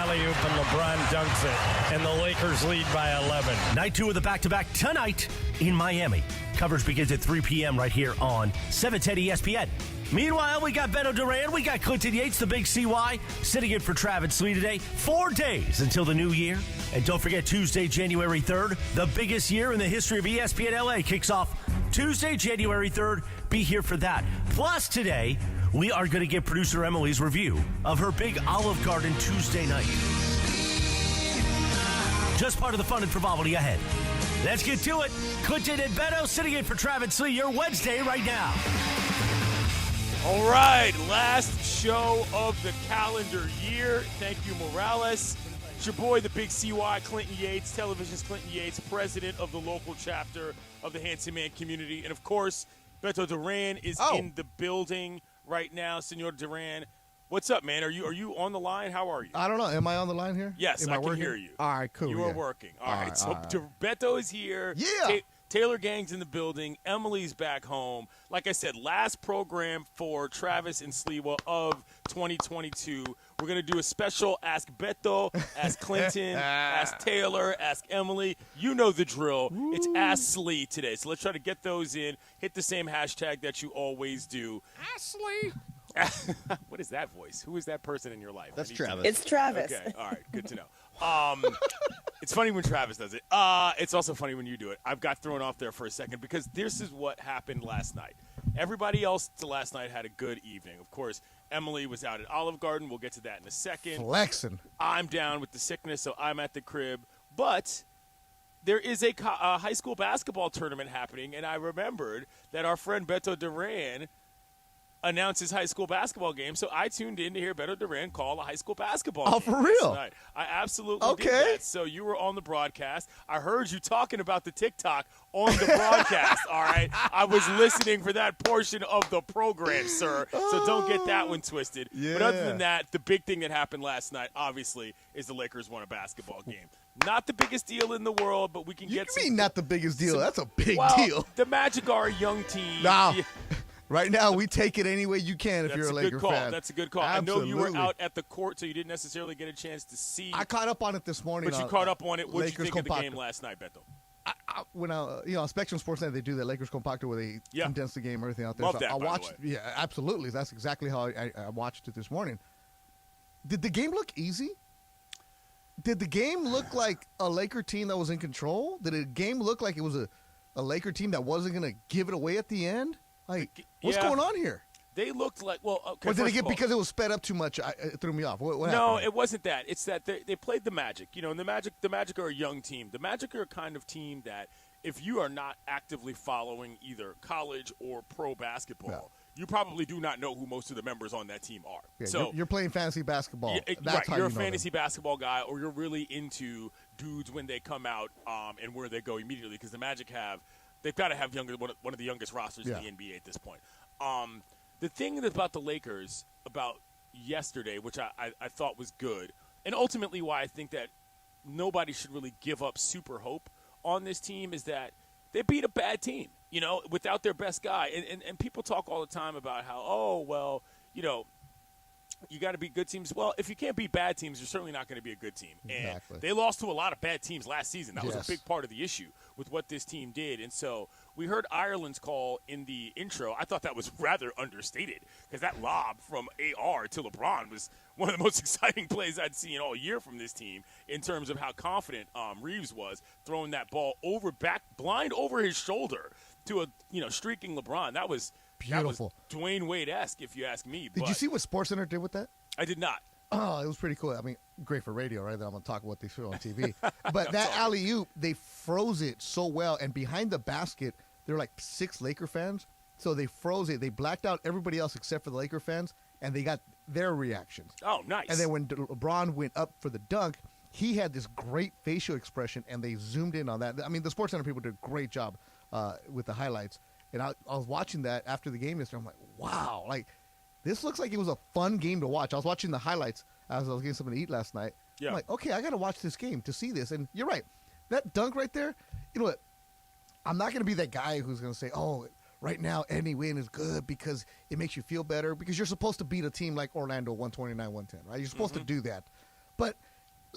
alley-oop, and LeBron dunks it, and the Lakers lead by 11. Night 2 of the back-to-back tonight in Miami. Coverage begins at 3 p.m. right here on 710 ESPN. Meanwhile, we got Beto Duran, we got Clinton Yates, the big CY, sitting in for Travis Lee today. 4 days until the new year. And don't forget, Tuesday, January 3rd, the biggest year in the history of ESPN LA kicks off Tuesday, January 3rd. Be here for that. Plus, today, we are going to get producer Emily's review of her big Olive Garden Tuesday night. Just part of the fun and frivolity ahead. Let's get to it. Clinton and Beto sitting in for Travis Lee, your Wednesday right now. All right, last show of the calendar year. Thank you, Morales. It's your boy, the big CY, Clinton Yates, Television's Clinton Yates, president of the local chapter of the Handsome Man community. And, of course, Beto Duran is in the building right now. Senor Duran, what's up, man? Are you on the line? How are you? I don't know. Am I on the line here? Yes, Am I I can working? hear you. All right, cool. You are working. All right. So Beto is here. Yeah. Taylor Gang's in the building. Emily's back home. Like I said, last program for Travis and Sliwa of 2022. We're going to do a special Ask Beto, Ask Clinton, Ask Taylor, Ask Emily. You know the drill. Woo. It's Ask Slee today. So let's try to get those in. Hit the same hashtag that you always do. Askley. What is that voice? Who is that person in your life? That's Travis. It's Travis. Okay, all right, good to know. It's funny when Travis does it. It's also funny when you do it. I've got thrown off there for a second because this is what happened last night. Everybody else last night had a good evening. Of course, Emily was out at Olive Garden. We'll get to that in a second. Flexing. I'm down with the sickness, so I'm at the crib. But there is a high school basketball tournament happening, and I remembered that our friend Beto Duran announced his high school basketball game, so I tuned in to hear Beto Duran call a high school basketball game. Oh, for real? Tonight. I absolutely did that. So you were on the broadcast. I heard you talking about the TikTok on the broadcast, all right? I was listening for that portion of the program, sir, so don't get that one twisted. Yeah. But other than that, the big thing that happened last night, obviously, is the Lakers won a basketball game. Not the biggest deal in the world, but we can get some. You mean not the biggest deal? That's a big well, deal. The Magic are a young team. Nah. Right now, we take it any way you can if you're a Laker fan. That's a good call. Absolutely. I know you were out at the court, so you didn't necessarily get a chance to see. I caught up on it this morning. But you caught up on it. What did you think of the Compacto. game last night, Beto? When on Spectrum Sportsnet, they do that Lakers Compacto where they condense the game and everything out there. Love so that, I by watched. the way. Yeah, absolutely. That's exactly how I watched it this morning. Did the game look easy? Did the game look like a Laker team that was in control? Did the game look like it was a Laker team that wasn't going to give it away at the end? Like, what's going on here? They looked like, well, okay. Or did it get because it was sped up too much? It threw me off. What no, happened? it wasn't that. It's that they played the Magic. You know, and the Magic are a young team. The Magic are a kind of team that if you are not actively following either college or pro basketball, you probably do not know who most of the members on that team are. Yeah, so you're playing fantasy basketball. That's how you're a you know fantasy them. basketball guy, or you're really into dudes when they come out and where they go immediately. Because the Magic they've got to have one of the youngest rosters in the NBA at this point. The thing about the Lakers about yesterday, which I thought was good, and ultimately why I think that nobody should really give up super hope on this team, is that they beat a bad team, you know, without their best guy. And people talk all the time about how, you got to beat good teams. Well, if you can't beat bad teams, you're certainly not going to be a good team. Exactly. And they lost to a lot of bad teams last season. That was a big part of the issue with what this team did. And so we heard Ireland's call in the intro. I thought that was rather understated because that lob from AR to LeBron was one of the most exciting plays I'd seen all year from this team in terms of how confident Reeves was throwing that ball blind over his shoulder to a streaking LeBron. That was beautiful. That was Dwayne Wade-esque, if you ask me. Did you see what SportsCenter did with that? I did not. Oh, it was pretty cool. I mean, great for radio, right? I'm going to talk about what they show on TV. But that alley-oop, they froze it so well. And behind the basket, there were like 6 Laker fans. So they froze it. They blacked out everybody else except for the Laker fans, and they got their reactions. Oh, nice. And then when LeBron went up for the dunk, he had this great facial expression, and they zoomed in on that. I mean, the SportsCenter people did a great job with the highlights. And I was watching that after the game yesterday. I'm like, wow, this looks like it was a fun game to watch. I was watching the highlights as I was getting something to eat last night. Yeah. I'm like, okay, I got to watch this game to see this. And you're right. That dunk right there, you know what? I'm not going to be that guy who's going to say, oh, right now any win is good because it makes you feel better, because you're supposed to beat a team like Orlando 129-110, right? You're supposed to do that. But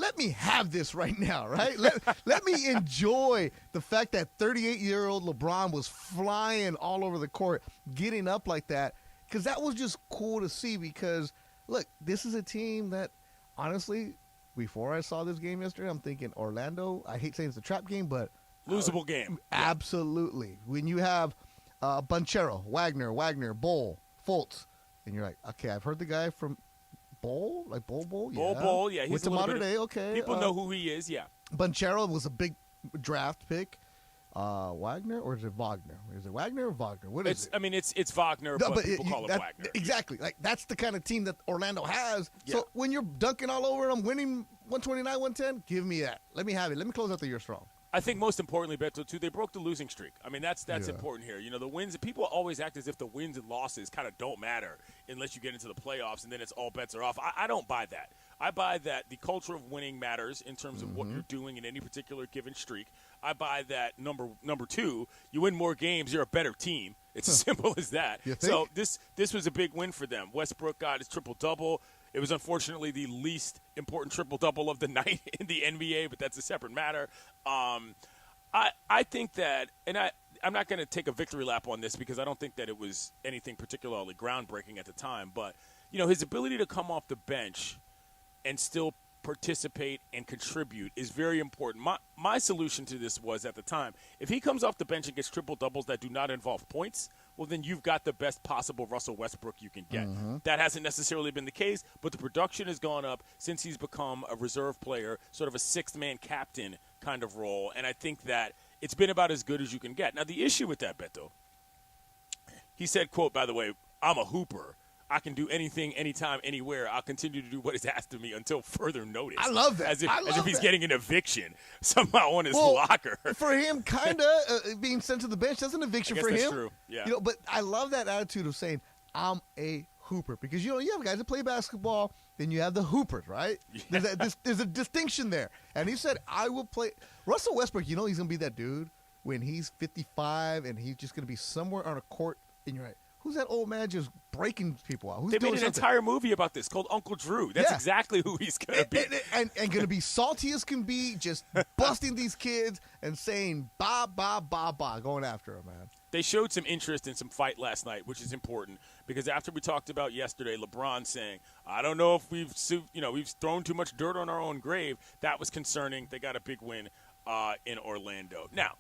let me have this right now, right? Let me enjoy the fact that 38-year-old LeBron was flying all over the court, getting up like that, because that was just cool to see. Because, look, this is a team that, honestly, before I saw this game yesterday, I'm thinking Orlando, I hate saying it's a trap game, but losable game. Absolutely. When you have Banchero, Wagner, Bull, Fultz, and you're like, okay, I've heard the guy from Bull, like Bull, yeah. Bull, yeah. He's with the modern day, okay. People know who he is, yeah. Banchero was a big draft pick. Wagner, or is it Wagner? Is it Wagner or Wagner? What is it? I mean, it's Wagner, No, but people call him Wagner. Exactly. Like, that's the kind of team that Orlando has. Yeah. So when you're dunking all over them, winning 129, 110, give me that. Let me have it. Let me close out the year strong. I think most importantly, Beto, too, they broke the losing streak. I mean, that's important here. You know, the wins, people always act as if the wins and losses kind of don't matter unless you get into the playoffs, and then it's all bets are off. I don't buy that. I buy that the culture of winning matters in terms of what you're doing in any particular given streak. I buy that number two, you win more games, you're a better team. It's as simple as that. So this was a big win for them. Westbrook got his triple-double. It was unfortunately the least important triple-double of the night in the NBA, but that's a separate matter. I think that, and I'm not going to take a victory lap on this because I don't think that it was anything particularly groundbreaking at the time, but you know, his ability to come off the bench and still participate and contribute is very important. My solution to this was, at the time, if he comes off the bench and gets triple-doubles that do not involve points, well, then you've got the best possible Russell Westbrook you can get. That hasn't necessarily been the case, but the production has gone up since he's become a reserve player, sort of a sixth-man captain kind of role, and I think that it's been about as good as you can get. Now, the issue with that, Beto, he said, quote, by the way, I'm a hooper. I can do anything, anytime, anywhere. I'll continue to do what is asked of me until further notice. I love that. As if he's getting an eviction somehow on his locker. For him, kind of being sent to the bench, that's an eviction for him. That's true. Yeah. You know, but I love that attitude of saying, I'm a hooper. Because, you know, you have guys that play basketball, then you have the hoopers, right? Yeah. There's a distinction there. And he said, I will play. Russell Westbrook, you know he's going to be that dude when he's 55 and he's just going to be somewhere on a court, and you're like, who's that old man just breaking people out? Who's they doing made an something? Entire movie about this called Uncle Drew. That's exactly who he's going to be. And going to be salty as can be, just busting these kids and saying, ba, ba, ba, ba, going after him, man. They showed some interest in some fight last night, which is important because after we talked about yesterday, LeBron saying, I don't know if we've thrown too much dirt on our own grave. That was concerning. They got a big win in Orlando. Now,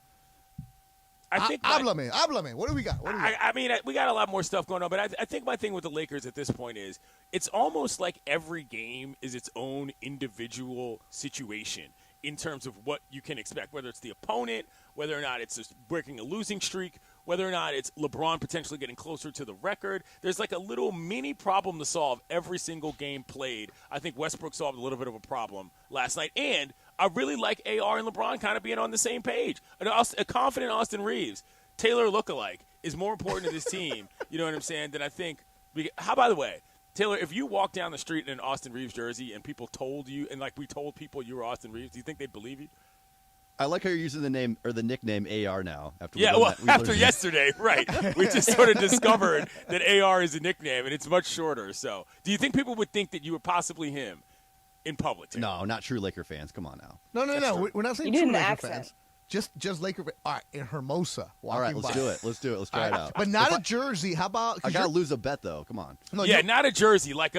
I think háblame. What do we got? I mean, we got a lot more stuff going on, but I think my thing with the Lakers at this point is it's almost like every game is its own individual situation in terms of what you can expect, whether it's the opponent, whether or not it's just breaking a losing streak, whether or not it's LeBron potentially getting closer to the record. There's like a little mini problem to solve every single game played. I think Westbrook solved a little bit of a problem last night, and I really like AR and LeBron kind of being on the same page. A confident Austin Reeves, Taylor lookalike, is more important to this team, you know what I'm saying, than I think. How, by the way, Taylor, if you walk down the street in an Austin Reeves jersey and people told you, and like we told people you were Austin Reeves, do you think they'd believe you? I like how you're using the name or the nickname AR now. After yesterday, right. We just sort of discovered that AR is a nickname, and it's much shorter. So do you think people would think that you were possibly him in public? No, not true Laker fans. Come on now. No. We're not saying true Laker fans. Just Laker fans. All right, in Hermosa. All right, let's do it. Let's try it out. But not a jersey. How about? I gotta lose a bet though. Come on. No, not a jersey. Like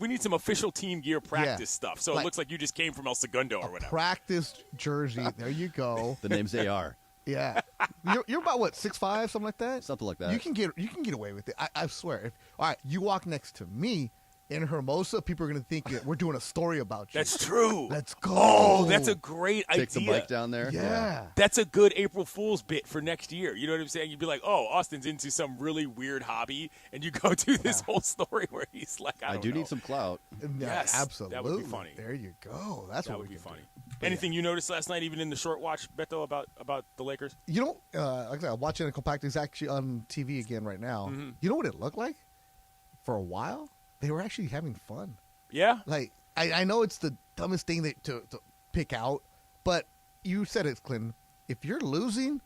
we need some official team gear practice stuff. So it looks like you just came from El Segundo or whatever. Practice jersey. There you go. The name's AR. Yeah, you're about what, 6'5", something like that. Something like that. You can get away with it. I swear. All right, you walk next to me in Hermosa, people are going to think that we're doing a story about you. That's true. Let's go. Oh, that's a great idea. Take the bike down there. Yeah. That's a good April Fool's bit for next year. You know what I'm saying? You'd be like, oh, Austin's into some really weird hobby, and you go do this whole story where he's like, I don't know. Need some clout. Yes, absolutely. That would be funny. There you go. That would be funny. Anything you noticed last night, even in the short watch, Beto, about the Lakers? You know, like I said, I'm watching a compact. It's actually on TV again right now. Mm-hmm. You know what it looked like? For a while, they were actually having fun. Yeah? Like, I know it's the dumbest thing to pick out, but you said it, Clinton. If you're losing,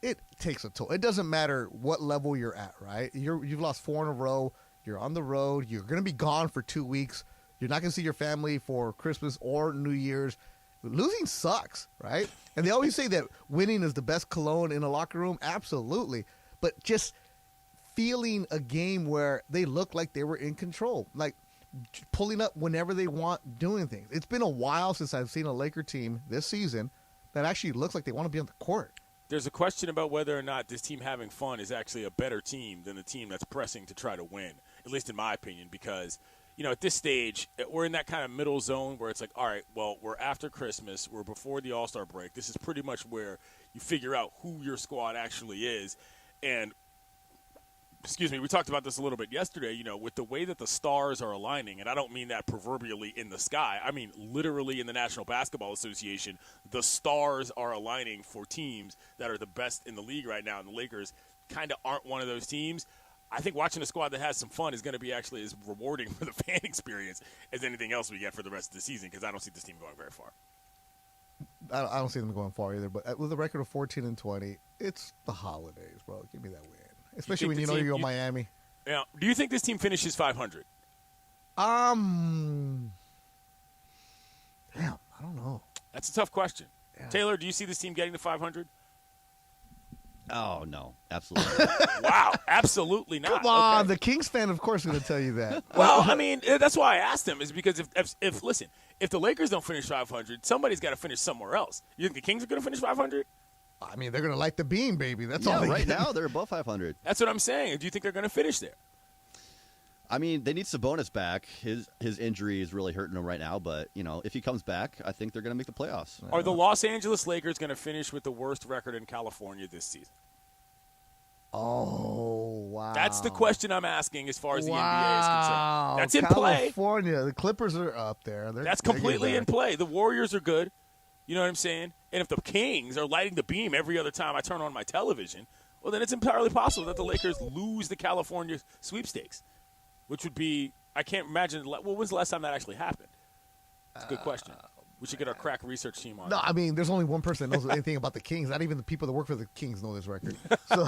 it takes a toll. It doesn't matter what level you're at, right? You've lost 4 in a row. You're on the road. You're going to be gone for 2 weeks. You're not going to see your family for Christmas or New Year's. Losing sucks, right? And they always say that winning is the best cologne in a locker room. Absolutely. But just feeling a game where they look like they were in control, like pulling up whenever they want, doing things. It's been a while since I've seen a Laker team this season that actually looks like they want to be on the court. There's a question about whether or not this team having fun is actually a better team than the team that's pressing to try to win, at least in my opinion, because – at this stage, we're in that kind of middle zone where it's like, all right, well, we're after Christmas. We're before the All-Star break. This is pretty much where you figure out who your squad actually is. And, we talked about this a little bit yesterday, with the way that the stars are aligning, and I don't mean that proverbially in the sky. I mean literally in the National Basketball Association, the stars are aligning for teams that are the best in the league right now, and the Lakers kind of aren't one of those teams. I think watching a squad that has some fun is going to be actually as rewarding for the fan experience as anything else we get for the rest of the season, because I don't see this team going very far. I don't see them going far either, but with a record of 14-20, it's the holidays, bro. Give me that win, especially when you're going Miami. Yeah. Do you think this team finishes 500? Damn, I don't know. That's a tough question. Yeah. Taylor, do you see this team getting to 500? Oh, no, absolutely. Wow, absolutely not. Come on, okay. The Kings fan, of course, is going to tell you that. Well, I mean, that's why I asked him, is because if the Lakers don't finish 500, somebody's got to finish somewhere else. You think the Kings are going to finish 500? I mean, they're going to light the beam, baby. That's yeah, all. Right now, they're above 500. That's what I'm saying. Do you think they're going to finish there? I mean, they need Sabonis back. His injury is really hurting him right now, but, if he comes back, I think they're going to make the playoffs. Are the Los Angeles Lakers going to finish with the worst record in California this season? Oh, wow. That's the question I'm asking as far as the NBA is concerned. That's in play. California. The Clippers are up there. That's completely in play. The Warriors are good. You know what I'm saying? And if the Kings are lighting the beam every other time I turn on my television, well, then it's entirely possible that the Lakers lose the California sweepstakes, which would be – I can't imagine – well, when's the last time that actually happened? It's a good question. We should get our crack research team on. No, I mean, there's only one person that knows anything about the Kings. Not even the people that work for the Kings know this record. So,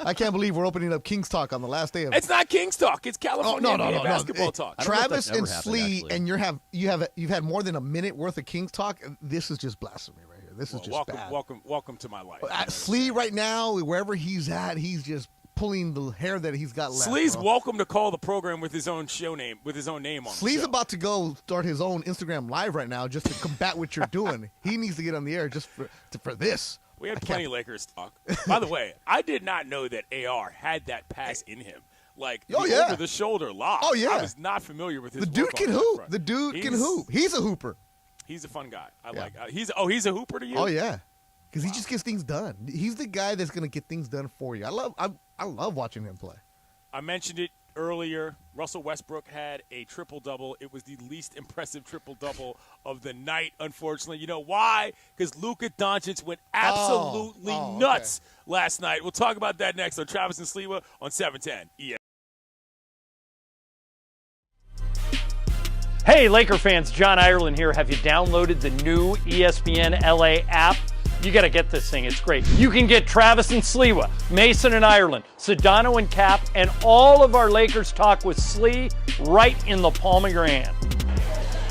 I can't believe we're opening up Kings Talk on the last day of it. It's not Kings Talk. It's California NBA basketball talk. Travis and Slee, and you've had more than a minute worth of Kings Talk. This is just blasphemy right here. This is just bad. Welcome to my life. Slee right now, wherever he's at, he's just pulling the hair that he's got left. Slee's welcome to call the program with his own show name, with his own name on. Slee's about to go start his own Instagram live right now just to combat what you're doing. He needs to get on the air just for this. We had plenty of Lakers talk. By the way, I did not know that AR had that pass in him. Like over the shoulder lob. Oh yeah, I was not familiar with his. The dude can hoop. The dude can hoop. He's a hooper. He's a fun guy. I like. He's a hooper to you. Oh yeah. Because he just gets things done. He's the guy that's going to get things done for you. I love watching him play. I mentioned it earlier. Russell Westbrook had a triple-double. It was the least impressive triple-double of the night, unfortunately. You know why? Because Luka Doncic went absolutely nuts last night. We'll talk about that next on Travis and Sliwa on 710 ESPN. Hey, Laker fans, John Ireland here. Have you downloaded the new ESPN LA app? You got to get this thing. It's great. You can get Travis and Sliwa, Mason and Ireland, Sedano and Cap, and all of our Lakers talk with Slee right in the palm of your hand.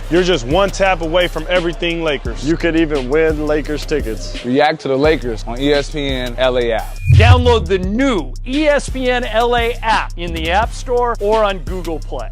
You're just one tap away from everything Lakers. You could even win Lakers tickets. React to the Lakers on ESPN LA app. Download the new ESPN LA app in the App Store or on Google Play.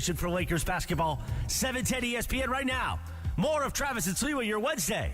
For Lakers basketball, 710 ESPN right now. More of Travis and Sliwa your Wednesday.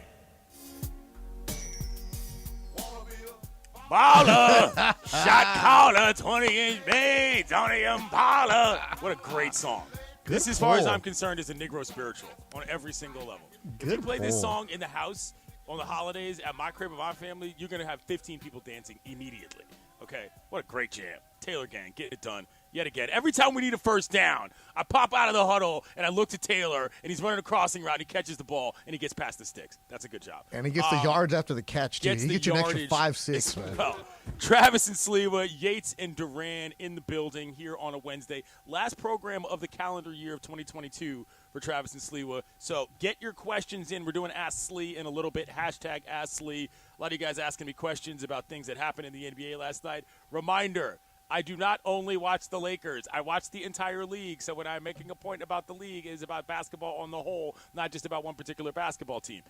Baller, shot caller, 20-inch made, Tony Impala. What a great song. This, as far as I'm concerned, is a Negro spiritual on every single level. If you play this song in the house on the holidays at my crib with my family, you're going to have 15 people dancing immediately. Okay? What a great jam. Taylor Gang, get it done. Yet again, every time we need a first down, I pop out of the huddle and I look to Taylor, and he's running a crossing route. He catches the ball and he gets past the sticks. That's a good job. And he gets the yards after the catch too. He gets you an extra 5-6. Man. Well, Travis and Sliwa, Yates and Duran in the building here on a Wednesday. Last program of the calendar year of 2022 for Travis and Sliwa. So get your questions in. We're doing Ask Slee in a little bit. Hashtag Ask Slee. A lot of you guys asking me questions about things that happened in the NBA last night. Reminder. I do not only watch the Lakers. I watch the entire league. So when I'm making a point about the league, it is about basketball on the whole, not just about one particular basketball team.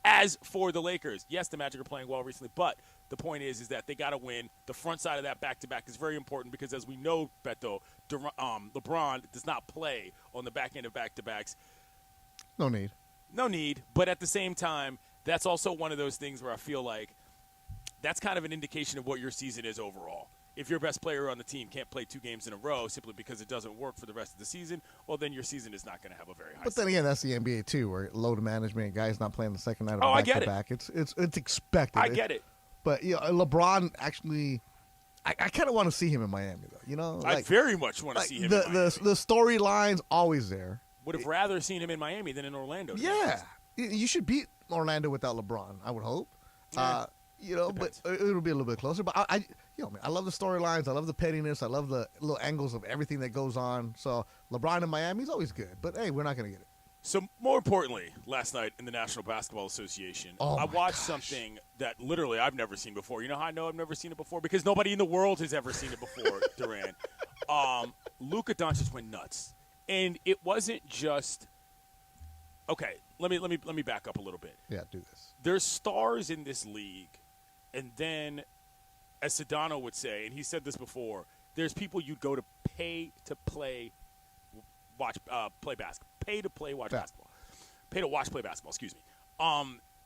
As for the Lakers, yes, the Magic are playing well recently, but the point is that they got to win. The front side of that back-to-back is very important because, as we know, Beto, LeBron does not play on the back end of back-to-backs. No need. But at the same time, that's also one of those things where I feel like that's kind of an indication of what your season is overall. If your best player on the team can't play 2 games in a row simply because it doesn't work for the rest of the season, well, then your season is not going to have a very high But then again, that's the NBA, too, where load management, guys not playing the second night of I get back-to-back. It's expected. I get it. But, you know, LeBron actually – I kind of want to see him in Miami, though. You know, I very much want to see him in Miami. The storyline's always there. Would have rather seen him in Miami than in Orlando. Yeah. You should beat Orlando without LeBron, I would hope. Yeah. You know, Depends. but it'll be a little bit closer. But I love the storylines. I love the pettiness. I love the little angles of everything that goes on. So LeBron in Miami is always good. But hey, we're not going to get it. So more importantly, last night in the National Basketball Association, I watched something that literally I've never seen before. You know how I know I've never seen it before? Because nobody in the world has ever seen it before, Duran. Luka Doncic went nuts, and it wasn't just. Okay, let me back up a little bit. Yeah, do this. There's stars in this league. And then, as Sedano would say, and he said this before, there's people you'd go to pay to play, play basketball. Pay to play, watch basketball. Pay to watch, play basketball, excuse me.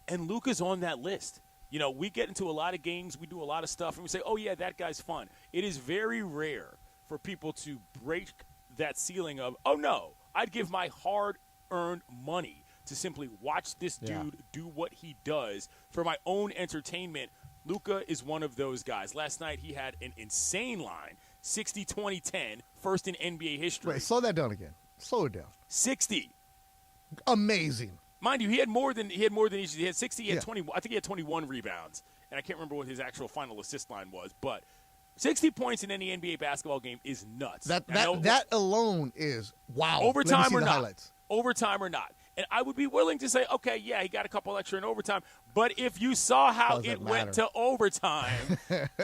And Luka's on that list. You know, we get into a lot of games, we do a lot of stuff, and we say, oh, yeah, that guy's fun. It is very rare for people to break that ceiling of, oh, no, I'd give my hard-earned money to simply watch this dude do what he does for my own entertainment. Luka is one of those guys. Last night he had an insane line, 60-20-10, first in NBA history. Wait, slow that down again. Slow it down. 60. Amazing. Mind you, he had more than each. He had 60. He had 20. I think he had 21 rebounds, and I can't remember what his actual final assist line was. But 60 points in any NBA basketball game is nuts. That alone is wow. Overtime or not? Highlights. Overtime or not? And I would be willing to say, okay, yeah, he got a couple extra in overtime. But if you saw how it went to overtime,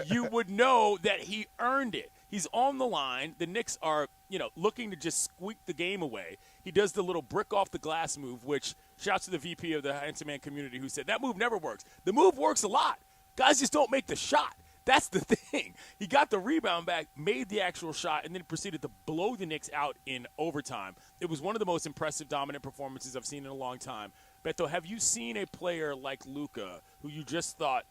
you would know that he earned it. He's on the line. The Knicks are, looking to just squeak the game away. He does the little brick off the glass move, which shouts to the VP of the Handsome community who said, that move never works. The move works a lot. Guys just don't make the shot. That's the thing. He got the rebound back, made the actual shot, and then proceeded to blow the Knicks out in overtime. It was one of the most impressive, dominant performances I've seen in a long time. Beto, have you seen a player like Luka who you just thought,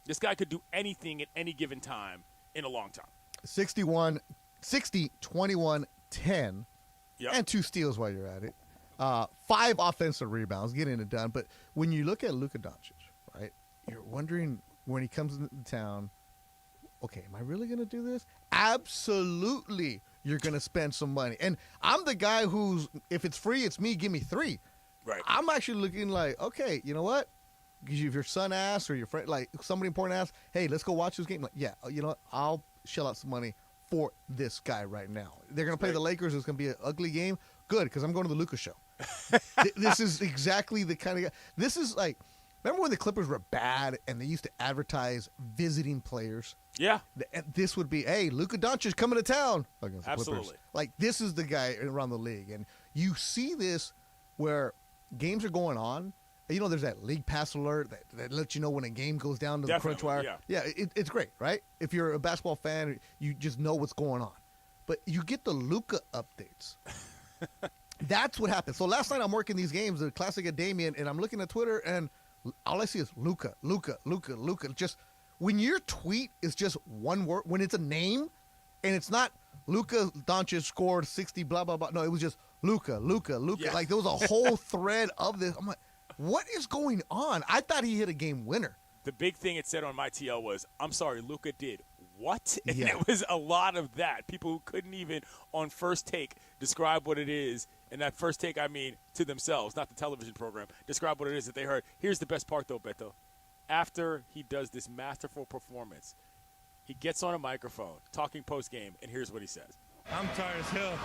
this guy could do anything at any given time in a long time? 60, 21, 10, and 2 steals while you're at it. 5 offensive rebounds, getting it done. But when you look at Luka Doncic, right, you're wondering when he comes into town, okay, am I really going to do this? Absolutely, you're going to spend some money. And I'm the guy who's, if it's free, it's me, give me 3. Right. I'm actually looking like, okay, you know what? If your son asks or your friend, like somebody important asks, hey, let's go watch this game. Like, yeah, you know what? I'll shell out some money for this guy right now. They're going to play the Lakers. It's going to be an ugly game. Good, because I'm going to the Luka show. This is exactly the kind of guy. This is like, remember when the Clippers were bad and they used to advertise visiting players? Yeah. And this would be, hey, Luka Doncic coming to town against the Absolutely. Clippers. Like, this is the guy around the league. And you see this where games are going on. You know, there's that league pass alert that lets you know when a game goes down to the crunch wire. Yeah, it's great, right? If you're a basketball fan, you just know what's going on. But you get the Luka updates. That's what happened. So last night I'm working these games, the Classic at Damian, and I'm looking at Twitter, and all I see is Luka. Just when your tweet is just one word, when it's a name, and it's not Luka Doncic scored 60, blah, blah, blah. No, it was just Luka. Yeah. Like there was a whole thread of this. I'm like, what is going on? I thought he hit a game winner. The big thing it said on my TL was, I'm sorry, Luka did what? And Yeah. it was a lot of that. People who couldn't even, on first take, describe what it is. And that first take, I mean, to themselves, not the television program. Describe what it is that they heard. Here's the best part, though, Beto. After he does this masterful performance, he gets on a microphone, talking post-game, and here's what he says. I'm tired as hell.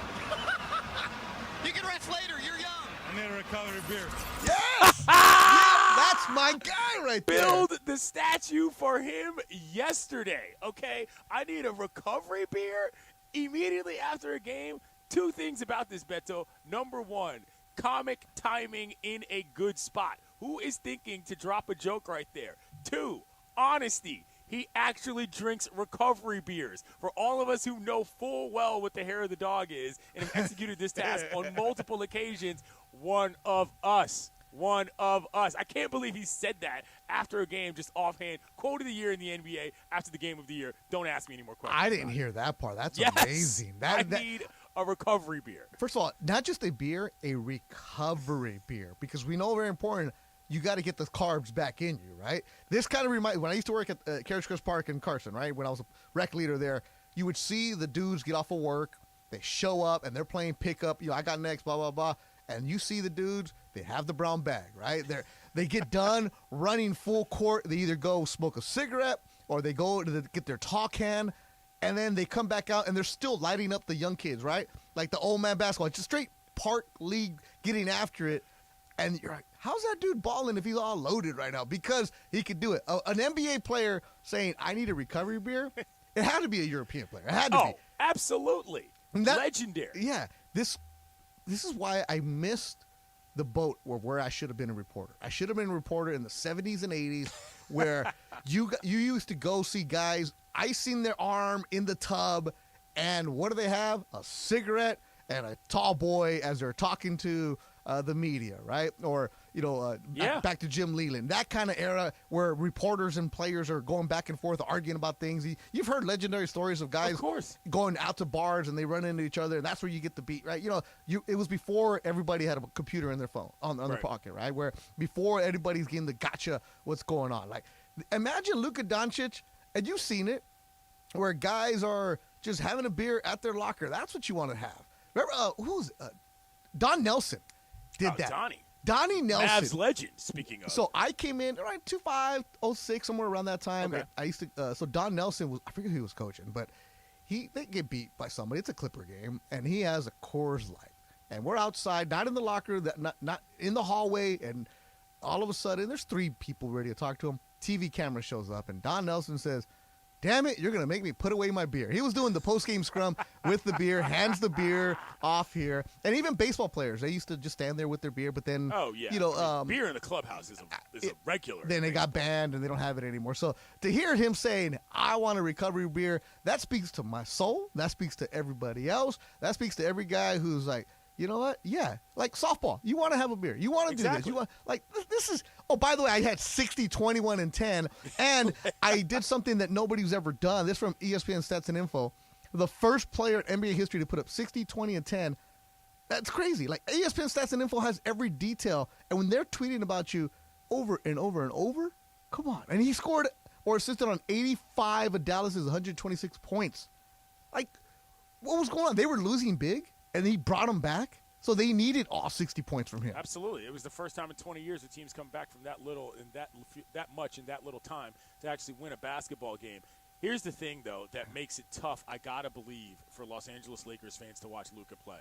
You can rest later. You're young. I need a recovery beer. Yes! Yeah, that's my guy right there. Build the statue for him yesterday, okay? I need a recovery beer immediately after a game. Two things about this, Beto. Number one, comic timing in a good spot. Who is thinking to drop a joke right there? Two, honesty. He actually drinks recovery beers. For all of us who know full well what the hair of the dog is and have executed this task on multiple occasions, one of us. One of us. I can't believe he said that after a game, just offhand. Quote of the year in the NBA after the game of the year. Don't ask me any more questions. I didn't hear that part. That's Yes, amazing. I need a recovery beer. First of all, not just a beer, a recovery beer, because we know very important. You got to get the carbs back in you, right? This kind of reminds when I used to work at Carriage Cross Park in Carson, right? When I was a rec leader there, you would see the dudes get off of work, they show up, and they're playing pickup. I got next, blah, blah, blah. And you see the dudes, they have the brown bag, right? They get done running full court. They either go smoke a cigarette or they go to get their talk can, and then they come back out, and they're still lighting up the young kids, right? Like the old man basketball. It's just straight park league getting after it. And you're like, how's that dude balling if he's all loaded right now? Because he could do it. An NBA player saying, I need a recovery beer, it had to be a European player. It had to be. Absolutely. Legendary. Yeah. This is why I missed the boat where I should have been a reporter. I should have been a reporter in the 70s and 80s where you used to go see guys icing their arm in the tub, and what do they have? A cigarette and a tall boy as they're talking to the media, right? Or, back to Jim Leland. That kind of era where reporters and players are going back and forth arguing about things. You've heard legendary stories of guys going out to bars and they run into each other, and that's where you get the beat, right? It was before everybody had a computer in their phone, on their pocket, right? Where before everybody's getting the gotcha what's going on. Like, imagine Luka Doncic, and you've seen it, where guys are just having a beer at their locker. That's what you want to have. Remember, Don Nelson did that. Donnie Nelson. Mavs legend, speaking of. So I came in, right, 25, 06, somewhere around that time. Okay. I used to, so Don Nelson I forget who he was coaching, but they get beat by somebody. It's a Clipper game, and he has a Coors Light. And we're outside, not in the locker, not in the hallway, and all of a sudden, there's three people ready to talk to him. TV camera shows up, and Don Nelson says, damn it, you're going to make me put away my beer. He was doing the post-game scrum with the beer, hands the beer off here. And even baseball players, they used to just stand there with their beer, but then, beer in the clubhouse is a regular. Then they got banned, and they don't have it anymore. So to hear him saying, I want a recovery beer, that speaks to my soul. That speaks to everybody else. That speaks to every guy who's like, you know what? Yeah, like softball. You want to have a beer. You want to do this. You want this is. Oh, by the way, I had 60, 21, and 10, and I did something that nobody's ever done. This is from ESPN Stats and Info. The first player in NBA history to put up 60, 20, and 10. That's crazy. Like ESPN Stats and Info has every detail, and when they're tweeting about you over and over and over, come on. And he scored or assisted on 85 of Dallas's 126 points. Like, what was going on? They were losing big, and he brought them back. So they needed all 60 points from him. Absolutely. It was the first time in 20 years the team's come back from that little and that much in that little time to actually win a basketball game. Here's the thing, though, that makes it tough, I got to believe, for Los Angeles Lakers fans to watch Luka play.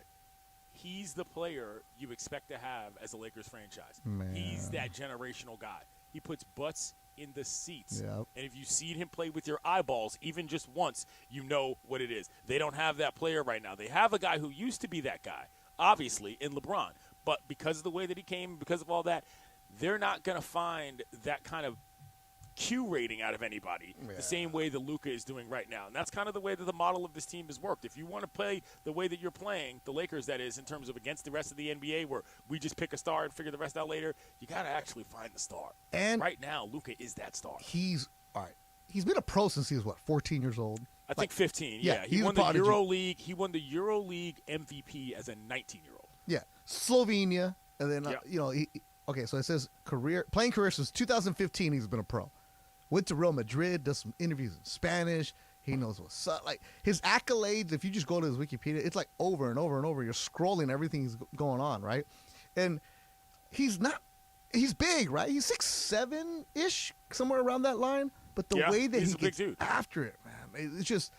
He's the player you expect to have as a Lakers franchise. Man. He's that generational guy. He puts butts in the seats. Yep. And if you've seen him play with your eyeballs, even just once, you know what it is. They don't have that player right now. They have a guy who used to be that guy, obviously, in LeBron. But because of the way that he came, because of all that, they're not going to find that kind of Q rating out of anybody the same way that Luka is doing right now. And that's kind of the way that the model of this team has worked. If you want to play the way that you're playing, the Lakers, that is, in terms of against the rest of the NBA where we just pick a star and figure the rest out later, you got to actually find the star. And right now, Luka is that star. He's been a pro since he was, 14 years old? I think 15, yeah. He won the EuroLeague. He won the EuroLeague MVP as a 19-year-old. Yeah. Slovenia. And then, so it says playing career since 2015 he's been a pro. Went to Real Madrid, does some interviews in Spanish. He knows what's up. Like, his accolades, if you just go to his Wikipedia, it's like over and over and over. You're scrolling everything's going on, right? And he's big, right? He's 6'7"-ish, somewhere around that line. But the way that he gets after it, man, it's just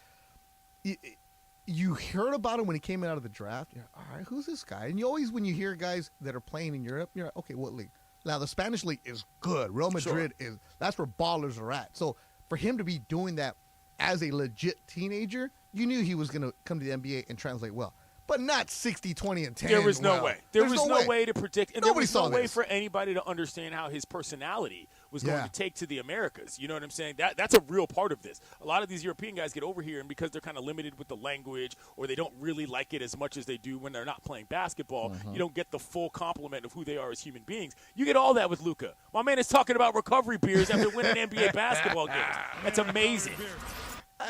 you heard about him when he came out of the draft. You're like, all right, who's this guy? And you always, when you hear guys that are playing in Europe, you're like, okay, what league? Now, the Spanish league is good. Real Madrid that's where ballers are at. So for him to be doing that as a legit teenager, you knew he was going to come to the NBA and translate well. But not 60, 20, and 10. There was no way. There was no way to predict. And Nobody there was no way this. for anybody to understand how his personality was going to take to the Americas. You know what I'm saying? That's a real part of this. A lot of these European guys get over here, and because they're kind of limited with the language or they don't really like it as much as they do when they're not playing basketball, you don't get the full complement of who they are as human beings. You get all that with Luka. My man is talking about recovery beers after winning NBA basketball games. That's amazing.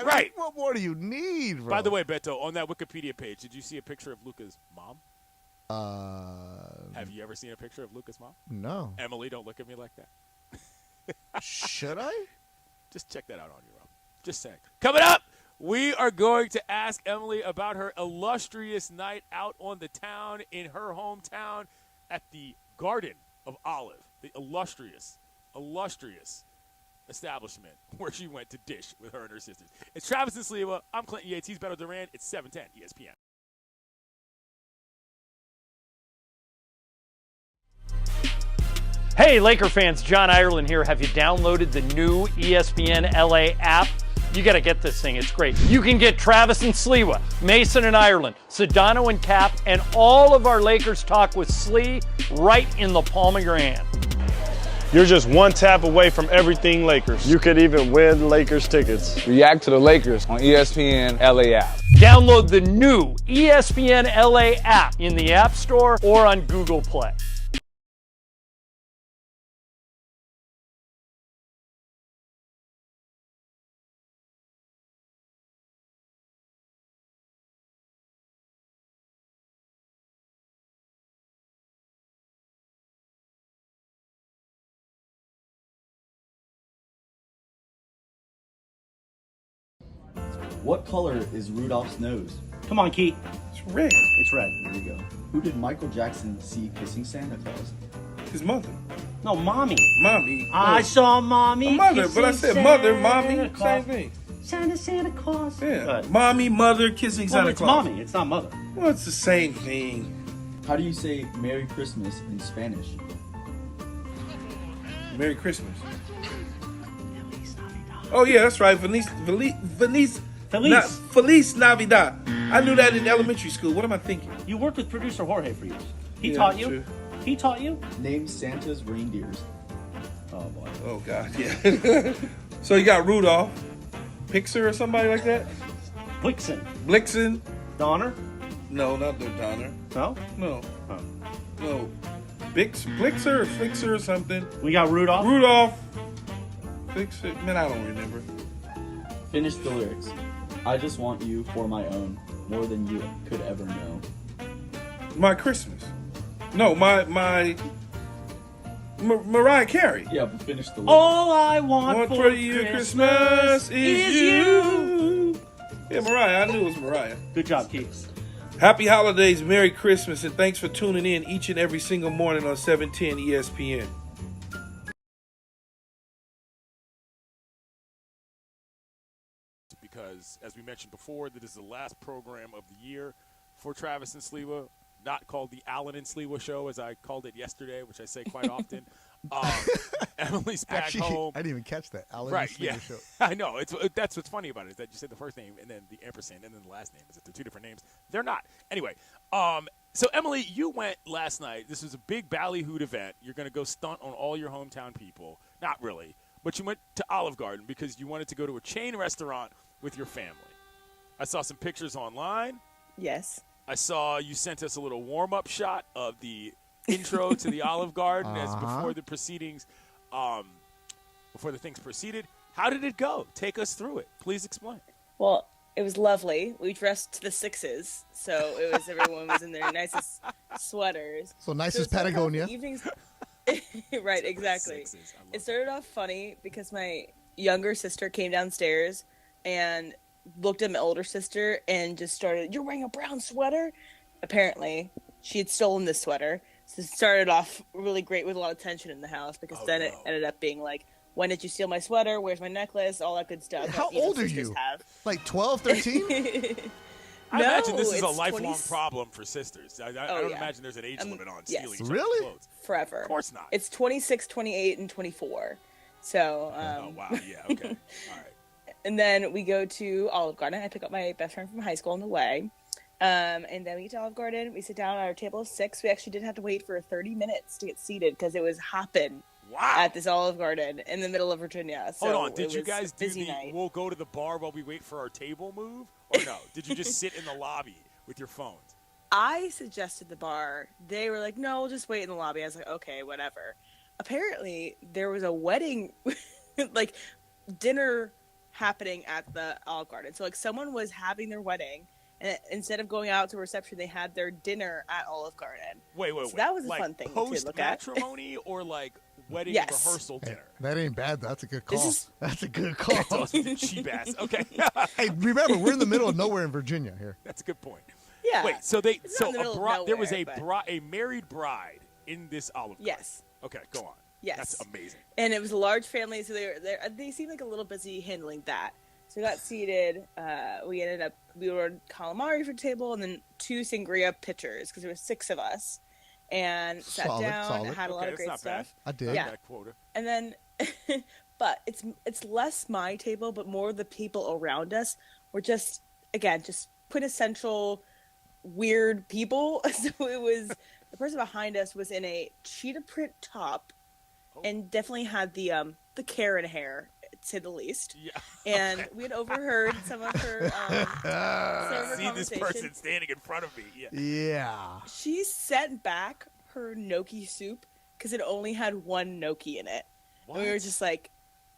Right. What more do you need, bro? By the way, Beto, on that Wikipedia page, did you see a picture of Luka's mom? Have you ever seen a picture of Luka's mom? No. Emily, don't look at me like that. Should I? Just check that out on your own. Just saying. Coming up, we are going to ask Emily about her illustrious night out on the town in her hometown at the Garden of Olive, the illustrious establishment where she went to dish with her and her sisters. It's Travis and Sliwa. I'm Clinton Yates. He's Beto Duran. It's 710 ESPN. Hey, Laker fans, John Ireland here. Have you downloaded the new ESPN LA app? You got to get this thing. It's great. You can get Travis and Sliwa, Mason and Ireland, Sedano and Cap, and all of our Lakers talk with Slee right in the palm of your hand. You're just one tap away from everything Lakers. You could even win Lakers tickets. React to the Lakers on ESPN LA App. Download the new ESPN LA app in the App Store or on Google Play. What color is Rudolph's nose? Come on, Keith. It's red. It's red. There you go. Who did Michael Jackson see kissing Santa Claus? His mother. No, mommy. Mommy. I saw mommy. Mother, but I said mother, mommy, Claus. same thing. Santa Claus. Yeah. Mommy, mother, kissing Santa it's Claus. mommy. It's not mother. Well, it's the same thing. How do you say Merry Christmas in Spanish? Merry Christmas. Oh yeah, that's right. Feliz Navidad. I knew that in elementary school. What am I thinking? You worked with producer Jorge for years. He Yeah, taught you. true. He taught you. Name Santa's reindeers. Oh boy. Oh God, yeah. So you got Rudolph, Pixar or somebody like that? Blixen. Donner. No, not the Donner. No. No. Oh. No. Blixer or Flixer or something. We got Rudolph. Flixer. Man, I don't remember. Finish the lyrics. I just want you for my own, more than you could ever know. My Christmas. No, my Mariah Carey. Yeah, but finish the lyrics. All I want for you Christmas is you. Yeah, Mariah. I knew it was Mariah. Good job, Keith. Happy holidays, Merry Christmas, and thanks for tuning in each and every single morning on 710 ESPN. Because, as we mentioned before, that is the last program of the year for Travis and Sliwa, not called the Allen and Sliwa Show, as I called it yesterday, which I say quite often. Emily's back home. I didn't even catch that. Allen Right, and yeah. Sliwa Show. I know. That's what's funny about it, is that you said the first name and then the ampersand and then the last name. Is that they're two different names? They're not. Anyway, so Emily, you went last night. This was a big ballyhooed event. You're going to go stunt on all your hometown people. Not really. but you went to Olive Garden because you wanted to go to a chain restaurant with your family. I saw some pictures online. Yes. I saw you sent us a little warm-up shot of the intro to the Olive Garden as before the proceedings, before the things proceeded. How did it go? Take us through it. Please explain. Well, it was lovely. We dressed to the sixes, so it was everyone was in their nicest sweaters. So nicest Patagonia. Evenings, right, exactly. It started off funny because my younger sister came downstairs and looked at my older sister and just started, "You're wearing a brown sweater?" Apparently, she had stolen this sweater. So it started off really great with a lot of tension in the house because it ended up being like, "When did you steal my sweater? Where's my necklace?" All that good stuff. How old are you? Like 12, 13? I imagine this is a lifelong problem for sisters. I don't imagine there's an age limit on stealing each other's clothes. Forever. Of course not. It's 26, 28, and 24. So, oh, wow. Yeah, okay. All right. And then we go to Olive Garden. I pick up my best friend from high school on the way. And then we get to Olive Garden. We sit down at our table of 6. We actually did have to wait for 30 minutes to get seated because it was hopping at this Olive Garden in the middle of Virginia. So hold on. Did you guys do the night. "we'll go to the bar while we wait for our table" move? Or no? Did you just sit in the lobby with your phones? I suggested the bar. They were like, "No, we'll just wait in the lobby." I was like, "Okay, whatever." Apparently, there was a wedding, like, dinner happening at the Olive Garden. So, like, someone was having their wedding, and instead of going out to a reception, they had their dinner at Olive Garden. Wait. So that was a fun thing to look at. Post-matrimony or, like, wedding rehearsal dinner? That ain't bad. That's a good call. That's a good call. Cheap ass. Okay. Hey, remember, we're in the middle of nowhere in Virginia here. That's a good point. Yeah. Wait, so there was a nowhere, a married bride in this Olive Garden. Yes. Okay, go on. Yes. That's amazing. And it was a large family, so they seemed like a little busy handling that. So we got seated. We ordered calamari for the table and then 2 sangria pitchers because there were 6 of us. And sat down, had a lot of great stuff. I did. Yeah. Quota. And then, but it's less my table, but more the people around us were just quintessential weird people. So it was, the person behind us was in a cheetah print top and definitely had the Karen hair, to say the least. Yeah. And we had overheard some of her see this person standing in front of me. Yeah. She sent back her gnocchi soup because it only had 1 gnocchi in it. What? And we were just like,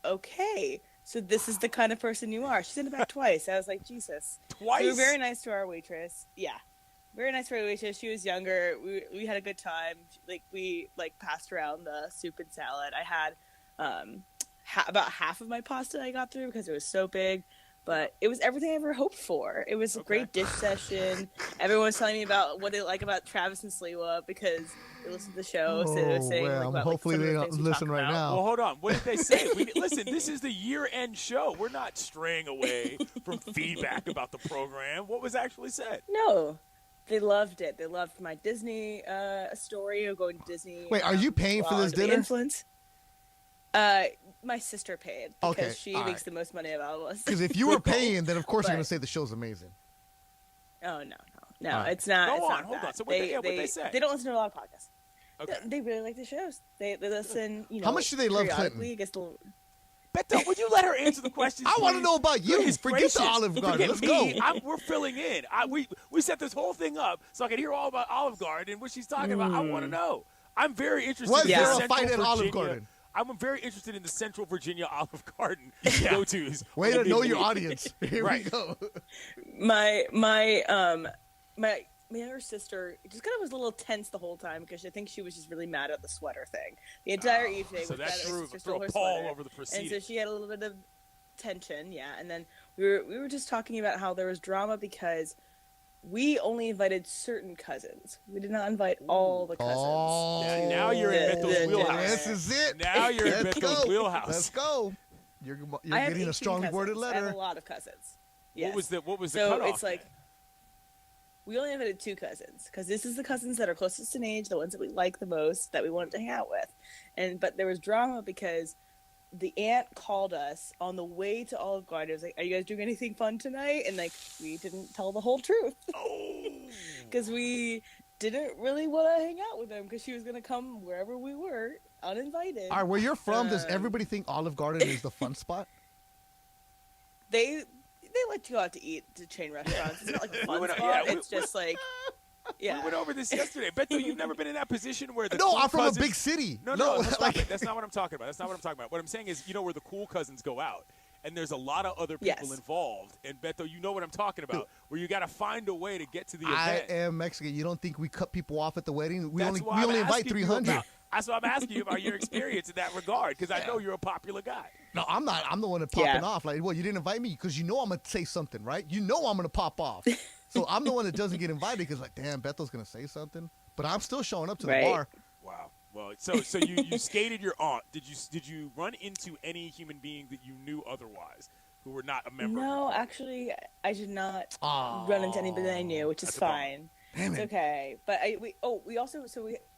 okay, so this is the kind of person you are. She sent it back twice. I was like, Jesus. Twice? We were very nice to our waitress. Yeah. Very nice to our waitress. She was younger. We had a good time. We passed around the soup and salad. I had about half of my pasta I got through because it was so big. But it was everything I ever hoped for. It was a great dish session. Everyone was telling me about what they like about Travis and Sliwa because they listen to the show. So they were saying hopefully they don't listen right now. Well, hold on. What did they say? Listen, this is the year-end show. We're not straying away from feedback about the program. What was actually said? No. They loved it. They loved my Disney story of going to Disney. Wait, are you paying for this dinner? Influence. My sister paid because she makes the most money of all of us. Because if you were paying, then of course you're going to say the show's amazing. Oh, no. It's not. Go it's on, not hold that. on. So what they say? They don't listen to a lot of podcasts. Okay. They really like the shows. They listen, How much do they love Clinton? Beto, would you let her answer the questions? I want to know about you. Goodness Forget gracious. the Olive Garden. Let's go. We're filling in. We set this whole thing up so I can hear all about Olive Garden and what she's talking about. I want to know. I'm very interested. Was in there Central a fight at Virginia. Olive Garden? I'm very interested in the Central Virginia Olive Garden go-tos. Way to know your audience. Here we go. My younger sister just kind of was a little tense the whole time because I think she was just really mad at the sweater thing. The entire evening. So that threw a her pall sweater. over the proceedings. And so she had a little bit of tension, yeah. And then we were just talking about how there was drama because we only invited certain cousins. We did not invite all the cousins. Oh, now you're in Beto's wheelhouse. This is it. Now you're in Beto's wheelhouse. Let's go. You're I have getting a 18 strongly worded cousins. I letter. have a lot of cousins. Yes. What was the so cutoff? It's like we only invited 2 cousins because this is the cousins that are closest in age, the ones that we like the most, that we wanted to hang out with. But there was drama because the aunt called us on the way to Olive Garden. It was like, "Are you guys doing anything fun tonight?" And we didn't tell the whole truth because we didn't really want to hang out with them because she was gonna come wherever we were. uninvited. All right, where you're from, does everybody think Olive Garden is the fun spot? They like to go out to eat to chain restaurants. It's not like a fun spot. It's just like, yeah. We went over this yesterday. Beto, you've never been in that position where the No, cool I'm from cousins... a big city. No, that's not what I'm talking about. That's not what I'm talking about. What I'm saying is, where the cool cousins go out, and there's a lot of other people involved. And Beto, you know what I'm talking about, where you got to find a way to get to the event. I am Mexican. You don't think we cut people off at the wedding? We That's only invite 300. That's why I'm asking you about your experience in that regard, because I know you're a popular guy. No, I'm not. I'm the one that's popping off. Like, well, you didn't invite me because you know I'm going to say something, right? You know I'm going to pop off. So I'm the one that doesn't get invited because, like, damn, Beto's going to say something. But I'm still showing up to the bar. Wow. Well, so you skated your aunt. Did you run into any human being that you knew otherwise who were not a member? No, actually, I did not run into anybody that I knew, which is fine. Damn it's it. okay. But we also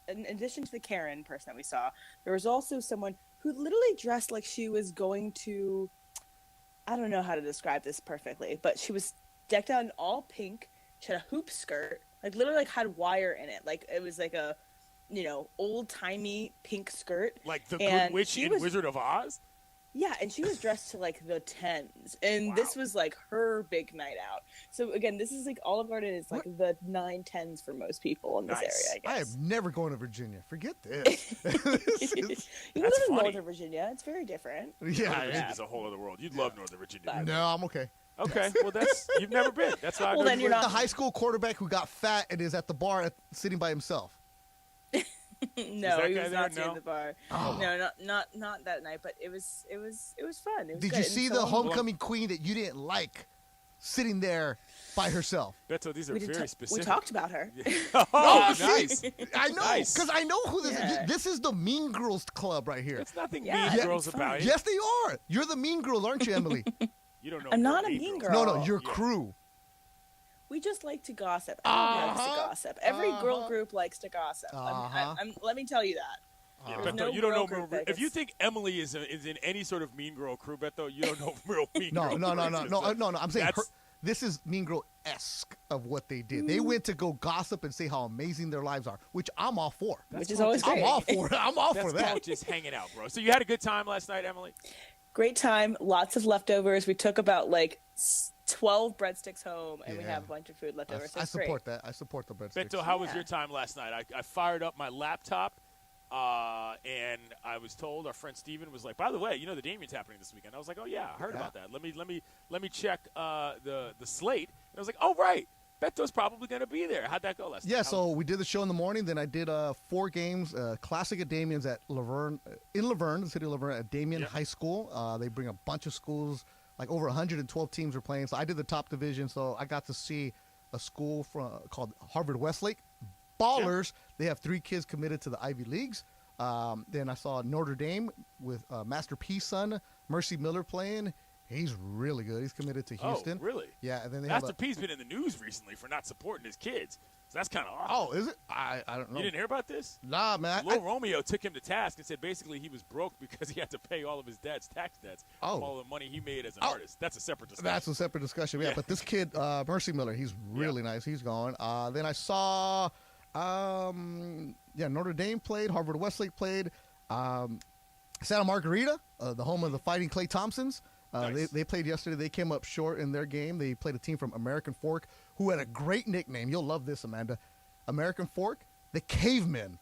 in addition to the Karen person that we saw, there was also someone who literally dressed like she was going to, I don't know how to describe this perfectly, but she was decked out in all pink. She had a hoop skirt, like literally like had wire in it. Like it was like a, old timey pink skirt. Like the Good Witch in Wizard of Oz? Yeah, and she was dressed to like the 10s, and this was like her big night out. So again, this is like Olive Garden is like the 9-10s for most people in this area, I guess. I am never going to Virginia. Forget this. You live in Northern Virginia. It's very different. Yeah, Virginia's a whole other world. You'd love Northern Virginia. No, I'm okay. Okay, well you've never been. That's why. Well, then you're not the high school quarterback who got fat and is at the bar sitting by himself. No, he was not sitting at the bar. Oh. No, not that night. But it was fun. It was Did good. you see the homecoming queen that you didn't like sitting there by herself? Beto, these are very specific. We talked about her. Nice. I know, because I know who this is. This is the Mean Girls Club right here. There's nothing Mean Girls about it. Yes, they are. You're the Mean Girls, aren't you, Emily? You don't know. I'm not a mean girl. No, your crew. We just like to gossip. Everyone likes to gossip. Every girl group likes to gossip. Let me tell you that. Yeah, Beto, you don't know. If you think Emily is in any sort of Mean Girl crew, Beto, you don't know real Mean Girl. No. I'm saying this is Mean Girl-esque of what they did. They went to go gossip and say how amazing their lives are, which I'm all for. Which is always great. I'm all for it. I'm all for that. That's just hanging out, bro. So you had a good time last night, Emily? Great time. Lots of leftovers. We took about 12 breadsticks home, and we have a bunch of food left over. So I support that. I support the breadsticks. Beto, how was your time last night? I fired up my laptop, and I was told our friend Steven was like, by the way, the Damians happening this weekend. I was like, oh yeah, I heard about that. Let me check the slate. And I was like, oh right, Beto's probably going to be there. How'd that go last night? Yeah, so we did the show in the morning. Then I did 4 games, Classic at Damians at Laverne, the city of Laverne, at Damian High School. They bring a bunch of schools. Like over 112 teams were playing. So I did the top division. So I got to see a school called Harvard Westlake. Ballers. Yeah. They have 3 kids committed to the Ivy Leagues. Then I saw Notre Dame with Master P's son, Mercy Miller, playing. He's really good. He's committed to Houston. Oh, really? Yeah. And then Master P's been in the news recently for not supporting his kids. So that's kind of awesome. Oh, is it? I don't know. You didn't hear about this? Nah, man. Lil Romeo took him to task and said basically he was broke because he had to pay all of his dad's tax debts from all the money he made as an artist. That's a separate discussion. That's a separate discussion, yeah. But this kid, Mercy Miller, he's really nice. He's going. Then I saw, Notre Dame played. Harvard Westlake played. Santa Margarita, the home of the Fighting Klay Thompsons. Nice. They played yesterday. They came up short in their game. They played a team from American Fork who had a great nickname. You'll love this, Amanda. American Fork, the Cavemen.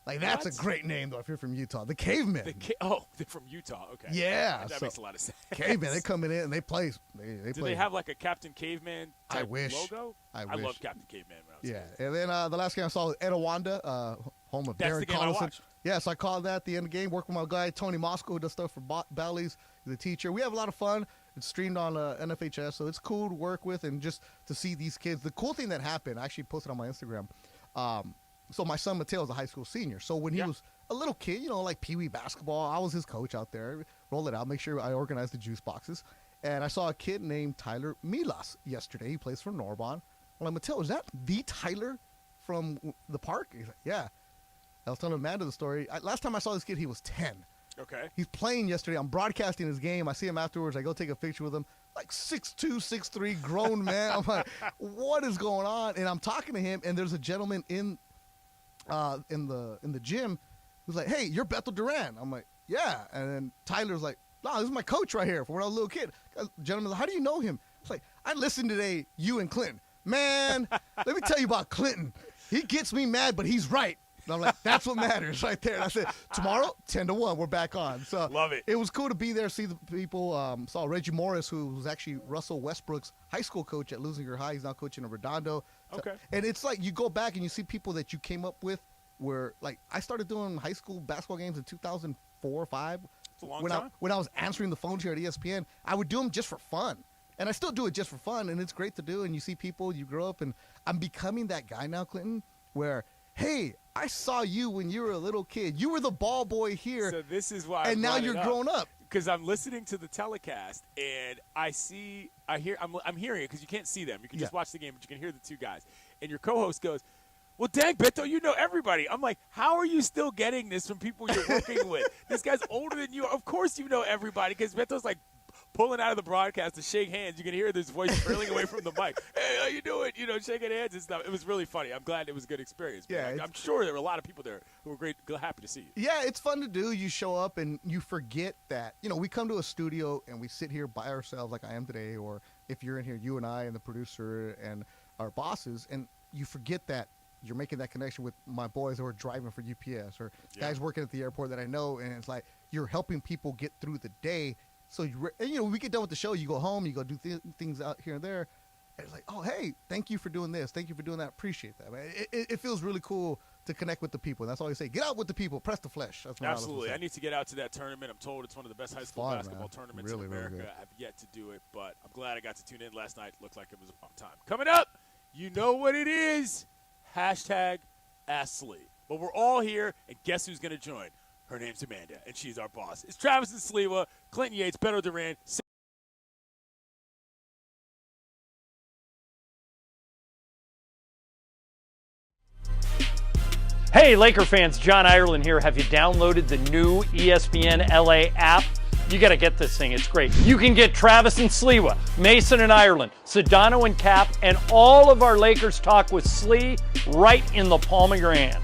That's a great name, though, if you're from Utah. The Cavemen. They're from Utah. Okay. Yeah. That makes a lot of sense. Cavemen, they come in and they play. Do they have like a Captain Caveman type logo? I love Captain Caveman when I was a kid. And then the last game I saw was Etowanda, home of That's Darren the game Collison. I watched. Yeah, so I called that at the end of the game. Worked with my guy, Tony Moscow, who does stuff for Bally's, the teacher. We have a lot of fun. It's streamed on NFHS, so it's cool to work with and just to see these kids. The cool thing that happened, I actually posted on my Instagram. So my son Mateo is a high school senior. So when he was a little kid, like Pee Wee basketball, I was his coach out there. Roll it out, make sure I organize the juice boxes. And I saw a kid named Tyler Milas yesterday. He plays for Norbon. I'm like, Mateo, is that the Tyler from the park? He's like, yeah. I was telling Amanda the story. Last time I saw this kid, he was 10. Okay. He's playing yesterday. I'm broadcasting his game. I see him afterwards. I go take a picture with him. Like 6'2", 6'3", grown man. I'm like, what is going on? And I'm talking to him, and there's a gentleman in the gym was like, "Hey, you're Beto Duran." I'm like, "Yeah." And then Tyler's like, "No, this is my coach right here from when I was a little kid." Gentleman, how do you know him? It's like, I listened today, you and Clinton. Man, let me tell you about Clinton. He gets me mad, but he's right. And I'm like, that's what matters right there. And I said, tomorrow, 10-1, we're back on. So love it. It was cool to be there, see the people. Saw Reggie Morris, who was actually Russell Westbrook's high school coach at Lusinger High. He's now coaching in Redondo. Okay. And it's like you go back and you see people that you came up with where, like, I started doing high school basketball games in 2004 or 5. It's a long time. When I was answering the phones here at ESPN, I would do them just for fun. And I still do it just for fun, and it's great to do. And you see people, you grow up, and I'm becoming that guy now, Clinton, where, hey, I saw you when you were a little kid. You were the ball boy here. So this is why. And now you're grown up. Because I'm listening to the telecast, and I'm hearing it because you can't see them. You can just watch the game, but you can hear the two guys. And your co-host goes, "Well, dang, Beto, you know everybody." I'm like, how are you still getting this from people you're working with? This guy's older than you. Of course you know everybody, because Beto's like pulling out of the broadcast to shake hands. You can hear his voice trailing away from the mic. "Hey, how you doing?" You know, shaking hands and stuff. It was really funny. I'm glad it was a good experience. Yeah, I'm sure there were a lot of people there who were happy to see you. Yeah, it's fun to do. You show up and you forget that, we come to a studio and we sit here by ourselves like I am today, or if you're in here, you and I and the producer and our bosses, and you forget that you're making that connection with my boys who are driving for UPS or guys working at the airport that I know, and it's like you're helping people get through the day. So, we get done with the show, you go home, you go do things out here and there, and it's like, oh, hey, thank you for doing this. Thank you for doing that. Appreciate that, man. It feels really cool to connect with the people. And that's all I say. Get out with the people. Press the flesh. That's what Absolutely. I need to get out to that tournament. I'm told it's one of the best high school basketball tournaments in America. Really I've yet to do it, but I'm glad I got to tune in last night. Looked like it was a long time. Coming up, you know what it is. Hashtag Askley. But we're all here, and guess who's going to join? Her name's Amanda, and she's our boss. It's Travis and Sliwa, Clinton Yates, Beto Duran. Hey, Laker fans, John Ireland here. Have you downloaded the new ESPN LA app? You got to get this thing. It's great. You can get Travis and Sliwa, Mason and Ireland, Sedano and Cap, and all of our Lakers talk with Slee right in the palm of your hand.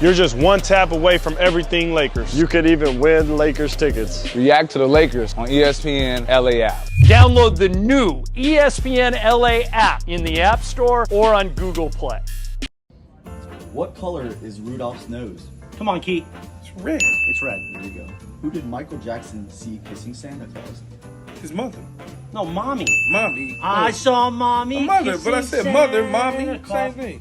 You're just one tap away from everything Lakers. You could even win Lakers tickets. React to the Lakers on ESPN LA App. Download the new ESPN LA app in the App Store or on Google Play. What color is Rudolph's nose? Come on, Keith. It's red. It's red. There you go. Who did Michael Jackson see kissing Santa Claus? His mother. No, mommy. Mommy. I saw mommy. A mother, but I said mother, mommy, Santa Claus. same thing.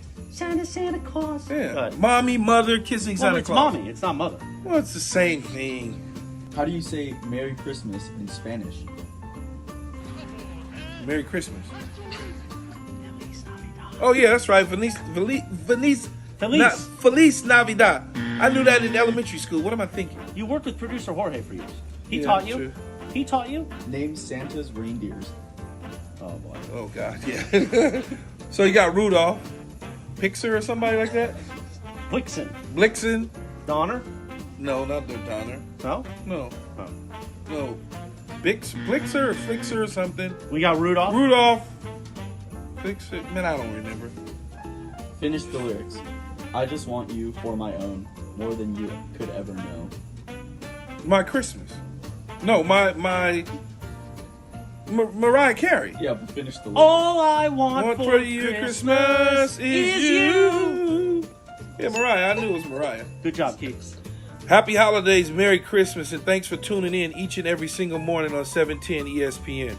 Santa Claus. Yeah. Good. Mommy, mother, kissing Well, Santa it's Claus. mommy. It's not mother. Well, it's the same thing. How do you say Merry Christmas in Spanish? Merry Christmas. Oh yeah, that's right. Feliz Navidad. I knew that in elementary school. What am I thinking? You worked with producer Jorge for years. He Yeah, taught you. true. He taught you. Name Santa's reindeers. Oh boy. Oh God, yeah. So you got Rudolph, Pixar or somebody like that? Blitzen. Donner? No, not the Donner. No? No. Oh. No. Blixer or Flixer or something. We got Rudolph. Rudolph. Flixer. Man, I don't remember. Finish the lyrics. I just want you for my own, more than you could ever know. My Christmas. No, my Mariah Carey. Yeah, but finish the lyrics. All I want for you Christmas is you. Yeah, Mariah. I knew it was Mariah. Good job, Keeks. Happy holidays, Merry Christmas, and thanks for tuning in each and every single morning on 710 ESPN.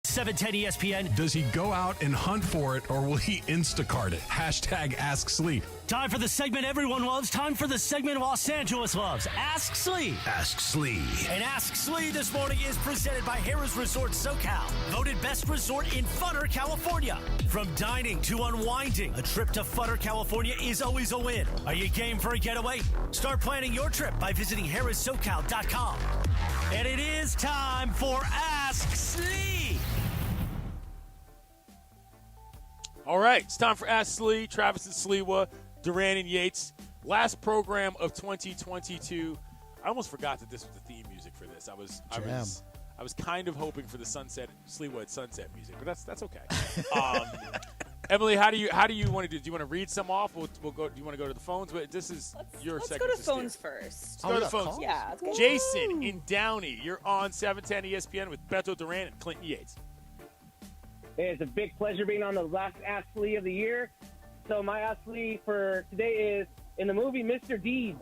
710 ESPN. Does he go out and hunt for it, or will he Instacart it? Hashtag Ask Slee. Time for the segment everyone loves. Time for the segment Los Angeles loves. Ask Slee. Ask Slee. And Ask Slee this morning is presented by Harrah's Resort SoCal. Voted best resort in Futter, California. From dining to unwinding, a trip to Futter, California is always a win. Are you game for a getaway? Start planning your trip by visiting harrahssocal.com. And it is time for Ask Slee. All right, it's time for Ask Slee, Travis and Sliwa, Duran and Yates. Last program of 2022. I almost forgot that this was the theme music for this. I was kind of hoping for the Sliwa sunset music, but that's okay. Emily, how do you want to do? Do you want to read some off? We'll go. Do you want to go to the phones? But this is your let's segment. Let's go to phones first. Let's go to the phones. Yeah. Let's go. Jason in Downey, you're on 710 ESPN with Beto Duran and Clinton Yates. Hey, it's a big pleasure being on the last Ask Slee of the year. So my Ask Slee for today is, in the movie Mr. Deeds,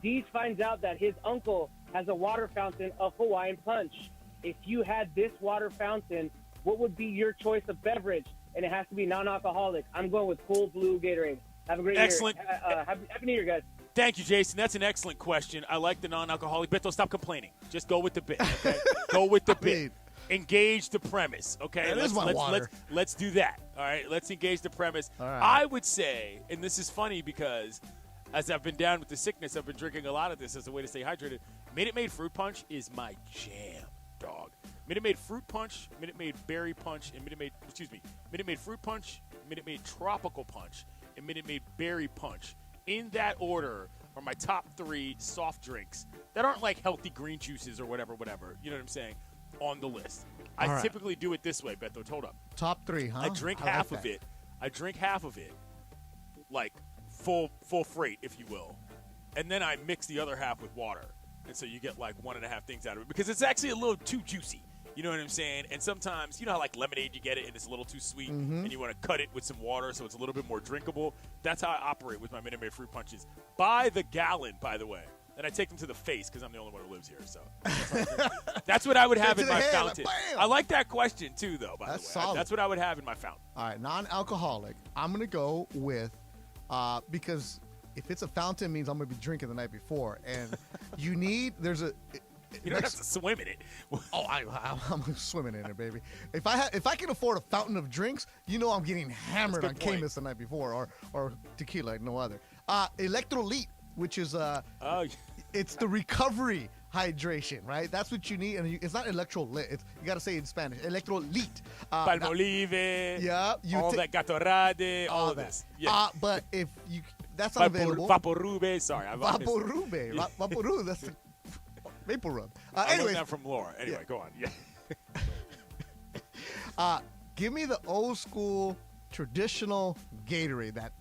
Deeds finds out that his uncle has a water fountain of Hawaiian Punch. If you had this water fountain, what would be your choice of beverage? And it has to be non-alcoholic. I'm going with Cool Blue Gatorade. Have a great Excellent. year. Happy New Year, guys. Thank you, Jason. That's an excellent question. I like the non-alcoholic. Beto, stop complaining. Just go with the bit, okay? Go with the bit. Engage the premise, okay? Let's do that, all right? Let's engage the premise. Right. I would say, and this is funny because as I've been down with the sickness, I've been drinking a lot of this as a way to stay hydrated. Minute Maid Fruit Punch is my jam, dog. Minute Maid Fruit Punch, Minute Maid Berry Punch, and Minute Maid Fruit Punch, Minute Maid Tropical Punch, and Minute Maid Berry Punch. In that order are my top 3 soft drinks that aren't like healthy green juices or whatever, you know what I'm saying, on the list. I typically do it this way, Beto. Hold up. Top 3, huh? I drink half of it. I drink half of it, like full freight, if you will, and then I mix the other half with water, and so you get like 1.5 things out of it because it's actually a little too juicy. You know what I'm saying? And sometimes, you know how like lemonade, you get it and it's a little too sweet, and you want to cut it with some water so it's a little bit more drinkable. That's how I operate with my Minute Maid Fruit Punches. By the gallon, by the way. And I take them to the face because I'm the only one who lives here. So that's what I would have in my fountain. I like that question, too, though, by the way. Solid. That's what I would have in my fountain. All right, non-alcoholic. I'm going to go with, because if it's a fountain, it means I'm going to be drinking the night before. And you don't have to swim in it. I'm swimming in it, baby. If I can afford a fountain of drinks, you know I'm getting hammered on Camus the night before or tequila like no other. Electrolyte, which is it's the recovery hydration, right? That's what you need, and it's not electrolyte. You got to say it in Spanish. Electrolyte. Palmolive. Yeah. That Gatorade. All this. Yeah. But if that's not available. Vaporube. Sorry. Vaporube. Vaporube. That's the maple rub. I learned that from Laura. Anyway, go on. Yeah. Give me the old school traditional Gatorade, that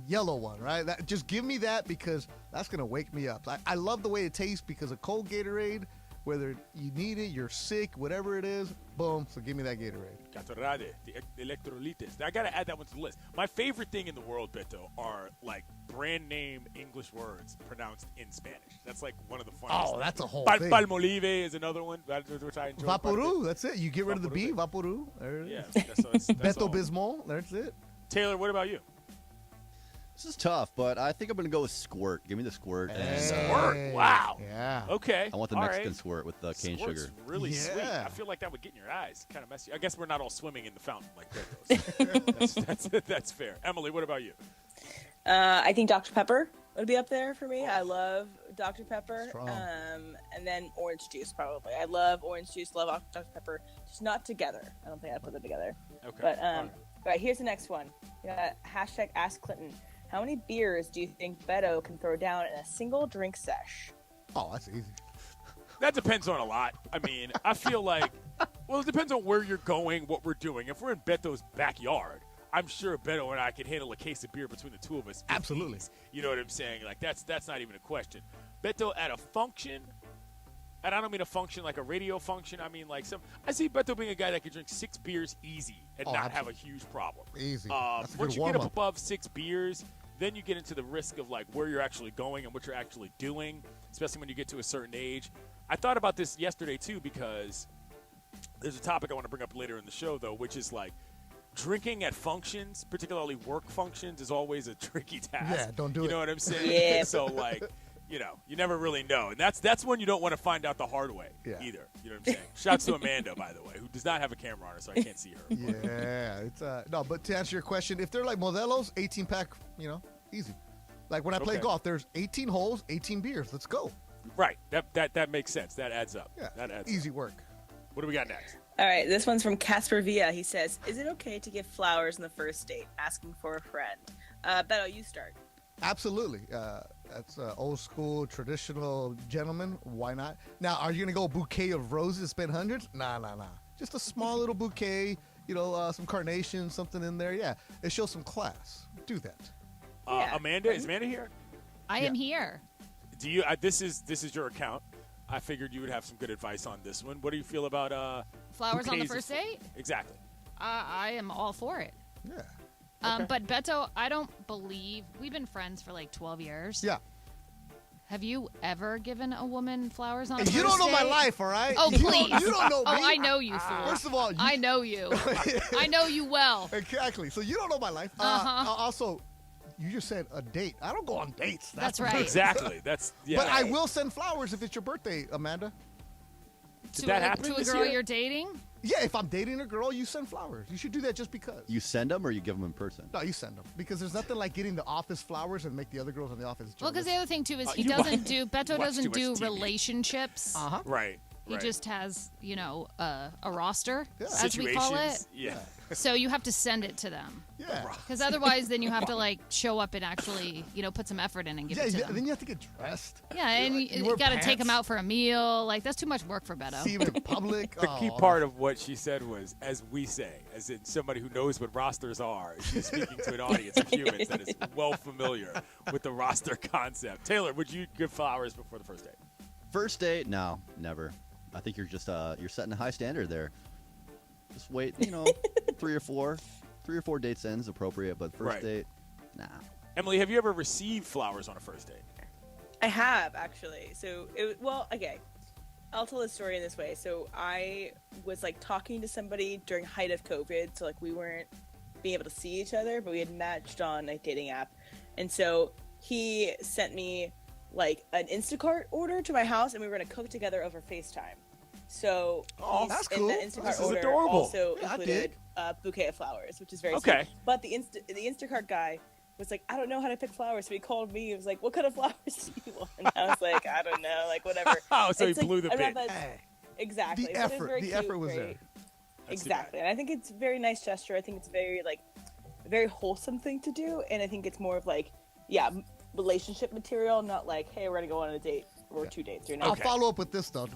yellow one, right? Just give me that because that's going to wake me up. I love the way it tastes because a cold Gatorade, whether you need it, you're sick, whatever it is, boom, so give me that Gatorade. Gatorade, the electrolites. I got to add that one to the list. My favorite thing in the world, Beto, are like brand name English words pronounced in Spanish. That's like one of the funniest things. That's a whole thing. Palmolive is another one, which I enjoy. Vaporu, that's it. You get rid of the B, Vaporu. There it is. That's Beto Bismol, that's it. Taylor, what about you? This is tough, but I think I'm going to go with Squirt. Give me the Squirt. Squirt. Wow. Yeah. Okay. I want the Mexican Squirt with the cane Squirt's sugar. Really sweet. I feel like that would get in your eyes. Kind of messy. I guess we're not all swimming in the fountain like that. That's fair. Emily, what about you? I think Dr. Pepper would be up there for me. I love Dr. Pepper. Strong. And then orange juice, probably. I love orange juice, love Dr. Pepper. Just not together. I don't think I'd put them together. Okay. But all right, here's the next one. Hashtag Ask Clinton. How many beers do you think Beto can throw down in a single drink sesh? Oh, that's easy. That depends on a lot. I mean, I feel like, well, it depends on where you're going, what we're doing. If we're in Beto's backyard, I'm sure Beto and I can handle a case of beer between the two of us. Absolutely. You know what I'm saying? Like, that's not even a question. Beto at a function, and I don't mean a function like a radio function. I mean like I see Beto being a guy that can drink 6 beers easy and not have a huge problem. Easy. Once you get up above 6 beers, then you get into the risk of like where you're actually going and what you're actually doing, especially when you get to a certain age. I thought about this yesterday too because there's a topic I want to bring up later in the show, though, which is like drinking at functions, particularly work functions, is always a tricky task. Yeah, don't do it. You know what I'm saying? Yeah. So, like, you never really know. And that's when you don't want to find out the hard way either. You know what I'm saying? Shouts to Amanda, by the way, who does not have a camera on her, so I can't see her. Yeah, it's no. But to answer your question, if they're like Modelo's, 18 pack, easy. Like when I play golf, there's 18 holes, 18 beers. Let's go. Right. That makes sense. That adds up. Yeah, that adds easy up. work. What do we got next? All right, this one's from Casper Villa. He says, "Is it okay to give flowers on the first date? Asking for a friend." Beto, you start. Absolutely. That's old school, traditional gentleman. Why not? Now, are you going to go bouquet of roses, spend hundreds? Nah. Just a small little bouquet, some carnations, something in there. Yeah, it shows some class. Do that. Amanda, is Amanda here? I am here. Do you? This is your account. I figured you would have some good advice on this one. What do you feel about flowers on the bouquets first date? Exactly. I am all for it. Yeah. Okay. But Beto, I don't believe we've been friends for like 12 years. Yeah. Have you ever given a woman flowers on a first date? You don't know my life, all right? Oh, please. You don't know me. Oh, I know you, fool. First of all, I know you. I know you well. Exactly. So you don't know my life. Also, you just said a date. I don't go on dates. That's right. Exactly. But I will send flowers if it's your birthday, Amanda. Did that happen to a this girl year? you're dating? Yeah, if I'm dating a girl, you send flowers. You should do that just because. You send them or you give them in person? No, you send them. Because there's nothing like getting the office flowers and make the other girls in the office jealous. Well, because the other thing, too, is Beto doesn't do relationships. Uh-huh. Right. He just has, a roster, Yeah. as we call it. Situations. Yeah. So you have to send it to them. Yeah. Because otherwise, then you have to, show up and actually, put some effort in and give it to them. Then you have to get dressed. Yeah, and you got to take them out for a meal. That's too much work for Beto. See him in public. The key part of what she said was, as we say, as in somebody who knows what rosters are. She's speaking to an audience of humans that is well familiar with the roster concept. Taylor, would you give flowers before the first date? First date? No, never. I think you're just you're setting a high standard there. Just wait, 3 or 4 dates in is appropriate, but first date, nah. Emily, have you ever received flowers on a first date? I have, actually. So, okay. I'll tell the story in this way. So I was talking to somebody during height of COVID. So we weren't being able to see each other, but we had matched on a dating app. And so he sent me an Instacart order to my house, and we were going to cook together over FaceTime. So that's cool. The Instacart This is order adorable. also included a bouquet of flowers, which is very Okay. sweet. But the Instacart guy was like, I don't know how to pick flowers. So he called me. He was like, what kind of flowers do you want? And I was like, I don't know, whatever. Oh, so It's he blew the I don't know bait. if that's- Exactly. The But it was effort. very The cute, effort was very- there. That's too Exactly. And I think it's a very nice gesture. I think it's very a very wholesome thing to do. And I think it's more of relationship material, not hey, we're going to go on a date or 2 dates. Or I'll follow up with this, though.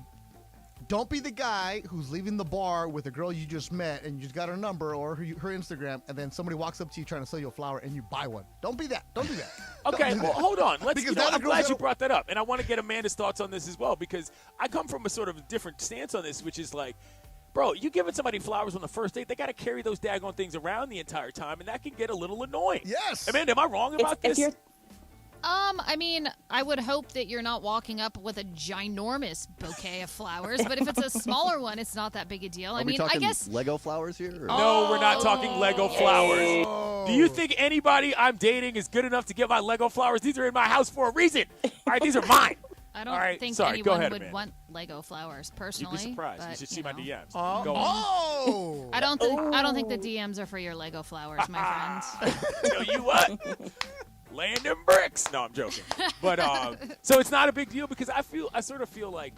Don't be the guy who's leaving the bar with a girl you just met and you just got her number or her Instagram, and then somebody walks up to you trying to sell you a flower and you buy one. Don't be that. Don't do that. Okay, well, hold on. I'm glad you gonna- brought that up, and I want to get Amanda's thoughts on this as well, because I come from a sort of different stance on this, which is bro, you giving somebody flowers on the first date, they got to carry those daggone things around the entire time, and that can get a little annoying. Yes. Amanda, am I wrong about this? I would hope that you're not walking up with a ginormous bouquet of flowers, but if it's a smaller one, it's not that big a deal. Are we talking I guess Lego flowers here? Or? No, we're not talking Lego flowers. Do you think anybody I'm dating is good enough to get my Lego flowers? These are in my house for a reason. All right, these are mine. I don't All right, think sorry, go anyone ahead, would Amanda. want Lego flowers personally. You'd be surprised. But, You should see my DMs. Oh. I don't think the DMs are for your Lego flowers, my friends. Tell you what. Land them bricks. No, I'm joking. But so it's not a big deal because I sort of feel like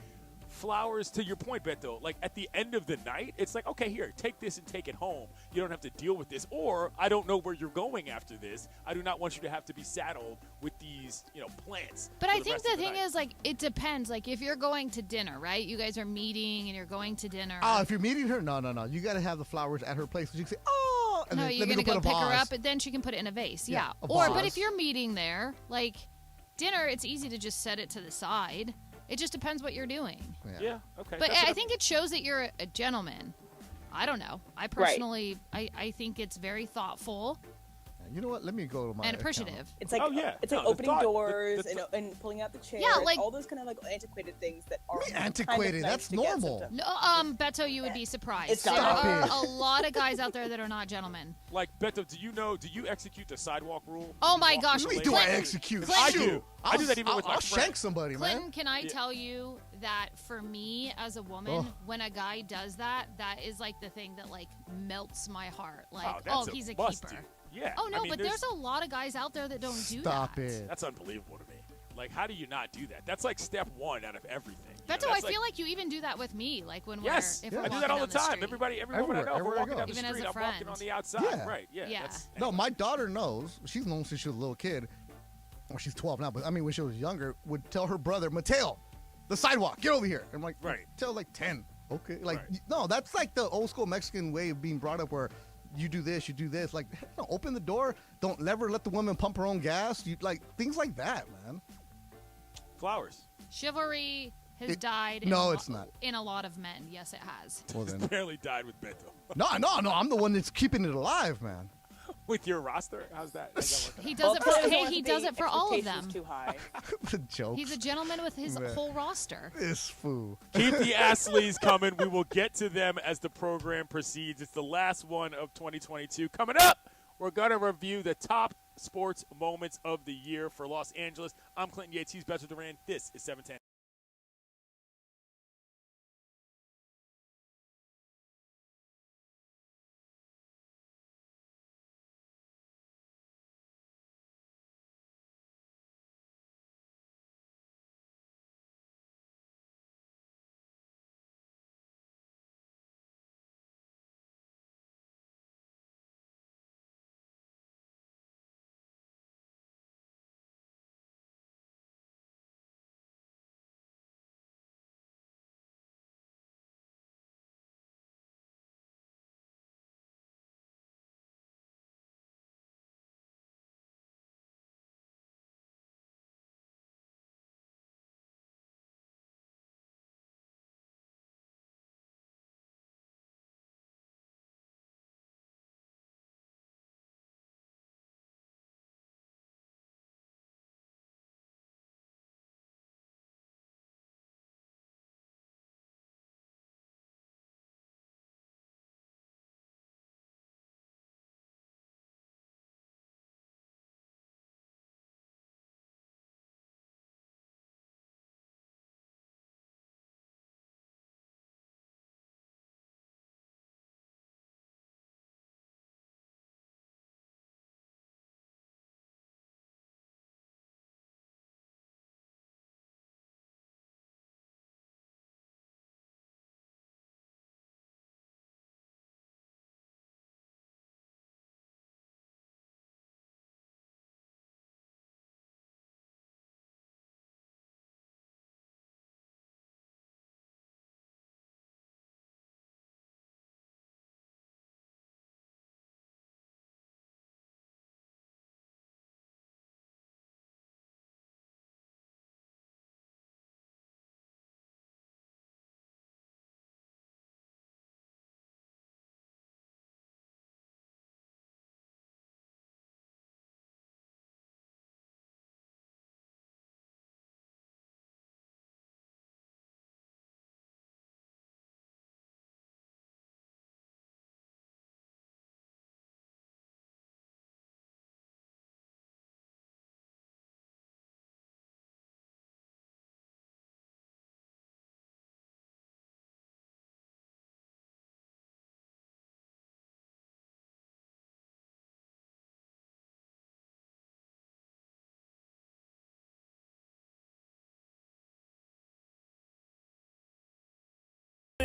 flowers, to your point, Beto, at the end of the night, it's okay, here, take this and take it home. You don't have to deal with this. Or I don't know where you're going after this. I do not want you to have to be saddled with these, plants. But I think the thing is, it depends. If you're going to dinner, right? You guys are meeting and you're going to dinner. Oh, if you're meeting her, no. You got to have the flowers at her place. So you can say, oh. And no, then you're going to go pick her vase. up, and then she can put it in a vase. Yeah. a But vase. if you're meeting there, dinner, it's easy to just set it to the side. It just depends what you're doing. Yeah, okay. But I think it shows that you're a gentleman. I don't know. I personally, I think it's very thoughtful. You know what? Let me go to my and appreciative. It's like it's like opening doors and pulling out the chair. Yeah, like all those kind of like antiquated things that are antiquated. Kind of nice That's to get normal. sometimes. No, Beto, you would be surprised. Stop There are it. a lot of guys out there that are not gentlemen. Like, Beto, do you execute the sidewalk rule? Oh my gosh. What do I execute? I do. I do that even with my I'll friends. shank somebody, Clinton, man. can I tell you that for me as a woman, when a guy does that, that is like the thing that like melts my heart. Like, he's a must, keeper. dude. Yeah. Oh no, I mean, but there's a lot of guys out there that don't do Stop that. it. That's unbelievable to me. Like, how do you not do that? That's like step one out of everything. Beto, I feel like you even do that with me. Like when we're if we're I do walking that all down the time. street. Every woman I know, if we're walking down the Even as street, a I'm walking friend. on the outside. Yeah. Right? Yeah. Yeah. No, my daughter knows. She's known since she was a little kid. Well, she's 12 now, but I mean, when she was younger, would tell her brother, Mateo, the sidewalk, get over here. I'm like, tell like 10. Okay. Like, no, that's like the old school Mexican way of being brought up where you do this, you do this. Like, no, open the door. Don't never let the woman pump her own gas. You like things like that, man. Flowers. Chivalry has died. It's not. In a lot of men. Yes, it has. Well, then. Barely died with Beto. No. I'm the one that's keeping it alive, man. With your roster? How's that? He does it for he does it for all of them. Too high. The joke. He's a gentleman with his whole roster. This fool. Keep the Astleys coming. We will get to them as the program proceeds. It's the last one of 2022. Coming up, we're going to review the top sports moments of the year for Los Angeles. I'm Clinton Yates. He's Beto Duran. This is 710.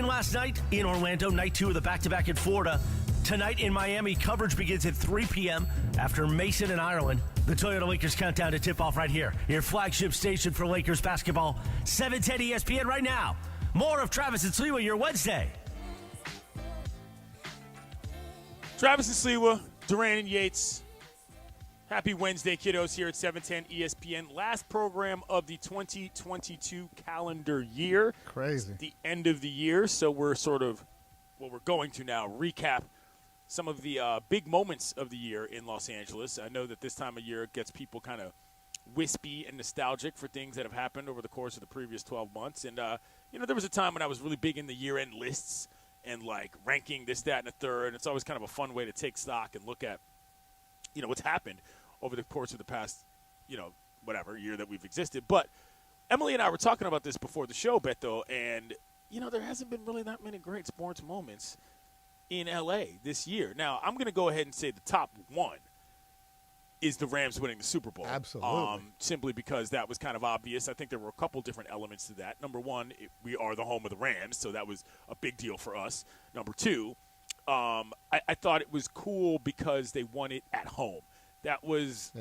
Last night in Orlando, night 2 of the back-to-back in Florida. Tonight in Miami, coverage begins at 3 p.m. after Mason and Ireland. The Toyota Lakers countdown to tip-off right here. Your flagship station for Lakers basketball, 710 ESPN right now. More of Travis and Sliwa your Wednesday. Travis and Sliwa, Duran and Yates. Happy Wednesday, kiddos, here at 710 ESPN. Last program of the 2022 calendar year. Crazy. It's the end of the year, so we're sort of, we're going to now recap some of the big moments of the year in Los Angeles. I know that this time of year gets people kind of wispy and nostalgic for things that have happened over the course of the previous 12 months. And, there was a time when I was really big in the year-end lists and, ranking this, that, and a third. And it's always kind of a fun way to take stock and look at, what's happened over the course of the past, whatever year that we've existed. But Emily and I were talking about this before the show, Beto, and, there hasn't been really that many great sports moments in L.A. this year. Now, I'm going to go ahead and say the top one is the Rams winning the Super Bowl. Absolutely. Simply because that was kind of obvious. I think there were a couple different elements to that. Number one, we are the home of the Rams, so that was a big deal for us. Number two, I thought it was cool because they won it at home. That was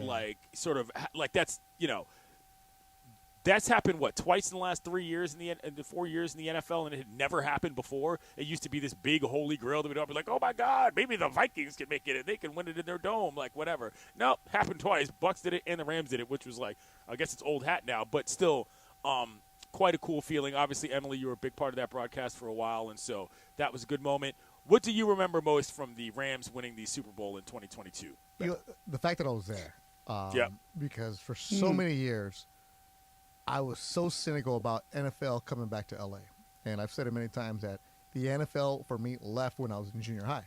that's happened, twice in the last 3 years in the 4 years in the NFL, and it had never happened before. It used to be this big holy grail that we'd all be like, oh, my God, maybe the Vikings can make it, and they can win it in their dome, whatever. No, happened twice. Bucs did it, and the Rams did it, which was I guess it's old hat now, but still quite a cool feeling. Obviously, Emily, you were a big part of that broadcast for a while, and so that was a good moment. What do you remember most from the Rams winning the Super Bowl in 2022? The fact that I was there. Because for so many years, I was so cynical about NFL coming back to LA. And I've said it many times that the NFL, for me, left when I was in junior high.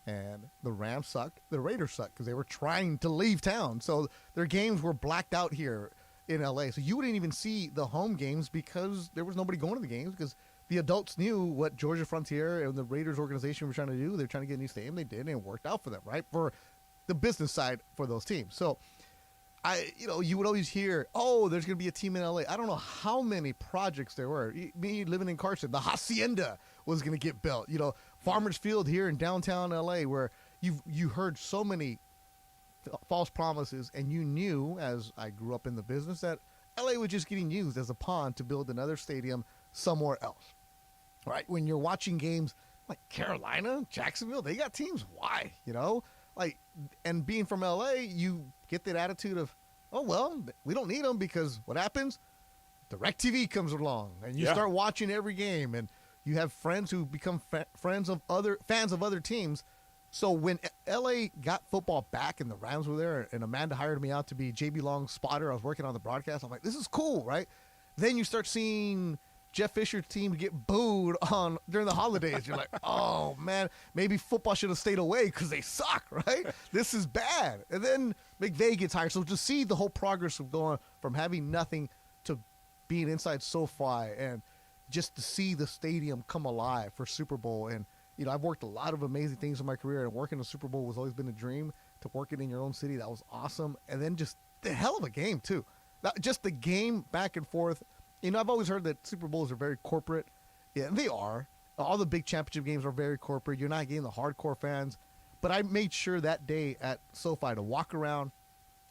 And the Rams sucked. The Raiders sucked because they were trying to leave town. So their games were blacked out here in LA. So you wouldn't even see the home games because there was nobody going to the games because the adults knew what Georgia Frontier and the Raiders organization were trying to do. They're trying to get a new stadium. They did, and it worked out for them, right? For the business side for those teams. So you would always hear, oh, there's going to be a team in LA. I don't know how many projects there were. Me living in Carson, the Hacienda was going to get built. Farmers Field here in downtown LA, where you heard so many false promises, and you knew, as I grew up in the business, that LA was just getting used as a pawn to build another stadium somewhere else. Right? When you're watching games like Carolina, Jacksonville, they got teams. Why? And being from LA, you get that attitude of, oh, well, we don't need them because what happens? DirecTV comes along, and you start watching every game, and you have friends who become fans of other teams. So when LA got football back and the Rams were there, and Amanda hired me out to be JB Long's spotter, I was working on the broadcast. I'm like, this is cool, right? Then you start seeing Jeff Fisher's team get booed during the holidays. You're like, oh, man, maybe football should have stayed away because they suck, right? This is bad. And then McVay gets hired. So to see the whole progress of going from having nothing to being inside SoFi, and just to see the stadium come alive for Super Bowl. And, I've worked a lot of amazing things in my career, and working the Super Bowl has always been a dream. To work it in your own city, that was awesome. And then just the hell of a game, too. Just the game back and forth. I've always heard that Super Bowls are very corporate. Yeah, they are. All the big championship games are very corporate. You're not getting the hardcore fans. But I made sure that day at SoFi to walk around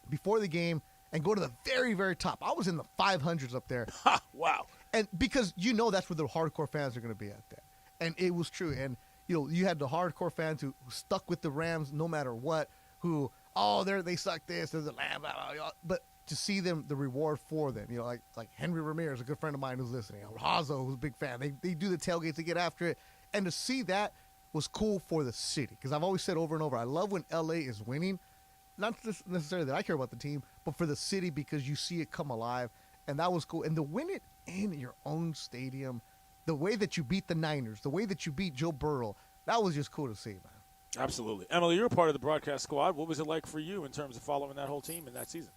before the game and go to the very, very top. I was in the 500s up there. Wow. And because that's where the hardcore fans are going to be at there. And it was true. And, you had the hardcore fans who stuck with the Rams no matter what, who, they suck this, there's a lamb, blah, blah, blah. But to see them, the reward for them, like Henry Ramirez, a good friend of mine who's listening, Hazo, who's a big fan, they do the tailgates, they get after it, and to see that was cool for the city, because I've always said over and over, I love when LA is winning, not necessarily that I care about the team, but for the city, because you see it come alive, and that was cool, and to win it in your own stadium, the way that you beat the Niners, the way that you beat Joe Burrow, that was just cool to see, man. Absolutely. Emily, you're a part of the broadcast squad. What was it like for you in terms of following that whole team in that season?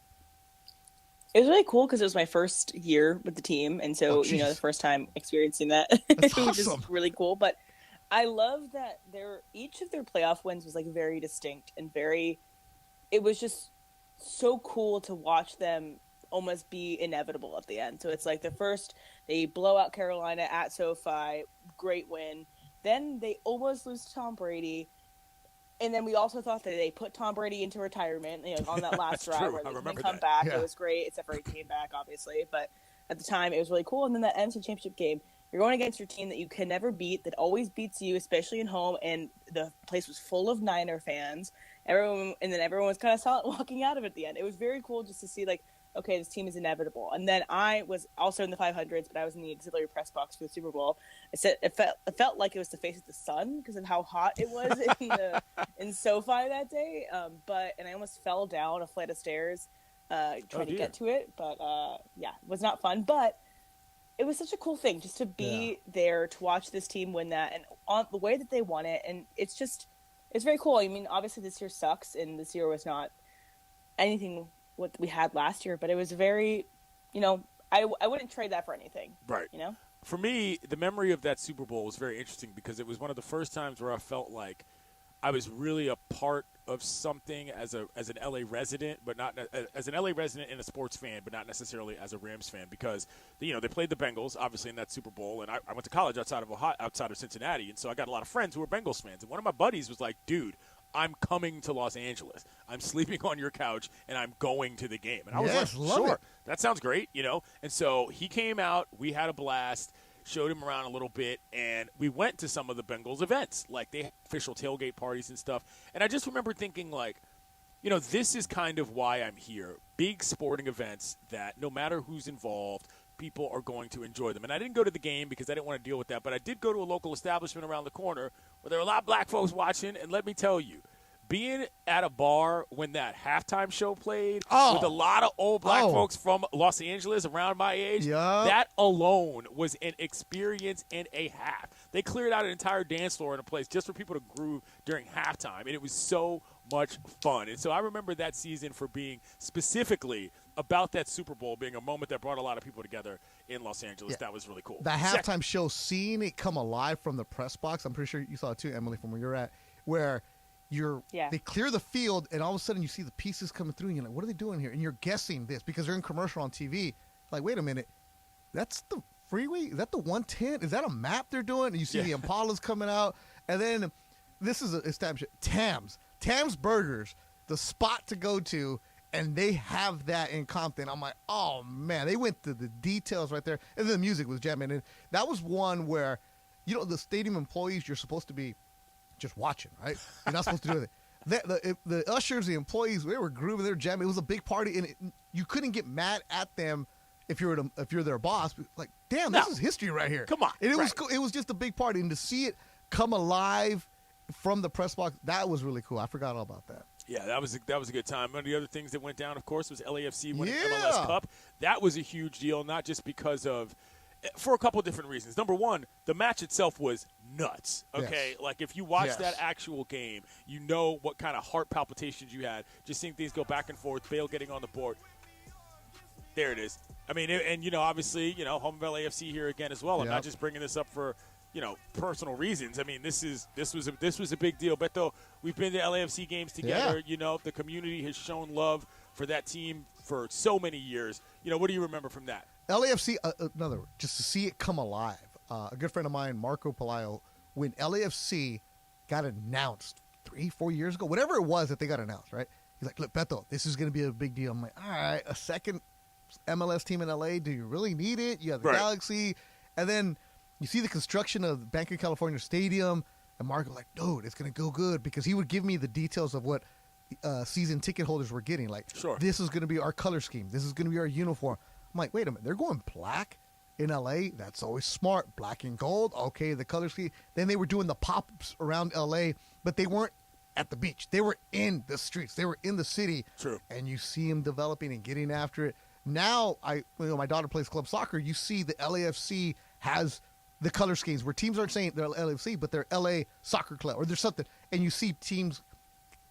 It was really cool because it was my first year with the team, and so the first time experiencing that, it was just really cool. But I love that each of their playoff wins was very distinct and it was just so cool to watch them almost be inevitable at the end. So it's the first, they blow out Carolina at SoFi, great win. Then they almost lose to Tom Brady. And then we also thought that they put Tom Brady into retirement, on that last drive where they didn't come back. Yeah. It was great, except for he came back, obviously. But at the time, it was really cool. And then that NFC Championship game, you're going against your team that you can never beat, that always beats you, especially in home. And the place was full of Niner fans. Everyone was kind of silent walking out of it at the end. It was very cool just to see, okay, this team is inevitable. And then I was also in the 500s, but I was in the auxiliary press box for the Super Bowl. I said it felt like it was the face of the sun because of how hot it was in SoFi that day. And I almost fell down a flight of stairs trying to get to it. But it was not fun. But it was such a cool thing just to be there to watch this team win that and on the way that they won it. And it's very cool. I mean, obviously this year sucks, and this year was not anything what we had last year, but it was very, I wouldn't trade that for anything. Right. For me, the memory of that Super Bowl was very interesting because it was one of the first times where I felt like I was really a part of something as an LA resident, but not as an LA resident and a sports fan, but not necessarily as a Rams fan because they played the Bengals obviously in that Super Bowl, and I went to college outside of Cincinnati, and so I got a lot of friends who were Bengals fans, and one of my buddies was like, "Dude, I'm coming to Los Angeles. I'm sleeping on your couch, and I'm going to the game." And I was like, "Sure, that sounds great," And so he came out. We had a blast. Showed him around a little bit, and we went to some of the Bengals events. Like, they had official tailgate parties and stuff. And I just remember thinking, like, this is kind of why I'm here. Big sporting events that no matter who's involved, people are going to enjoy them. And I didn't go to the game because I didn't want to deal with that, but I did go to a local establishment around the corner where there were a lot of black folks watching, and let me tell you, being at a bar when that halftime show played with a lot of old black folks from Los Angeles around my age, that alone was an experience and a half. They cleared out an entire dance floor in a place just for people to groove during halftime, and it was so much fun. And so I remember that season for being specifically about that Super Bowl being a moment that brought a lot of people together in Los Angeles. That was really cool. The halftime show, seeing it come alive from the press box, I'm pretty sure you saw it too, Emily, from where you're at, where they clear the field, and all of a sudden you see the pieces coming through, and you're like, what are they doing here? And you're guessing this because they're in commercial on TV. Like, wait a minute, that's the freeway? Is that the 110? Is that a map they're doing? And you see the Impalas coming out, and then this is established Tam's Burgers, the spot to go to, and they have that in Compton. I'm like, oh man, they went to the details right there, and then the music was jamming. And that was one where, the stadium employees, you're supposed to be just watching, right? You're not supposed to do anything. The ushers, the employees, they were grooving, they were jamming. It was a big party, and you couldn't get mad at them if you're their boss. Like, damn, this is history right here. Come on, and it was cool. It was just a big party, and to see it come alive from the press box, that was really cool. I forgot all about that. Yeah, that was a good time. One of the other things that went down, of course, was LAFC winning MLS Cup. That was a huge deal, not just because of. For a couple of different reasons. Number one, the match itself was nuts. Okay, like if you watch that actual game, you know what kind of heart palpitations you had just seeing things go back and forth. Bale getting on the board. There it is. I mean, and obviously, home of LAFC here again as well. I'm not just bringing this up for personal reasons. I mean, this was a big deal. Beto, we've been to LAFC games together. The community has shown love for that team for so many years. What do you remember from that? LAFC, another, just to see it come alive. A good friend of mine, Marco Palaio, when LAFC got announced 3-4 years ago, whatever it was that they got announced, right? He's like, look, Beto, this is going to be a big deal. I'm like, all right, a second MLS team in LA, do you really need it? You have the Galaxy. And then you see the construction of Bank of California Stadium, and Marco's like, dude, it's going to go good, because he would give me the details of what season ticket holders were getting. Like, this is going to be our color scheme. This is going to be our uniform. I'm like, wait a minute, they're going black in LA? That's always smart. Black and gold, okay, the color scheme. Then they were doing the pop-ups around LA, but they weren't at the beach. They were in the streets. They were in the city. True. And you see them developing and getting after it. Now, my daughter plays club soccer. You see the LAFC has the color schemes where teams aren't saying they're LAFC, but they're LA Soccer Club, or there's something. And you see teams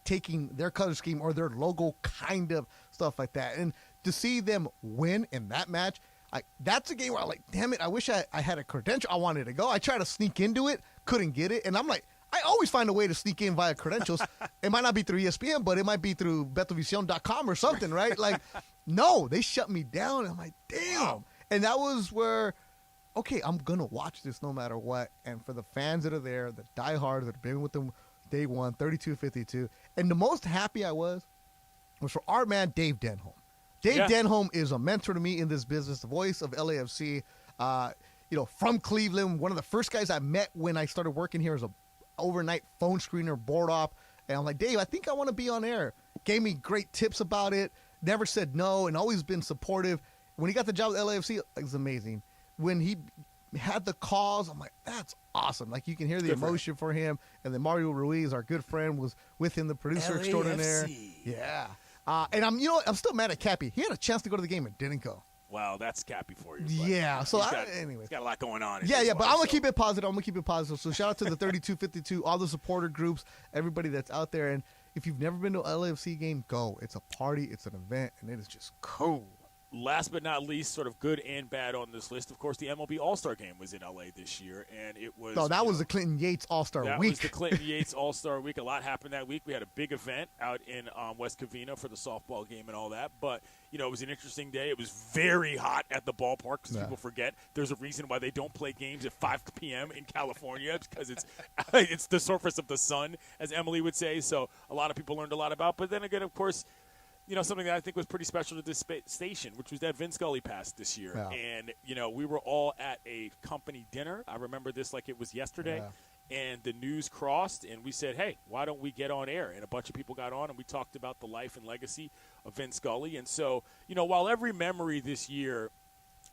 taking their color scheme or their logo, kind of stuff like that. And to see them win in that match, that's a game where I'm like, damn it, I wish I had a credential. I wanted to go. I tried to sneak into it, couldn't get it. And I'm like, I always find a way to sneak in via credentials. It might not be through ESPN, but it might be through betovision.com or something, right? Like, no, they shut me down. I'm like, damn. And that was where, okay, I'm going to watch this no matter what. And for the fans that are there, the diehards that have been with them day one, 32-52. And the most happy I was for our man, Dave Denholm. Dave Denholm is a mentor to me in this business, the voice of LAFC, from Cleveland, one of the first guys I met when I started working here as a overnight phone screener, board op. And I'm like, Dave, I think I want to be on air. Gave me great tips about it. never said no and always been supportive. When he got the job with LAFC, it was amazing. When he had the calls, I'm like, that's awesome. Like, you can hear the emotion for him. And then Mario Ruiz, our good friend, was with him, the producer extraordinaire. Yeah. And I'm still mad at Cappy. He had a chance to go to the game and didn't go. Well, that's Cappy for you. Yeah. So anyway, he's got a lot going on. Yeah. But I'm gonna keep it positive. So shout out to the 3252, all the supporter groups, everybody that's out there. And if you've never been to an LAFC game, go. It's a party. It's an event, and it is just cool. Last but not least, sort of good and bad on this list, of course, the MLB All-Star Game was in L.A. this year, and it was... No, that was the Clinton Yates All-Star Week. That was the Clinton Yates All-Star Week. A lot happened that week. We had a big event out in West Covina for the softball game and all that, but, it was an interesting day. It was very hot at the ballpark, because people forget there's a reason why they don't play games at 5 p.m. in California, because it's the surface of the sun, as Emily would say, so a lot of people learned a lot about. But then again, of course... something that I think was pretty special to this station, which was that Vin Scully passed this year. Yeah. And, we were all at a company dinner. I remember this like it was yesterday. Yeah. And the news crossed, and we said, hey, why don't we get on air? And a bunch of people got on, and we talked about the life and legacy of Vin Scully. And so, while every memory this year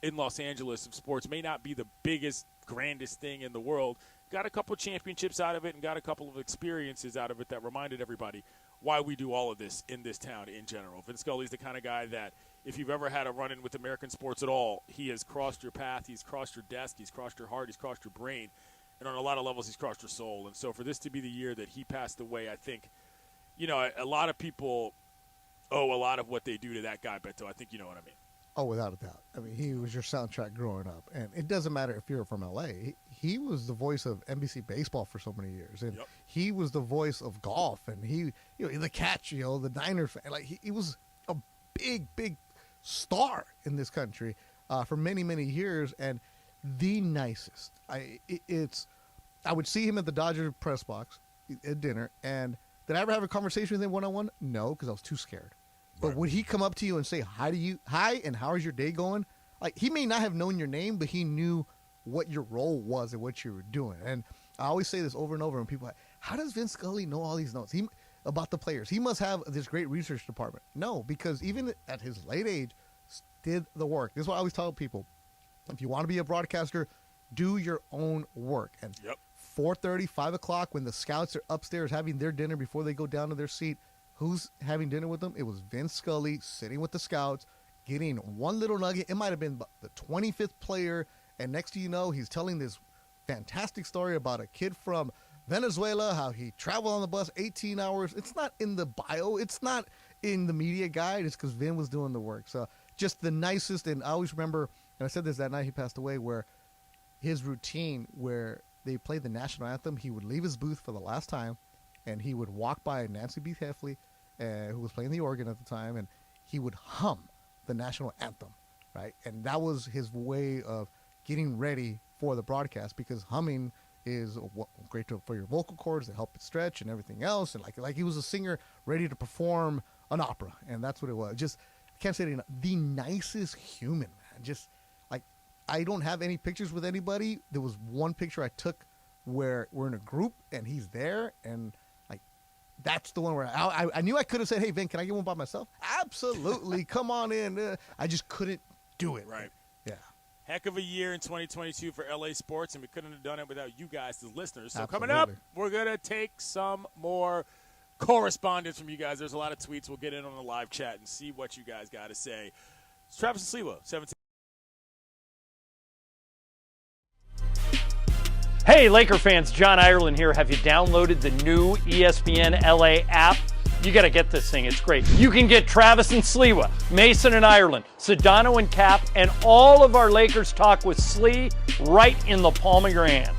in Los Angeles of sports may not be the biggest, grandest thing in the world, got a couple championships out of it and got a couple of experiences out of it that reminded everybody why we do all of this in this town in general. Vin Scully's the kind of guy that if you've ever had a run-in with American sports at all, he has crossed your path, he's crossed your desk, he's crossed your heart, he's crossed your brain, and on a lot of levels he's crossed your soul. And so for this to be the year that he passed away, I think, a lot of people owe a lot of what they do to that guy, Beto. I think you know what I mean. Oh, without a doubt. I mean, he was your soundtrack growing up. And it doesn't matter if you're from L.A. He was the voice of NBC baseball for so many years. And he was the voice of golf. And he, the catch, the Niners fan. Like, he was a big, big star in this country for many, many years. And the nicest. I would see him at the Dodger press box at dinner. And did I ever have a conversation with him one-on-one? No, because I was too scared. But would he come up to you and say, hi, and how is your day going? Like, he may not have known your name, but he knew what your role was and what you were doing. And I always say this over and over, and people are like, how does Vin Scully know all these notes about the players? He must have this great research department. No, because even at his late age, did the work. This is what I always tell people. If you want to be a broadcaster, do your own work. And 4:30, 5 o'clock, when the scouts are upstairs having their dinner before they go down to their seat, who's having dinner with them? It was Vin Scully sitting with the scouts, getting one little nugget. It might have been the 25th player, and next thing you know, he's telling this fantastic story about a kid from Venezuela, how he traveled on the bus 18 hours. It's not in the bio. It's not in the media guide. It's because Vin was doing the work. So just the nicest, and I always remember, and I said this that night he passed away, where his routine where they played the national anthem, he would leave his booth for the last time, and he would walk by Nancy B. Heffley, who was playing the organ at the time, and he would hum the national anthem, right? And that was his way of getting ready for the broadcast, because humming is great for your vocal cords to help it stretch and everything else. And like he was a singer ready to perform an opera, and that's what it was. Just, I can't say it enough, the nicest human, man. Just like, I don't have any pictures with anybody. There was one picture I took where we're in a group and he's there, and that's the one where I knew I could have said, hey, Vin, can I get one by myself? Absolutely. Come on in. I just couldn't do it. Right. Yeah. Heck of a year in 2022 for LA sports, and we couldn't have done it without you guys, the listeners. So Coming up, we're going to take some more correspondence from you guys. There's a lot of tweets. We'll get in on the live chat and see what you guys got to say. It's Travis and Sliwa, 17. Hey, Laker fans, John Ireland here. Have you downloaded the new ESPN LA app? You got to get this thing. It's great. You can get Travis and Sliwa, Mason and Ireland, Sedano and Cap, and all of our Lakers talk with Slee right in the palm of your hand.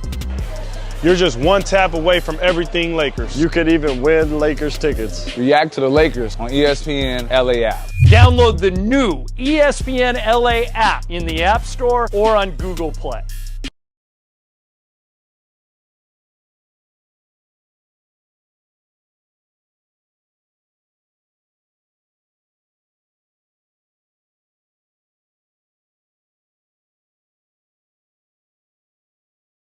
You're just one tap away from everything Lakers. You could even win Lakers tickets. React to the Lakers on ESPN LA App. Download the new ESPN LA app in the App Store or on Google Play.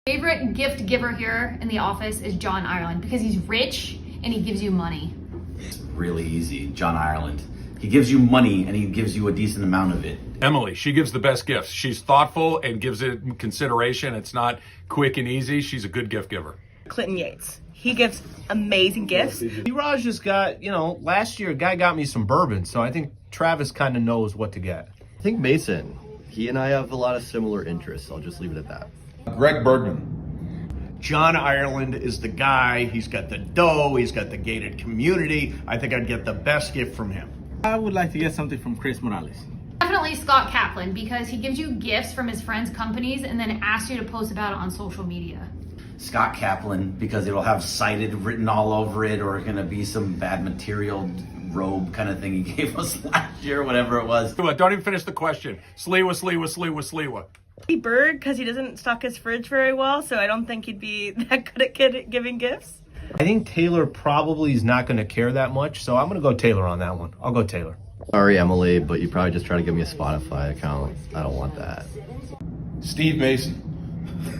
Favorite gift giver here in the office is John Ireland, because he's rich and he gives you money. It's really easy. John Ireland. He gives you money and he gives you a decent amount of it. Emily, she gives the best gifts. She's thoughtful and gives it consideration. It's not quick and easy. She's a good gift giver. Clinton Yates. He gives amazing gifts. D-Raj just got, last year a guy got me some bourbon, so I think Travis kind of knows what to get. I think Mason, he and I have a lot of similar interests. I'll just leave it at that. Greg Bergman. John Ireland is the guy. He's got the dough. He's got the gated community. I think I'd get the best gift from him. I would like to get something from Chris Morales. Definitely Scott Kaplan, because he gives you gifts from his friends' companies and then asks you to post about it on social media. Scott Kaplan, because it'll have cited written all over it, or going to be some bad material robe kind of thing he gave us last year, whatever it was. Don't even finish the question. Sliwa. Bird, because he doesn't stock his fridge very well, so I don't think he'd be that good at giving gifts. I think Taylor probably is not going to care that much, so I'm going to go Taylor on that one. I'll go Taylor. Sorry, Emily, but you probably just try to give me a Spotify account. I don't want that. Steve Mason.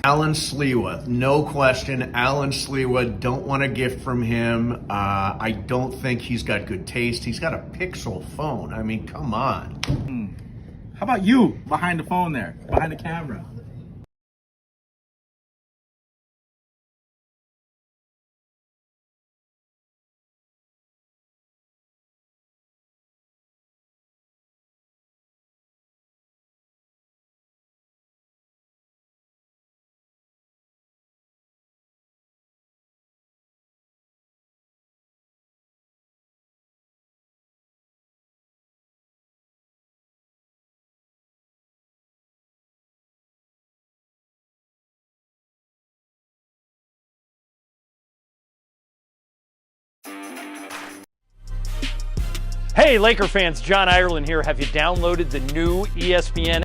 Alan Sliwa, no question. Alan Sliwa, don't want a gift from him. I don't think he's got good taste. He's got a Pixel phone. I mean, come on. How about you behind the phone there, behind the camera? Hey, Laker fans, John Ireland here. Have you downloaded the new ESPN?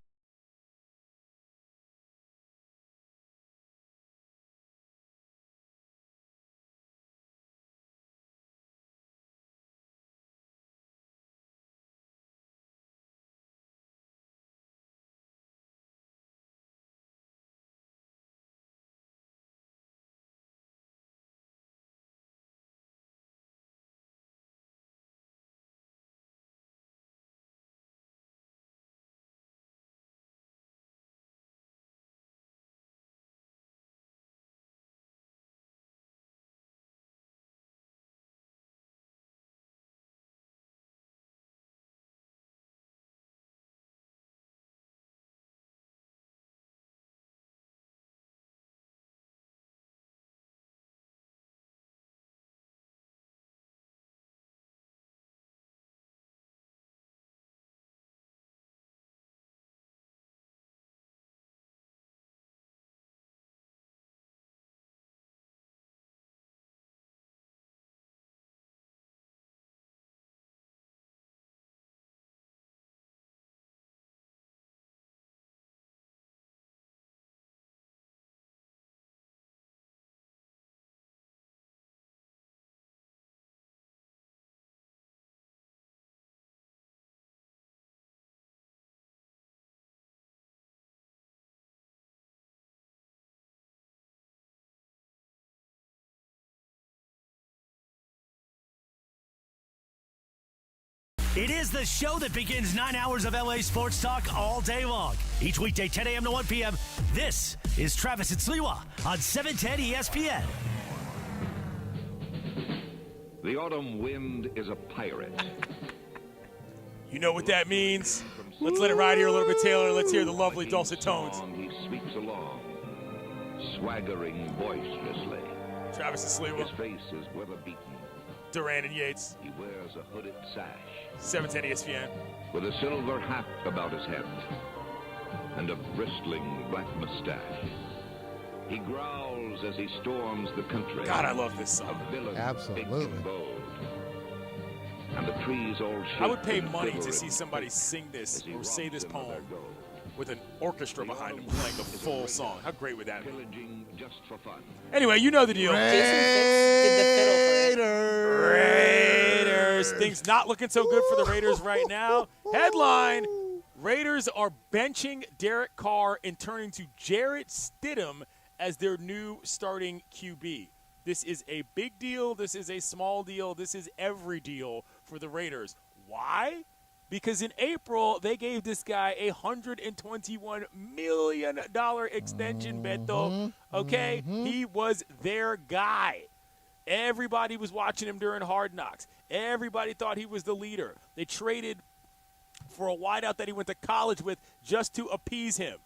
It is the show that begins 9 hours of LA sports talk all day long. Each weekday, 10 a.m. to 1 p.m. This is Travis and Sliwa on 710 ESPN. The autumn wind is a pirate. You know what that means. Let's let it ride here a little bit, Taylor. Let's hear the lovely dulcet tones. He sweeps along, swaggering boisterously. Travis and Sliwa. His face is weather-beaten. Duran and Yates. He wears a hooded sash. 710 ESPN. With a silver hat about his head and a bristling black mustache. He growls as he storms the country. God, I love this song. Absolutely. And the trees all shake. I would pay money to see somebody sing this or say this poem with an orchestra behind him playing the full song. How great would that be? Just for fun. Anyway, you know the deal. Jason Fitz did the fiddle for it. Raiders. Things not looking so good for the Raiders right now. Headline: Raiders are benching Derek Carr and turning to Jarrett Stidham as their new starting QB. This is a big deal. This is a small deal. This is every deal for the Raiders. Why? Because in April, they gave this guy a $121 million extension, Beto. Okay? He was their guy. Everybody was watching him during Hard Knocks. Everybody thought he was the leader. They traded for a wideout that he went to college with just to appease him.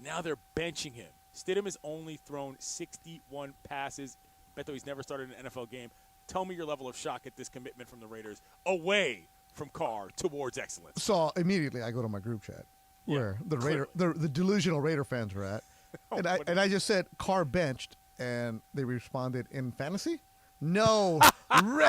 Now they're benching him. Stidham has only thrown 61 passes. Beto, he's never started an NFL game. Tell me your level of shock at this commitment from the Raiders away from Carr towards excellence. So immediately I go to my group chat where the delusional Raider fans were at, and I just said Carr benched, and they responded in fantasy, no Raiders.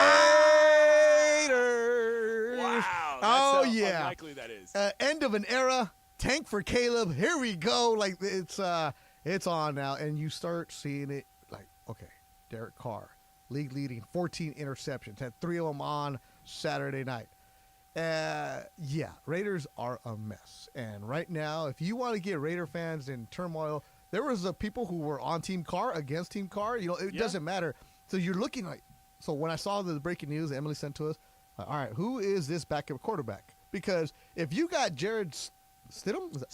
Wow. Oh That's yeah. how unlikely that is. End of an era. Tank for Caleb. Here we go. Like it's on now, and you start seeing it. Like okay, Derek Carr, league leading 14 interceptions, had 3 of them on Saturday night. Yeah, Raiders are a mess. And right now, if you want to get Raider fans in turmoil, there was people who were on Team Carr, against Team Carr. You know, it doesn't matter. So you're looking like, so when I saw the breaking news Emily sent to us, all right, who is this backup quarterback? Because if you got Jared Stidham,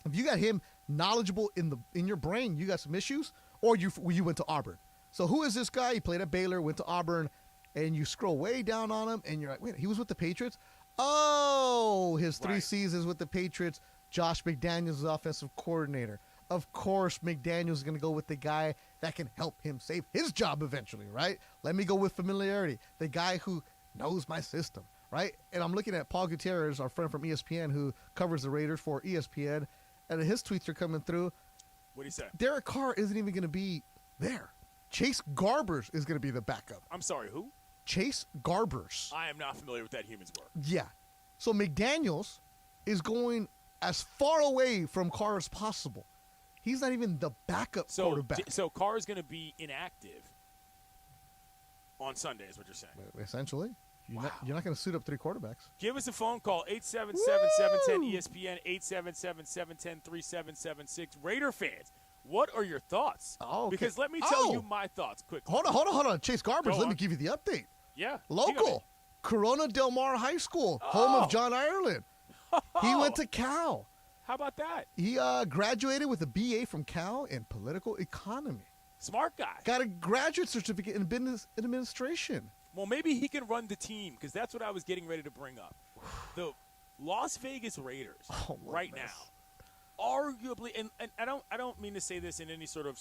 if you got him knowledgeable in your brain, you got some issues, or you went to Auburn. So who is this guy? He played at Baylor, went to Auburn. And you scroll way down on him, and you're like, wait, he was with the Patriots? Oh, his 3 seasons with the Patriots. Josh McDaniels is offensive coordinator. Of course, McDaniels is going to go with the guy that can help him save his job eventually, right? Let me go with familiarity. The guy who knows my system, right? And I'm looking at Paul Gutierrez, our friend from ESPN, who covers the Raiders for ESPN, and his tweets are coming through. What do you say? Derek Carr isn't even going to be there. Chase Garbers is going to be the backup. I'm sorry, who? Chase Garbers. I am not familiar with that human's work. Yeah. So McDaniels is going as far away from Carr as possible. He's not even the backup quarterback. So Carr is going to be inactive on Sunday is what you're saying. Essentially. You're not going to suit up 3 quarterbacks. Give us a phone call, 877-710-ESPN, 877-710-3776. Raider fans, what are your thoughts? Oh, okay. Because let me tell you my thoughts quickly. Hold on. Chase Garbers, let me give you the update. Yeah. Local. Corona Del Mar High School, home of John Ireland. He went to Cal. How about that? He graduated with a BA from Cal in political economy. Smart guy. Got a graduate certificate in business administration. Well, maybe he can run the team because that's what I was getting ready to bring up. The Las Vegas Raiders right now, arguably, and I don't mean to say this in any sort of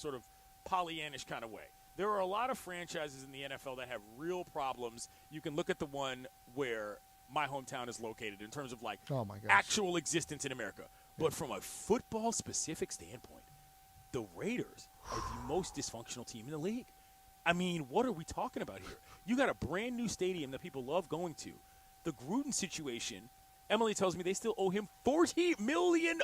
Pollyannish kind of way. There are a lot of franchises in the NFL that have real problems. You can look at the one where my hometown is located in terms of actual existence in America. But from a football-specific standpoint, the Raiders are the most dysfunctional team in the league. I mean, what are we talking about here? You got a brand new stadium that people love going to. The Gruden situation, Emily tells me they still owe him $40 million.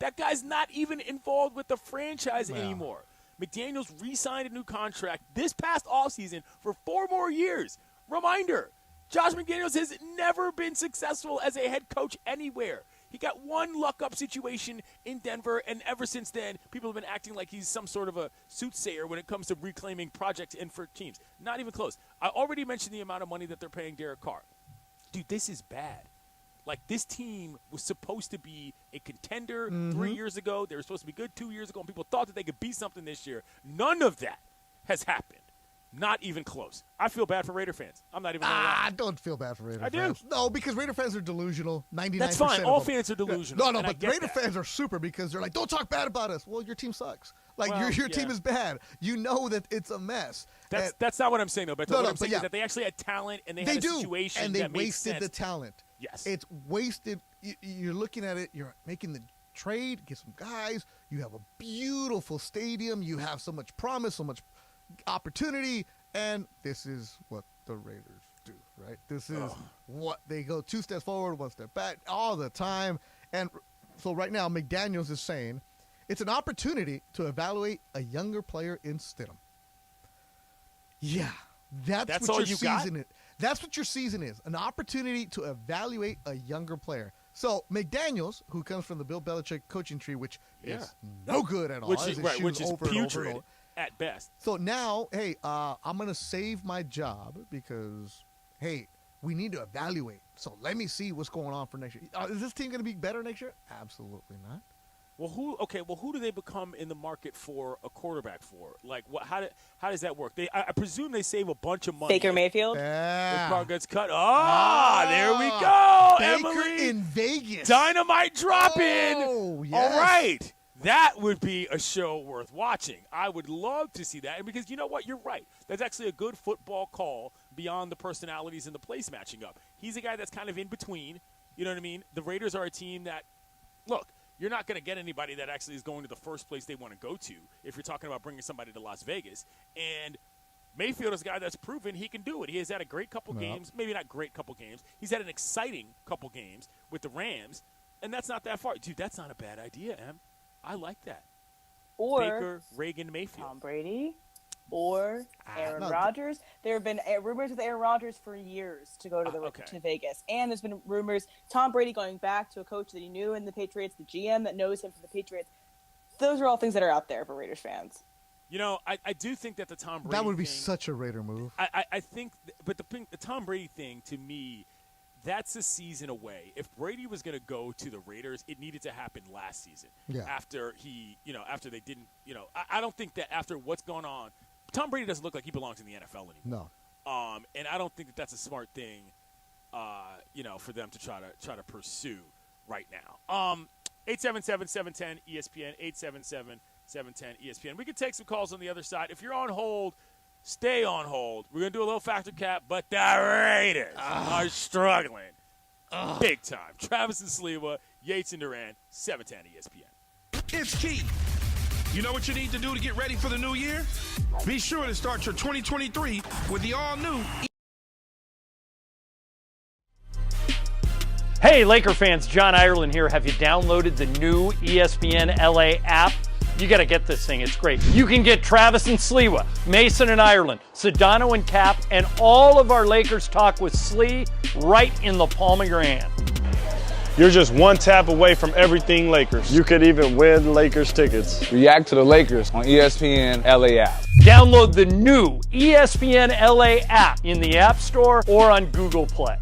That guy's not even involved with the franchise anymore. McDaniels re-signed a new contract this past offseason for 4 more years. Reminder, Josh McDaniels has never been successful as a head coach anywhere. He got one luck-up situation in Denver, and ever since then, people have been acting like he's some sort of a soothsayer when it comes to reclaiming projects and for teams. Not even close. I already mentioned the amount of money that they're paying Derek Carr. Dude, this is bad. Like, this team was supposed to be a contender 3 years ago. They were supposed to be good 2 years ago, and people thought that they could be something this year. None of that has happened. Not even close. I feel bad for Raider fans. I'm not even going to lie. I don't feel bad for Raider fans. I do. No, because Raider fans are delusional. 99%. That's fine. All fans are delusional. No, but Raider fans are super because they're like, don't talk bad about us. Well, your team sucks. Like, your team is bad. You know that it's a mess. That's not what I'm saying, though. But what I'm saying is that they actually had talent and they had a do, situation and they that made sense. wasted the talent. Yes. It's wasted. You're looking at it. You're making the trade, get some guys. You have a beautiful stadium. You have so much promise, so much opportunity. And this is what the Raiders do, right? This is what they go 2 steps forward, 1 step back all the time. And so right now, McDaniels is saying it's an opportunity to evaluate a younger player in Stidham. Yeah, that's what your season is. That's what your season is, an opportunity to evaluate a younger player. So McDaniels, who comes from the Bill Belichick coaching tree, which is no good at all. Which is putrid at best. So now, hey, I'm going to save my job because, hey, we need to evaluate. So let me see what's going on for next year. Is this team going to be better next year? Absolutely not. Well, who do they become in the market for a quarterback for? Like, how does that work? I presume they save a bunch of money. Baker Mayfield? If Carr gets cut. There we go, Baker Emily. in Vegas. Dynamite drop-in. Oh, yes. All right. That would be a show worth watching. I would love to see that. And because you know what? You're right. That's actually a good football call beyond the personalities and the place matching up. He's a guy that's kind of in between. You know what I mean? The Raiders are a team that, look, you're not going to get anybody that actually is going to the first place they want to go to if you're talking about bringing somebody to Las Vegas. And Mayfield is a guy that's proven he can do it. He has had a great couple games, maybe not great couple games. He's had an exciting couple games with the Rams, and that's not that far. Dude, that's not a bad idea, Em. I like that. Or Baker, Reagan, Mayfield. Tom Brady, or Aaron Rodgers. There have been rumors with Aaron Rodgers for years to go to to Vegas, and there's been rumors Tom Brady going back to a coach that he knew in the Patriots, the GM that knows him from the Patriots. Those are all things that are out there for Raiders fans. You know, I do think that the Tom Brady that would be thing, such a Raider move. I think, but the Tom Brady thing to me, that's a season away. If Brady was going to go to the Raiders, it needed to happen last season. Yeah. After after they didn't, I don't think that after what's going on, Tom Brady doesn't look like he belongs in the NFL anymore. No. And I don't think that that's a smart thing, for them to try to pursue right now. 877-710-ESPN, 877-710-ESPN. We can take some calls on the other side. If you're on hold, stay on hold. We're going to do a little factor cap, but the Raiders are struggling big time. Travis and Sliwa, Yates and Duran, 710 ESPN. It's key. You know what you need to do to get ready for the new year? Be sure to start your 2023 with the all-new. Hey, Laker fans, John Ireland here. Have you downloaded the new ESPN LA app? You got to get this thing. It's great. You can get Travis and Sliwa, Mason and Ireland, Sedano and Cap, and all of our Lakers talk with Slee right in the palm of your hand. You're just one tap away from everything Lakers. You could even win Lakers tickets. React to the Lakers on ESPN LA App. Download the new ESPN LA app in the App Store or on Google Play.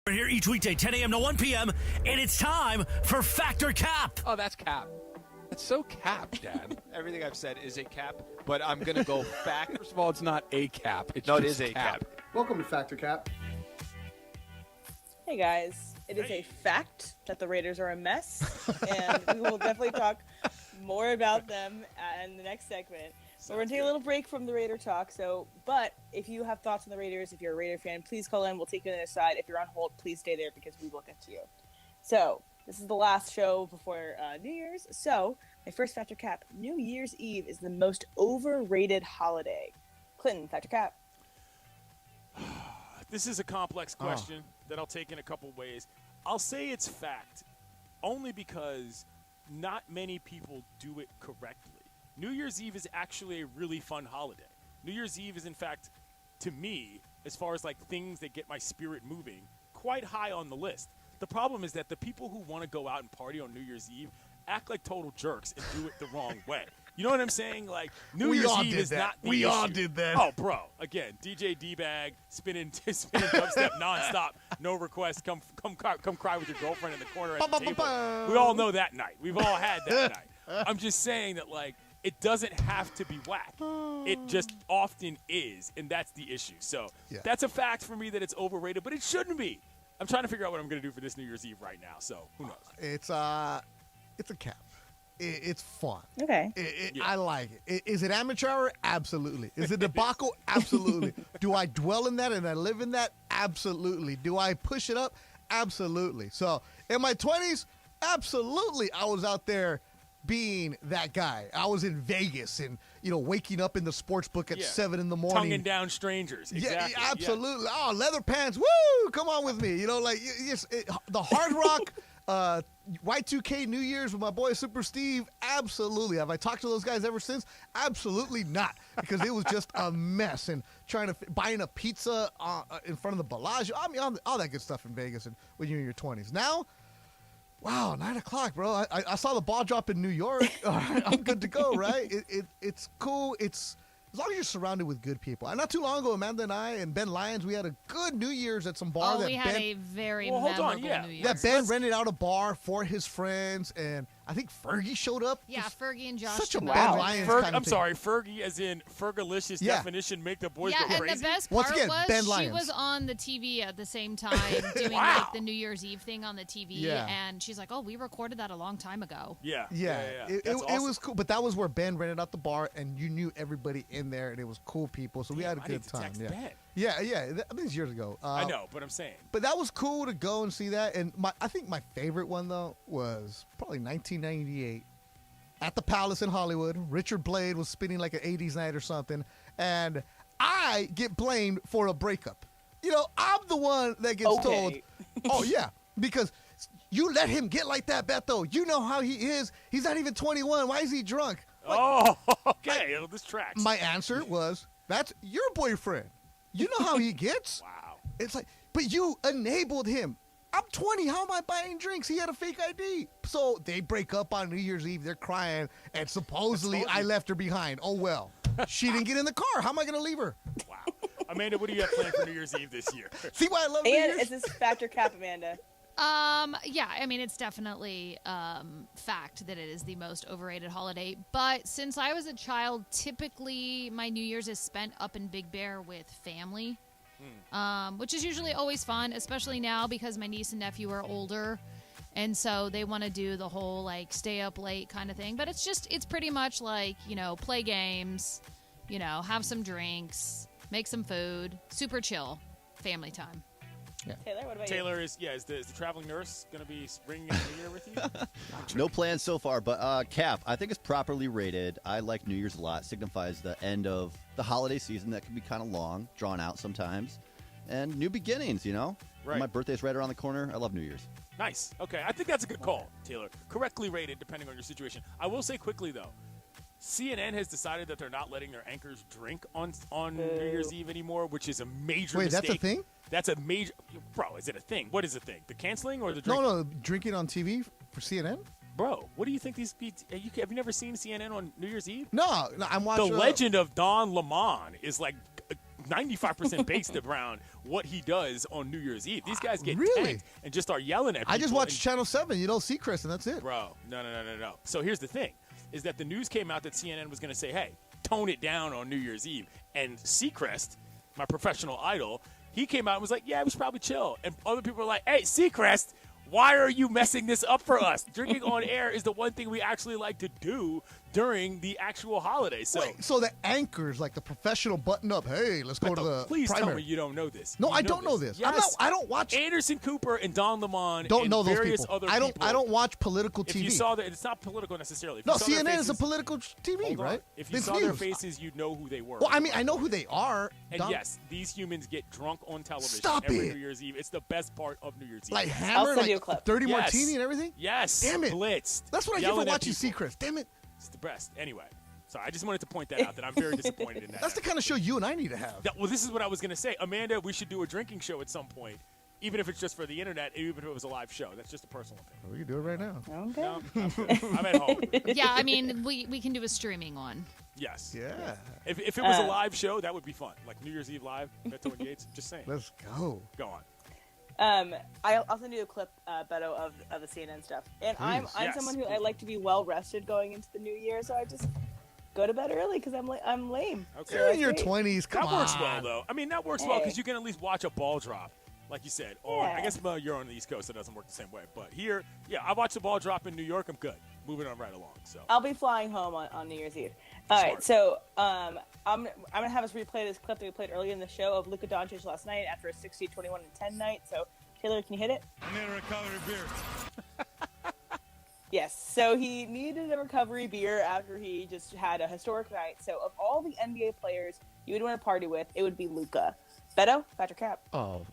We're here each weekday, 10 a.m. to 1 p.m., and it's time for Factor Cap. Oh, that's cap. That's so cap, Dad. Everything I've said is a cap, but I'm going to go back. First of all, it's not a cap. It's no, just it is a cap. Welcome to Factor Cap. Hey, guys. It is a fact that the Raiders are a mess, and we will definitely talk more about them in the next segment. So we're going to take a little break from the Raider talk. But if you have thoughts on the Raiders, if you're a Raider fan, please call in. We'll take you on the other side. If you're on hold, please stay there because we will get to you. So this is the last show before New Year's. So My first Factor Cap. New Year's Eve is the most overrated holiday. Clinton, Factor Cap. This is a complex question that I'll take in a couple ways. I'll say it's fact, only because not many people do it correctly. New Year's Eve is actually a really fun holiday. New Year's Eve is, in fact, to me, as far as like things that get my spirit moving, quite high on the list. The problem is that the people who want to go out and party on New Year's Eve act like total jerks and do it the wrong way. You know what I'm saying? Like, New Year's Eve is not the issue. all did that. Oh, bro. Again, DJ D-Bag, spinning dubstep nonstop, no request, come cry with your girlfriend in the corner at the table. We all know that night. We've all had that night. I'm just saying that, like, it doesn't have to be whack. It just often is, and that's the issue. So that's a fact for me that it's overrated, but it shouldn't be. I'm trying to figure out what I'm going to do for this New Year's Eve right now, so who knows? It's a cap. It's fun. Okay. I like it. Is it amateur hour? Absolutely. Is it debacle? Absolutely. Do I dwell in that and I live in that? Absolutely. Do I push it up? Absolutely. So in my 20s, absolutely, I was out there being that guy. I was in Vegas and, waking up in the sports book at 7 in the morning. Tonguing down strangers. Exactly. Yeah, absolutely. Yeah. Oh, leather pants. Woo! Come on with me. The Hard Rock Y2K New Year's with my boy Super Steve. Absolutely. Have I talked to those guys ever since? Absolutely not, because it was just a mess. And buying a pizza in front of the Bellagio. I mean, all that good stuff in Vegas and when you're in your 20s. Now, wow, 9 o'clock, bro. I saw the ball drop in New York. I'm good to go, right? It's cool. It's as long as you're surrounded with good people. And not too long ago, Amanda and I and Ben Lyons, we had a good New Year's at some bar. We had a very memorable New Year's. That Ben rented out a bar for his friends, and I think Fergie showed up. Yeah, Fergie and Josh. Such a Ben Lyons kind of I'm thing. sorry, Fergie as in Fergalicious definition, make the boys go crazy. And the best Once part again, Ben was Lyons. she was on the TV at the same time doing like the New Year's Eve thing on the TV, and she's like, "Oh, we recorded that a long time ago." Yeah. It was cool, but that was where Ben rented out the bar, and you knew everybody in there, and it was cool people, so we had a good time. Yeah. I think it's years ago. I know, but I'm saying. But that was cool to go and see that, and I think my favorite one though was probably 1998. At the Palace in Hollywood, Richard Blade was spinning like an 80s night or something, and I get blamed for a breakup. I'm the one that gets told, oh, yeah, because you let him get like that, Beto. You know how he is. He's not even 21. Why is he drunk? Okay. This tracks. My answer was, that's your boyfriend. You know how he gets. Wow. It's like, but you enabled him. I'm 20. How am I buying drinks? He had a fake ID. So they break up on New Year's Eve. They're crying. And supposedly I left her behind. Oh, well. She didn't get in the car. How am I going to leave her? Wow. Amanda, what do you have planned for New Year's Eve this year? See why I love New Year's? And it's this Factor Cap, Amanda. Yeah, I mean, it's definitely fact that it is the most overrated holiday. But since I was a child, typically my New Year's is spent up in Big Bear with family. Which is usually always fun, especially now because my niece and nephew are older, and so they want to do the whole like stay up late kind of thing. But it's pretty much like, play games, have some drinks, make some food, super chill, family time. Yeah. Taylor, what about Taylor is the traveling nurse going to be bringing in New Year with you? No plans so far, but Cap, I think it's properly rated. I like New Year's a lot. It signifies the end of the holiday season that can be kind of long, drawn out sometimes, and new beginnings, Right. My birthday's right around the corner. I love New Year's. Nice. Okay, I think that's a good call, Taylor. Correctly rated depending on your situation. I will say quickly, though, CNN has decided that they're not letting their anchors drink on New Year's Eve anymore, which is a major mistake. Wait, that's a thing? That's a major... Bro, is it a thing? What is a thing? The canceling or the drinking? No, drinking on TV for CNN? Bro, what do you think these... Have you never seen CNN on New Year's Eve? No, I'm watching... The legend of Don Lemon is like 95% based around what he does on New Year's Eve. These guys get tanked and just start yelling at people. I just watch Channel 7, Seacrest, and that's it. Bro, no. So here's the thing, is that the news came out that CNN was going to say, hey, tone it down on New Year's Eve. And Seacrest, my professional idol, he came out and was like, yeah, we should probably chill. And other people were like, hey, Seacrest, why are you messing this up for us? Drinking on air is the one thing we actually like to do. during the actual holiday. So, Wait, so the anchors, like the professional button-up, hey, let's go to the please primary. tell me you don't know this. No, You I don't know this. I don't watch. Anderson Cooper and Don Lemon. Don't and know those various people. Other I don't. people. I don't watch political If TV. you saw that, it's not political necessarily. If No, you saw their CNN is a faces- political TV, Hold on. right? If you It's saw their news. faces, you'd know who they were. Well, I mean, I know who they are. And Don- yes, these humans get drunk on television Stop every it. New Year's Eve. It's the best part of New Year's Eve. Like Hammer, like Dirty Yes. Martini and everything. Yes. Damn it. Blitzed. That's what I get Yelling for at watching people. Seacrest. Damn it. It's the best. Anyway, sorry, I just wanted to point that out that I'm very disappointed in that. That's the kind of show you and I need to have. Well, this is what I was going to say. Amanda, we should do a drinking show at some point, even if it's just for the internet, even if it was a live show. That's just a personal opinion. We can do it right now. Okay. No, I'm at home. Yeah, I mean, we can do a streaming one. Yes. Yeah. If it was a live show, that would be fun. Like New Year's Eve live, Beto and Yates. Just saying. Let's go. Go on. I'll send you a clip, Beto, of the CNN stuff. And I'm Yes. someone who I like to be well rested going into the new year, so I just go to bed early because I'm lame. Okay. You're in your 20s. Come that on. works well, though. I mean, that works well Hey. because you can at least watch a ball drop, like you said. On, I guess you're on the East Coast, so it doesn't work the same way. But here, yeah, I watched the ball drop in New York. I'm good. Moving on right along. So I'll be flying home on New Year's Eve. All right, so I'm gonna have us replay this clip that we played earlier in the show of Luka Doncic last night after a 60, 21, and 10 night. So Taylor, can you hit it? I need a recovery beer. Yes. So he needed a recovery beer after he just had a historic night. So of all the NBA players you would want to party with, it would be Luka. Beto, Patrick Cap. Oh,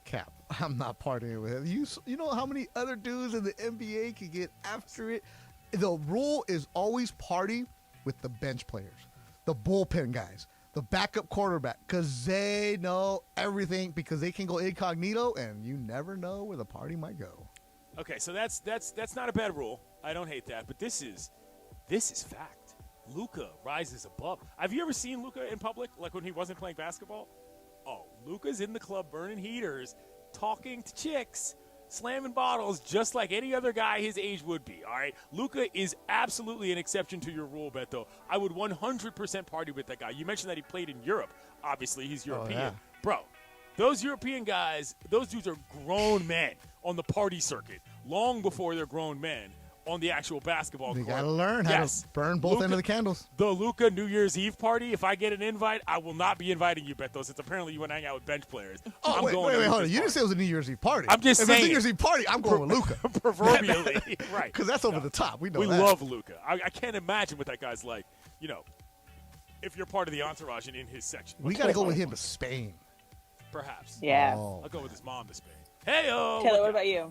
Cap. I'm not partying with him. You know how many other dudes in the NBA can get after it? The rule is always party with the bench players, the bullpen guys, the backup quarterback, because they know everything, because they can go incognito, and you never know where the party might go. okay, so that's not a bad rule. I don't hate that, but this is fact. Luka rises above. Have you ever seen Luka in public, like when he wasn't playing basketball? Oh, Luka's in the club burning heaters, talking to chicks, slamming bottles just like any other guy his age would be, all right? Luka is absolutely an exception to your rule, Beto. I would 100% party with that guy. You mentioned that he played in Europe. Obviously, he's European. yeah. Bro, those European guys, those dudes are grown men on the party circuit long before they're grown men on the actual basketball You court. got to learn how to burn both ends of the candles. The Luka New Year's Eve party, if I get an invite, I will not be inviting you, Beto, since apparently you want to hang out with bench players. Oh, I'm wait, going to hold on. Luka's You didn't say it was a New Year's Eve party. I'm just if saying. it's a New Year's Eve party, I'm going with Luka. Proverbially, right. Because that's over the top. We know We that. love Luka. I can't imagine what that guy's like, if you're part of the entourage and in his section. We got to go with him to Spain. Perhaps. Yeah. Oh. I'll go with his mom to Spain. Hey-o! Taylor, what about you?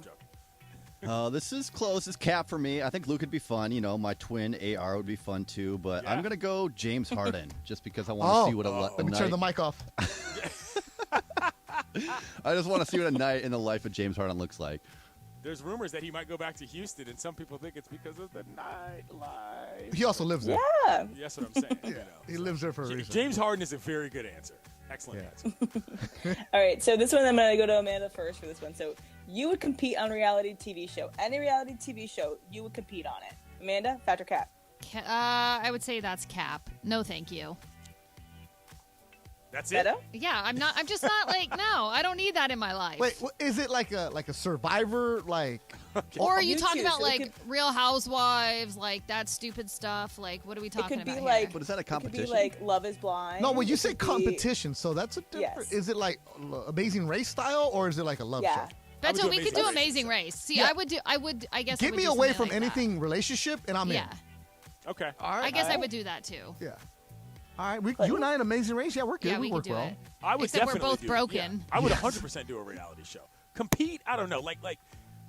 This is close. It's Cap for me. I think Luke would be fun. My twin AR would be fun too. But I'm gonna go James Harden just because I want to see what a let me night. turn the mic off. I just want to see what a night in the life of James Harden looks like. There's rumors that he might go back to Houston, and some people think it's because of the nightlife. He also lives there. Yeah. That's what I'm saying. He lives there for a reason. James Harden is a very good answer. Excellent answer. All right, so this one I'm going to go to Amanda first for this one. So you would compete on a reality TV show. Any reality TV show, you would compete on it. Amanda, Patrick Cap. I would say that's Cap. No, thank you. That's it? Beto? Yeah, I'm just not like, no, I don't need that in my life. Wait, is it like a Survivor, like? Or are you Me talking too, about so it like could- Real Housewives, like that stupid stuff? Like, what are we It talking could be about like, But is that a it could be competition? like Love is Blind. No, well, you It say could be- competition, so that's a different. Yes. Is it like Amazing Race style, or is it like a love Yeah. show? Beto, we could do Amazing Race. See, Yeah. I guess. Get I would me do away something from like that. anything relationship, and I'm Yeah. in. Okay. All right. I guess all I right. would do that too. Yeah. All right. You and I in Amazing Race. Yeah, we're good. Yeah, we we work could do well. it. I would Except we're definitely both do, broken. Yeah. I would Yes. 100% do a reality show. Compete? I don't know. Like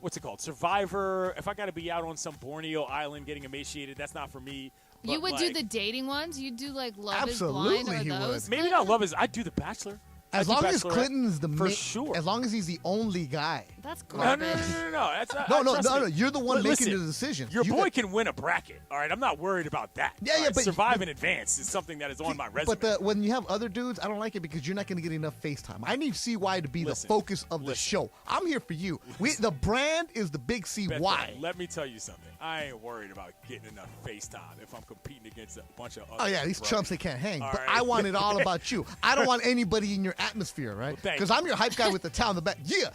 what's it called? Survivor. If I got to be out on some Borneo island getting emaciated, that's not for me. You But, would do like, the dating ones. You'd do like Love Absolutely is Blind or he those. would. maybe not Love is. I'd do The Bachelor. As I'd do long as Bachelorette Clinton's the for ma- sure. As long as he's the only guy. That's No, no, no, garbage. no, no. That's not, No, trust me. You're the one Listen, making the decisions. Your You boy got- can win a bracket. All right, I'm not worried about that. Yeah, All yeah, right, but- survive in advance is something that is on my resume. But when you have other dudes, I don't like it because you're not going to get enough FaceTime. I need CY to be the focus of the show. I'm here for you. The brand is the big Beth, CY. let me tell you something. I ain't worried about getting enough FaceTime if I'm competing against a bunch of other Oh yeah, these brothers. chumps, they can't hang. All But right? I want it all about you. I don't want anybody in your atmosphere, right? thank Because you. I'm your hype guy with the towel in the back. Yeah.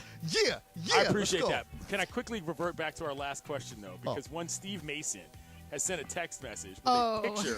I appreciate let's go. that. Can I quickly revert back to our last question, though? Because one Steve Mason has sent a text message with Oh. a picture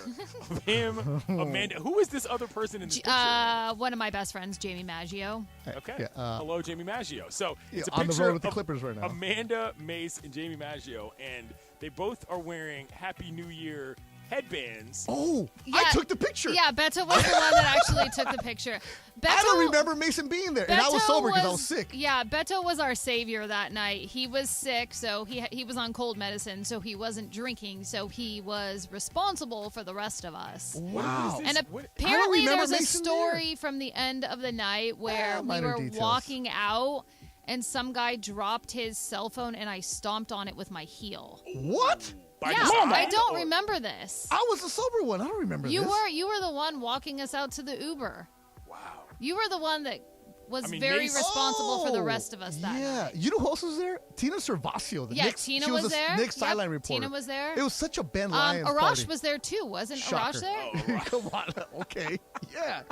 of him, Amanda. Who is this other person in this picture? One of my best friends, Jamie Maggio. Okay. Hello, Jamie Maggio. So it's a on the picture road with the of Clippers right now. Amanda, Mace, and Jamie Maggio, and they both are wearing Happy New Year headbands. Oh, I took the picture. Yeah, Beto was the one that actually took the picture. I don't remember Mason being there, and I was Beto sober because I was sick. Yeah, Beto was our savior that night. He was sick, so he was on cold medicine, so he wasn't drinking, so he was responsible for the rest of us. Wow. And apparently there's a story from the end of the night where we minor were details. walking out, and some guy dropped his cell phone, and I stomped on it with my heel. What? Yeah, I don't remember this. I was the sober one. I don't remember You this. were the one walking us out to the Uber. Wow. You were the one that was very Mace- responsible for the rest of us that Yeah. night. You know who else was there? Tina Servacio. The Yeah, Knicks, Tina she was a there. Knicks Yep, sideline reporter. Tina was there. It was such a Ben Lyons Arash party. was there too, wasn't Shocker. Arash there? Come on. Okay. Yeah.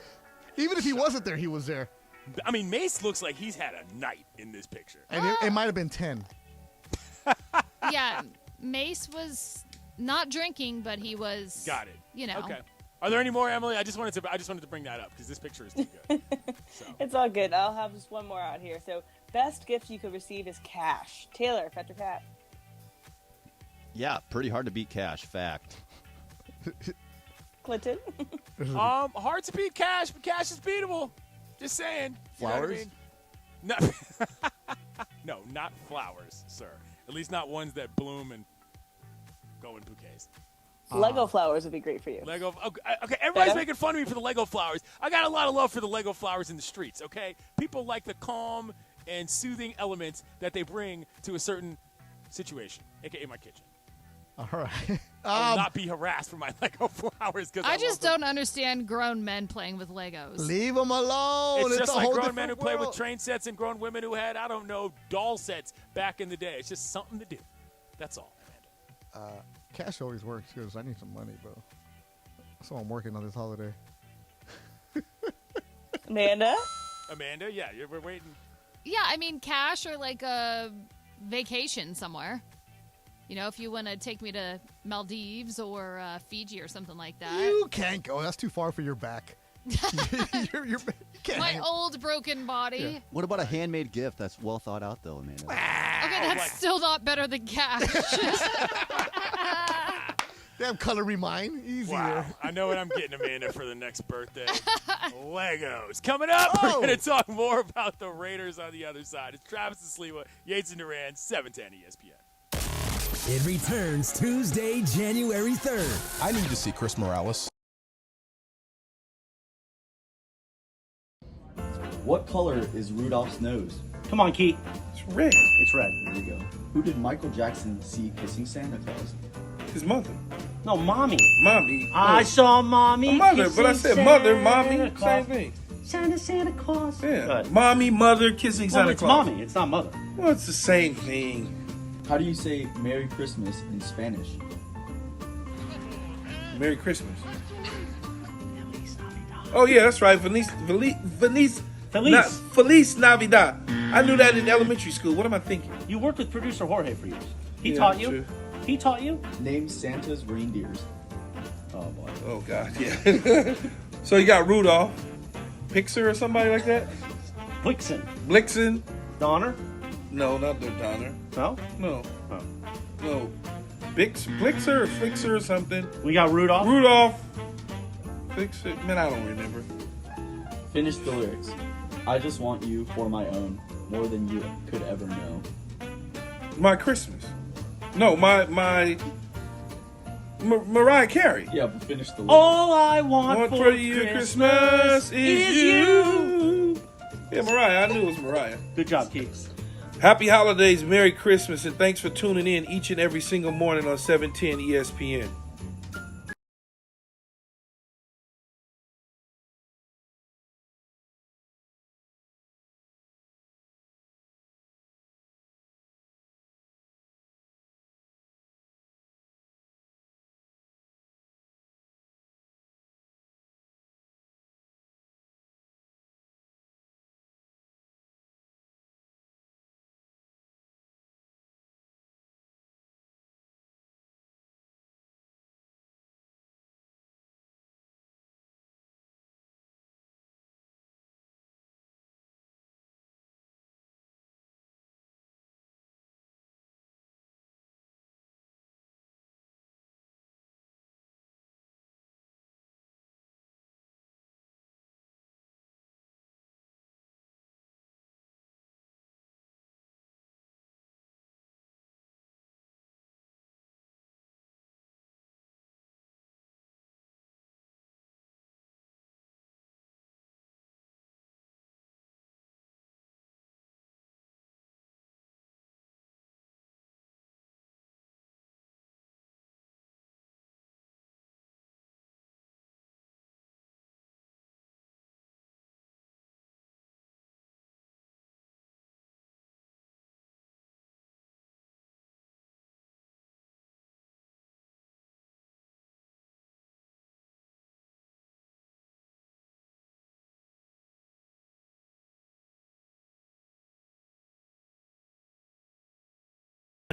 Even if he wasn't there, he was there. I mean, Mace looks like he's had a night in this picture. And it might have been 10. Yeah, Mace was not drinking, but he was. Got it. You know. Okay. Are there any more, Emily? I just wanted to bring that up because this picture is too good. It's all good. I'll have just one more out here. So, best gift you could receive is cash. Taylor, Fetch or Cat? Yeah, pretty hard to beat cash. Fact. Clinton? Hard to beat cash, but cash is beatable. Just saying. You know what I Flowers? mean? No, no, not flowers, sir. At least not ones that bloom and go in bouquets. Lego flowers would be great for you. Lego. Okay, everybody's Beto? making fun of me for the Lego flowers. I got a lot of love for the Lego flowers in the streets, okay? People like the calm and soothing elements that they bring to a certain situation, a.k.a. my kitchen. All right. I will not be harassed for my Lego flowers because I just don't understand grown men playing with Legos. Leave them alone. It's just a like whole grown men who different play with world. train sets and grown women who had, I don't know, doll sets back in the day. It's just something to do. That's all, Amanda. Cash always works because I need some money, bro. So I'm working on this holiday. Amanda? Amanda, yeah, we're waiting. Yeah, I mean, cash or like a vacation somewhere. You know, if you want to take me to Maldives or Fiji or something like that. You can't go. That's too far for your back. you're can't My hang- old broken body. Yeah. What about a handmade gift that's well thought out, though, Amanda? Okay, that's still not better than cash. Damn, color me mine. Easy Wow. there. I know what I'm getting, Amanda, for the next birthday. Legos. Coming up, Oh. we're going to talk more about the Raiders on the other side. It's Travis and Sliwa, Yates and Duran, 710 ESPN. It returns Tuesday, January 3rd. I need to see Chris Morales. What color is Rudolph's nose? Come on, Keith. It's red. It's red. There you go. Who did Michael Jackson see kissing Santa Claus? His mother. No, mommy. Mommy. I saw mommy. A mother, but I kissing said mother, Santa mommy, Claus. same thing. Santa Claus. Yeah. Good. Mommy, mother, kissing Well, Santa it's Claus. mommy. It's not mother. Well, it's the same thing. How do you say Merry Christmas in Spanish? Merry Christmas. Oh yeah, that's right. Feliz Navidad. I knew that in elementary school. What am I thinking? You worked with producer Jorge for years. He Yeah, taught you? true. He taught you? Name Santa's reindeers. Oh boy. Oh God, yeah. So you got Rudolph, Pixar or somebody like that? Blixen. Donner? No, not the Donner. No? No. Oh. No. Blixer or Flixer or something. We got Rudolph. Rudolph. Flixer. Man, I don't remember. Finish the lyrics. I just want you for my own, more than you could ever know. My Christmas. No, my Mariah Carey. Yeah, but finish the lyrics. All I want for you Christmas is you. Yeah, Mariah. I knew it was Mariah. Good job, Keith. Happy holidays, Merry Christmas, and thanks for tuning in each and every single morning on 710 ESPN.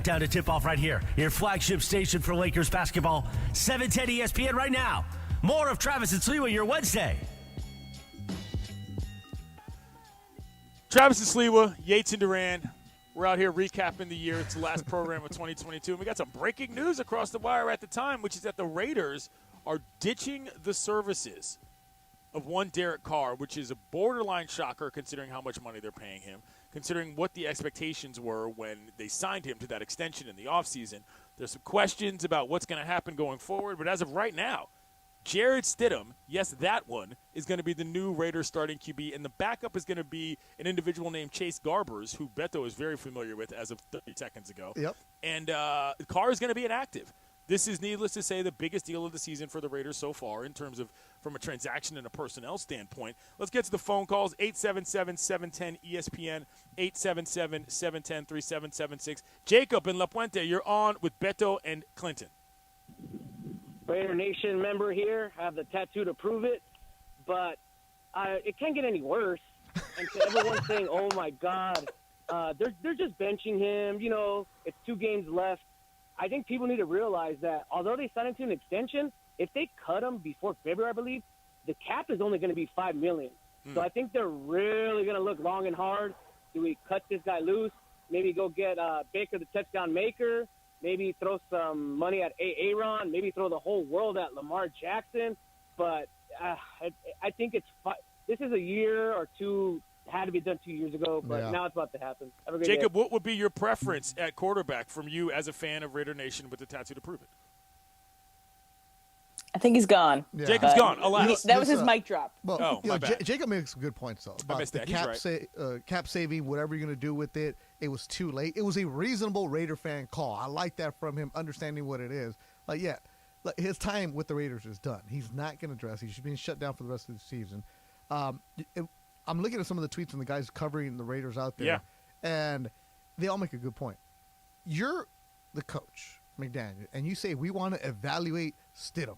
Down to tip-off right here, your flagship station for Lakers basketball, 710 ESPN right now. More of Travis and Sliwa, your Wednesday. Travis and Sliwa, Yates and Duran. We're out here recapping the year. It's the last program of 2022. And we got some breaking news across the wire at the time, which is that the Raiders are ditching the services of one Derek Carr, which is a borderline shocker considering how much money they're paying him, considering what the expectations were when they signed him to that extension in the offseason. There's some questions about what's going to happen going forward, but as of right now, Jarrett Stidham, yes, that one, is going to be the new Raiders starting QB, and the backup is going to be an individual named Chase Garbers, who Beto is very familiar with as of 30 seconds ago. Yep. And Carr is going to be inactive. This is, needless to say, the biggest deal of the season for the Raiders so far in terms of from a transaction and a personnel standpoint. Let's get to the phone calls. 877-710-ESPN, 877-710-3776. Jacob in La Puente, you're on with Beto and Clinton. Raider Nation member here. I have the tattoo to prove it. But it can't get any worse. And to everyone saying, oh, my God, they're just benching him. You know, it's 2 games left. I think people need to realize that although they signed him to an extension, if they cut him before February, I believe, the cap is only going to be $5 million. So I think they're really going to look long and hard. Do we cut this guy loose? Maybe go get Baker, the touchdown maker. Maybe throw some money at Aaron. Maybe throw the whole world at Lamar Jackson. But I think this is a year or two. Had to be done 2 years ago, but now it's about to happen. Have a great Jacob, day. what would be your preference at quarterback from you as a fan of Raider Nation with the tattoo to prove it? I think he's gone. Yeah. Jacob's gone. Alas. That was his mic drop. Well, my bad. Jacob makes some good points, though. About missed the that. He's cap saving, whatever you're going to do with it, it was too late. It was a reasonable Raider fan call. I like that from him, understanding what it is. His time with the Raiders is done. He's not going to dress. He's being shut down for the rest of the season. I'm looking at some of the tweets from the guys covering the Raiders out there, and they all make a good point. You're the coach, McDaniel, and you say we want to evaluate Stidham.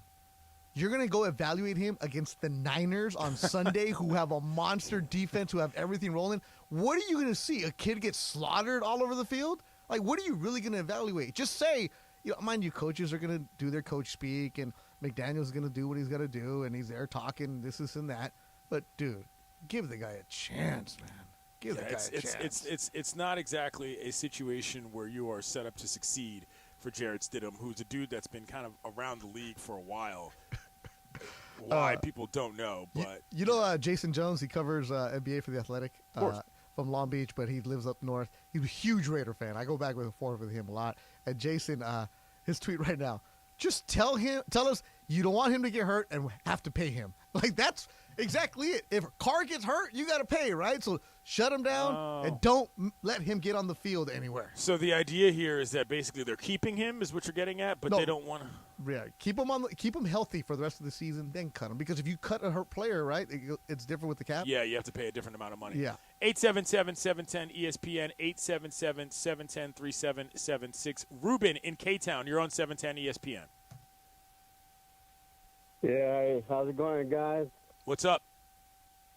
You're going to go evaluate him against the Niners on Sunday, who have a monster defense, who have everything rolling. What are you going to see? A kid get slaughtered all over the field? Like, what are you really going to evaluate? Just say, mind you, coaches are going to do their coach speak, and McDaniel's going to do what he's got to do, and he's there talking this and that. But, dude, give the guy a chance, man. Give the guy a chance. It's not exactly a situation where you are set up to succeed for Jarrett Stidham, who's a dude that's been kind of around the league for a while. Why people don't know, but Jason Jones, he covers NBA for The Athletic from Long Beach, but he lives up north. He's a huge Raider fan. I go back and forth with him a lot. And Jason, his tweet right now, just tell us you don't want him to get hurt and have to pay him. Like, that's exactly it. If Carr gets hurt, you got to pay, right? So shut him down and don't let him get on the field anywhere. So the idea here is that basically they're keeping him, is what you're getting at, but they don't want to. Yeah, keep him healthy for the rest of the season, then cut him. Because if you cut a hurt player, right, it's different with the cap. Yeah, you have to pay a different amount of money. Yeah. 877-710-ESPN, 877-710-3776. Ruben in K-Town, you're on 710 ESPN. Yeah, hey, how's it going, guys? What's up?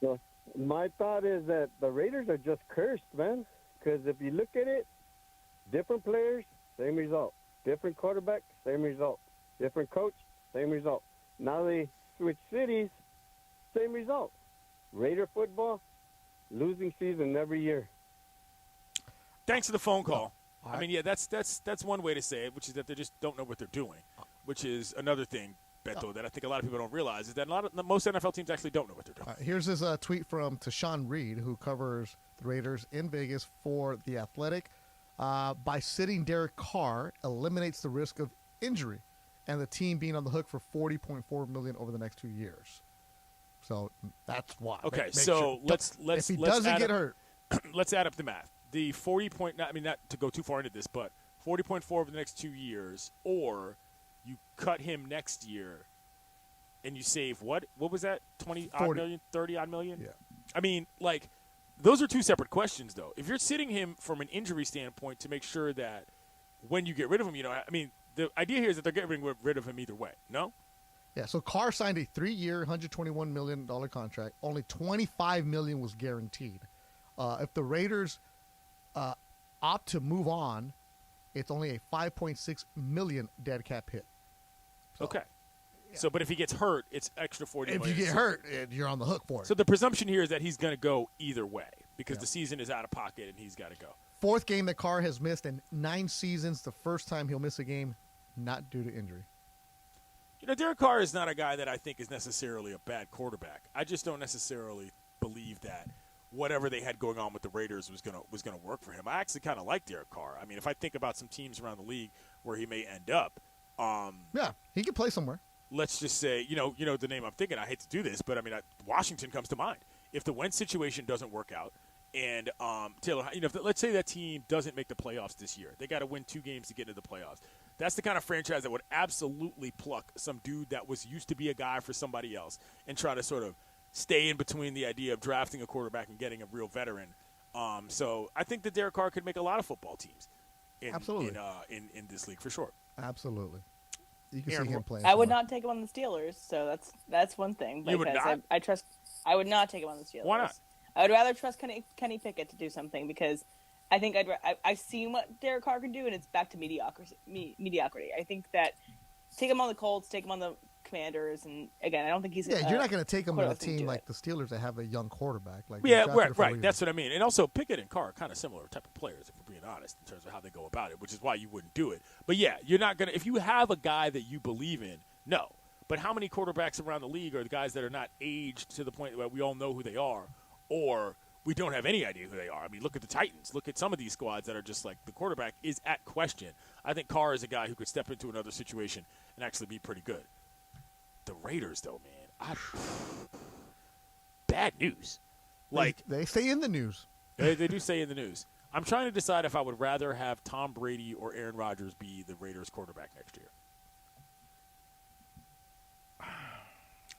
So, my thought is that the Raiders are just cursed, man. Because if you look at it, different players, same result. Different quarterback, same result. Different coach, same result. Now they switch cities, same result. Raider football, losing season every year. Thanks for the phone call. I mean, that's one way to say it, which is that they just don't know what they're doing, which is another thing, Beto, that I think a lot of people don't realize, is that most NFL teams actually don't know what they're doing. Here's his tweet from Tashawn Reed, who covers the Raiders in Vegas for The Athletic. By sitting Derek Carr eliminates the risk of injury and the team being on the hook for $40.4 million over the next 2 years. So that's why. Okay, make so sure. let's if he doesn't get hurt, let's add up the math. The 40 point. Not to go too far into this, but 40.4 over the next 2 years, or you cut him next year, and you save what? What was that? 20-odd million, 30-odd million? Yeah. I mean, like, those are two separate questions, though. If you're sitting him from an injury standpoint to make sure that when you get rid of him, I mean, the idea here is that they're getting rid of him either way. No. Yeah, so Carr signed a 3-year, $121 million contract. Only $25 million was guaranteed. If the Raiders opt to move on, it's only a $5.6 million dead cap hit. So, okay. Yeah. So, but if he gets hurt, it's extra $40 million. If you get hurt, you're on the hook for it. So the presumption here is that he's going to go either way because the season is out of pocket and he's got to go. Fourth game that Carr has missed in 9 seasons. The first time he'll miss a game, not due to injury. You know, Derek Carr is not a guy that I think is necessarily a bad quarterback. I just don't necessarily believe that whatever they had going on with the Raiders was gonna work for him. I actually kind of like Derek Carr. I mean, if I think about some teams around the league where he may end up, yeah, he could play somewhere. Let's just say, you know the name I'm thinking. I hate to do this, but I mean, Washington comes to mind. If the Wentz situation doesn't work out, and Taylor, let's say that team doesn't make the playoffs this year, they got to win 2 games to get into the playoffs. That's the kind of franchise that would absolutely pluck some dude that was used to be a guy for somebody else and try to sort of stay in between the idea of drafting a quarterback and getting a real veteran. So I think that Derek Carr could make a lot of football teams absolutely in this league for sure. Absolutely. You can see him playing. I would not take him on the Steelers, so that's one thing. You would not? I would not take him on the Steelers. Why not? I would rather trust Kenny Pickett to do something because I think I've seen what Derek Carr can do, and it's back to mediocrity. I think that take him on the Colts, take him on the Commanders, and again, I don't think he's. Yeah, you're not going to take him on a team like the Steelers that have a young quarterback. Like right. That's what I mean. And also, Pickett and Carr are kind of similar type of players, if we're being honest, in terms of how they go about it, which is why you wouldn't do it. But yeah, you're not going to. If you have a guy that you believe in, no. But how many quarterbacks around the league are the guys that are not aged to the point where we all know who they are, or we don't have any idea who they are? I mean, look at the Titans. Look at some of these squads that are just like the quarterback is at question. I think Carr is a guy who could step into another situation and actually be pretty good. The Raiders, though, man, bad news. Like they stay in the news. They do stay in the news. I'm trying to decide if I would rather have Tom Brady or Aaron Rodgers be the Raiders quarterback next year.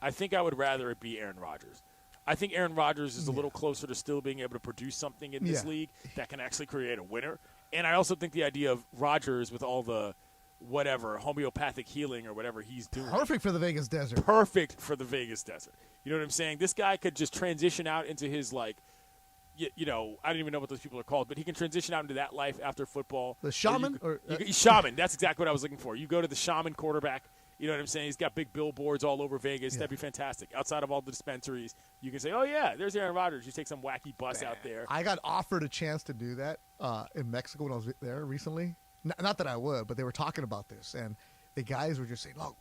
I think I would rather it be Aaron Rodgers. I think Aaron Rodgers is a little closer to still being able to produce something in this league that can actually create a winner. And I also think the idea of Rodgers with all the homeopathic healing or whatever he's doing. Perfect for the Vegas desert. Perfect for the Vegas desert. You know what I'm saying? This guy could just transition out into his, like, I don't even know what those people are called, but he can transition out into that life after football. The shaman? Shaman. That's exactly what I was looking for. You go to the shaman quarterback. You know what I'm saying? He's got big billboards all over Vegas. Yeah. That'd be fantastic. Outside of all the dispensaries, you can say, oh, yeah, there's Aaron Rodgers. You take some wacky bus out there. I got offered a chance to do that in Mexico when I was there recently. Not that I would, but they were talking about this. And the guys were just saying, look,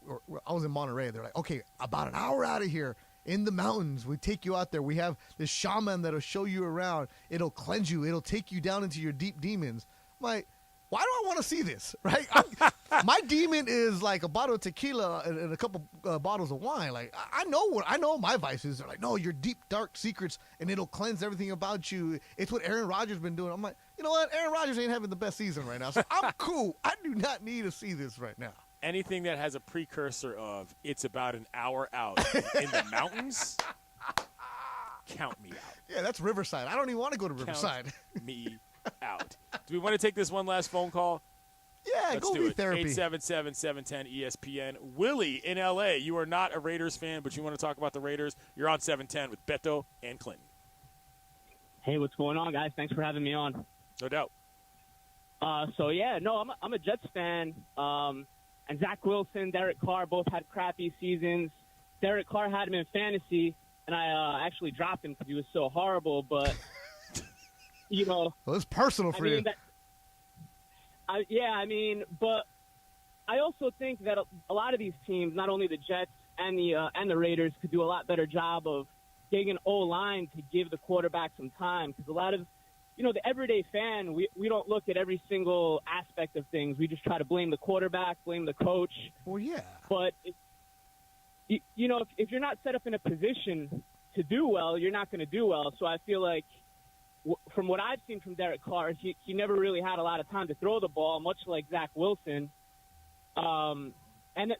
I was in Monterey. They're like, okay, about an hour out of here in the mountains, we take you out there. We have this shaman that'll show you around. It'll cleanse you. It'll take you down into your deep demons. I'm like, why do I want to see this, right? My demon is like a bottle of tequila and a couple bottles of wine. Like, I know my vices. They're like, no, your deep, dark secrets, and it'll cleanse everything about you. It's what Aaron Rodgers been doing. I'm like, you know what? Aaron Rodgers ain't having the best season right now, so I'm cool. I do not need to see this right now. Anything that has a precursor of it's about an hour out in the mountains, count me out. Yeah, that's Riverside. I don't even want to go to Riverside. Count me out. Do we want to take this one last phone call? Yeah, let's go do be it. therapy. 877-710-ESPN. Willie in L.A., you are not a Raiders fan, but you want to talk about the Raiders. You're on 710 with Beto and Clinton. Hey, what's going on, guys? Thanks for having me on. No doubt. I'm a Jets fan. And Zach Wilson, Derek Carr both had crappy seasons. Derek Carr had him in fantasy, and I actually dropped him because he was so horrible. But well, it's personal for you. But I also think that a lot of these teams, not only the Jets and the Raiders, could do a lot better job of getting an O-line to give the quarterback some time. Because a lot of, the everyday fan, we don't look at every single aspect of things. We just try to blame the quarterback, blame the coach. Well, yeah. But, if you're not set up in a position to do well, you're not going to do well. So I feel like, from what I've seen from Derek Carr, he never really had a lot of time to throw the ball, much like Zach Wilson. And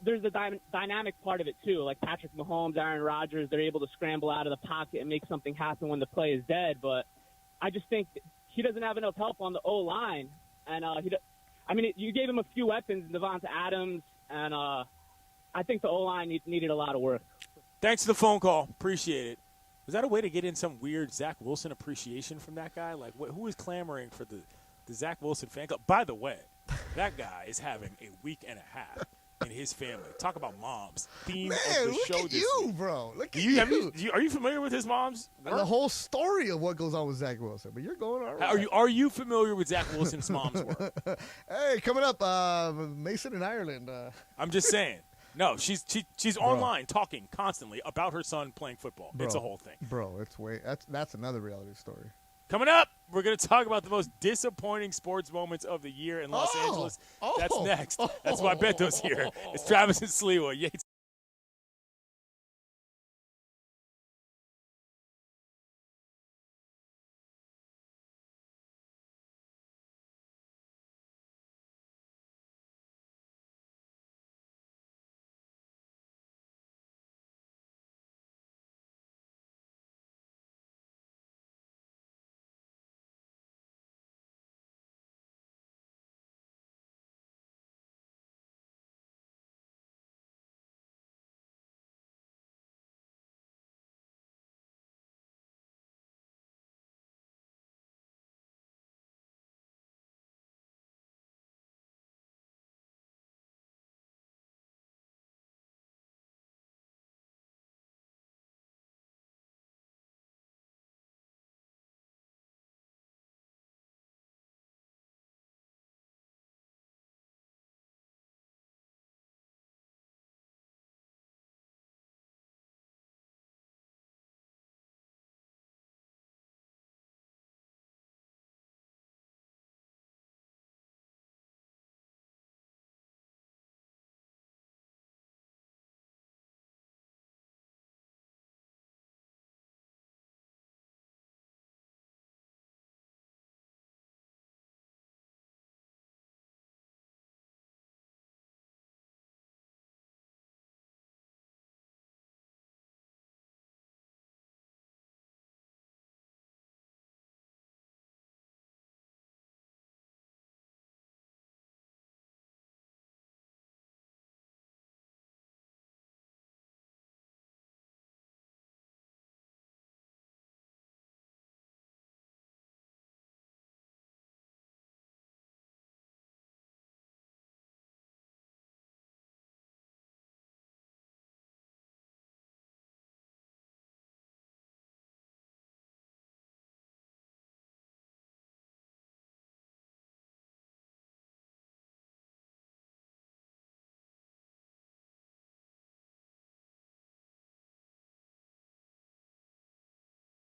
there's a dynamic part of it, too. Like Patrick Mahomes, Aaron Rodgers, they're able to scramble out of the pocket and make something happen when the play is dead. But I just think he doesn't have enough help on the O-line. And you gave him a few weapons, Devonta Adams, and I think the O-line needed a lot of work. Thanks for the phone call. Appreciate it. Was that a way to get in some weird Zach Wilson appreciation from that guy? Like, who is clamoring for the Zach Wilson fan club? By the way, That guy is having a week and a half in his family. Talk about moms. Theme Man, of the look show at this you, week. bro. Look at you. Are you familiar with his mom's work? The whole story of what goes on with Zach Wilson. But you're going all right. Are you familiar with Zach Wilson's mom's work? Hey, coming up, Mason in Ireland. I'm just saying. No, she's online talking constantly about her son playing football. Bro, it's a whole thing. Bro, that's another reality story. Coming up, we're going to talk about the most disappointing sports moments of the year in Los Angeles. That's next. That's why Beto's here. It's Travis and Sliwa. Yates.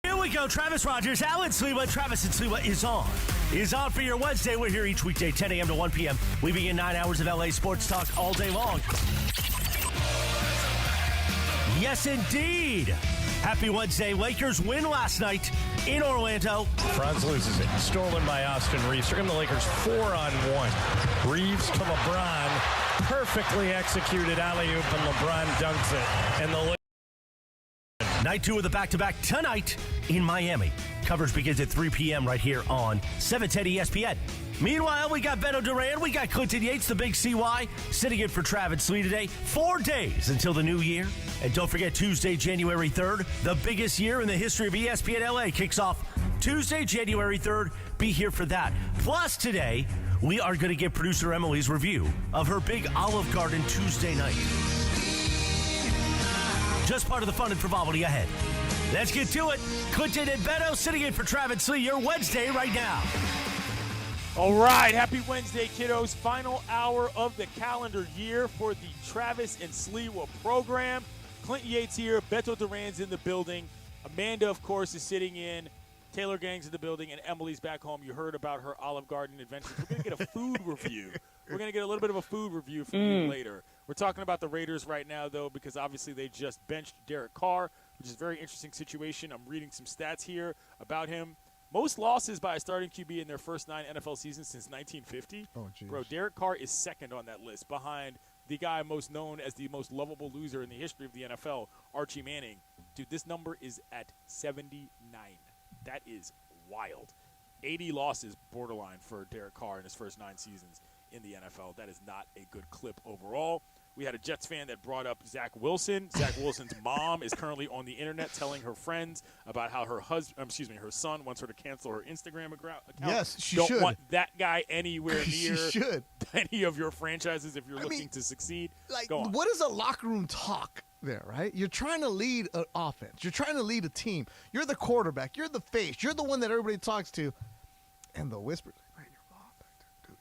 Here we go. Travis Rogers, Alan Sliwa. Travis and Sliwa is on for your Wednesday. We're here each weekday, 10 a.m. to 1 p.m. We begin 9 hours of LA sports talk all day long. Yes, indeed. Happy Wednesday. Lakers win last night in Orlando. Franz loses it. Stolen by Austin Reeves. Here come the Lakers 4-on-1. Reeves to LeBron. Perfectly executed alley-oop, and LeBron dunks it. And the Night 2 of the back-to-back tonight in Miami. Coverage begins at 3 p.m. right here on 710 ESPN. Meanwhile, we got Beto Duran, we got Clinton Yates, the big CY, sitting in for Travis Lee today. 4 days until the new year. And don't forget, Tuesday, January 3rd, the biggest year in the history of ESPN LA kicks off Tuesday, January 3rd. Be here for that. Plus, today, we are going to get producer Emily's review of her big Olive Garden Tuesday night. Just part of the fun and frivolity ahead. Let's get to it. Clinton and Beto sitting in for Travis Lee, your Wednesday right now. All right, happy Wednesday, kiddos. Final hour of the calendar year for the Travis and Sliwa program. Clinton Yates here, Beto Duran's in the building. Amanda, of course, is sitting in. Taylor Gang's in the building, and Emily's back home. You heard about her Olive Garden adventures. We're going to get a food review. We're going to get a little bit of a food review from you later. We're talking about the Raiders right now, though, because obviously they just benched Derek Carr, which is a very interesting situation. I'm reading some stats here about him. Most losses by a starting QB in their first 9 NFL seasons since 1950. Oh, geez. Bro, Derek Carr is second on that list behind the guy most known as the most lovable loser in the history of the NFL, Archie Manning. Dude, this number is at 79. That is wild. 80 losses borderline for Derek Carr in his first 9 seasons in the NFL. That is not a good clip overall. We had a Jets fan that brought up Zach Wilson. Zach Wilson's mom is currently on the internet telling her friends about how her son wants her to cancel her Instagram account. Yes, she Don't should. Want that guy anywhere near She should. any of your franchises if you're looking to succeed. Like, Go on. what is a locker room talk there, right? You're trying to lead an offense. You're trying to lead a team. You're the quarterback. You're the face. You're the one that everybody talks to. And the whispers, man, your mom back there, dude,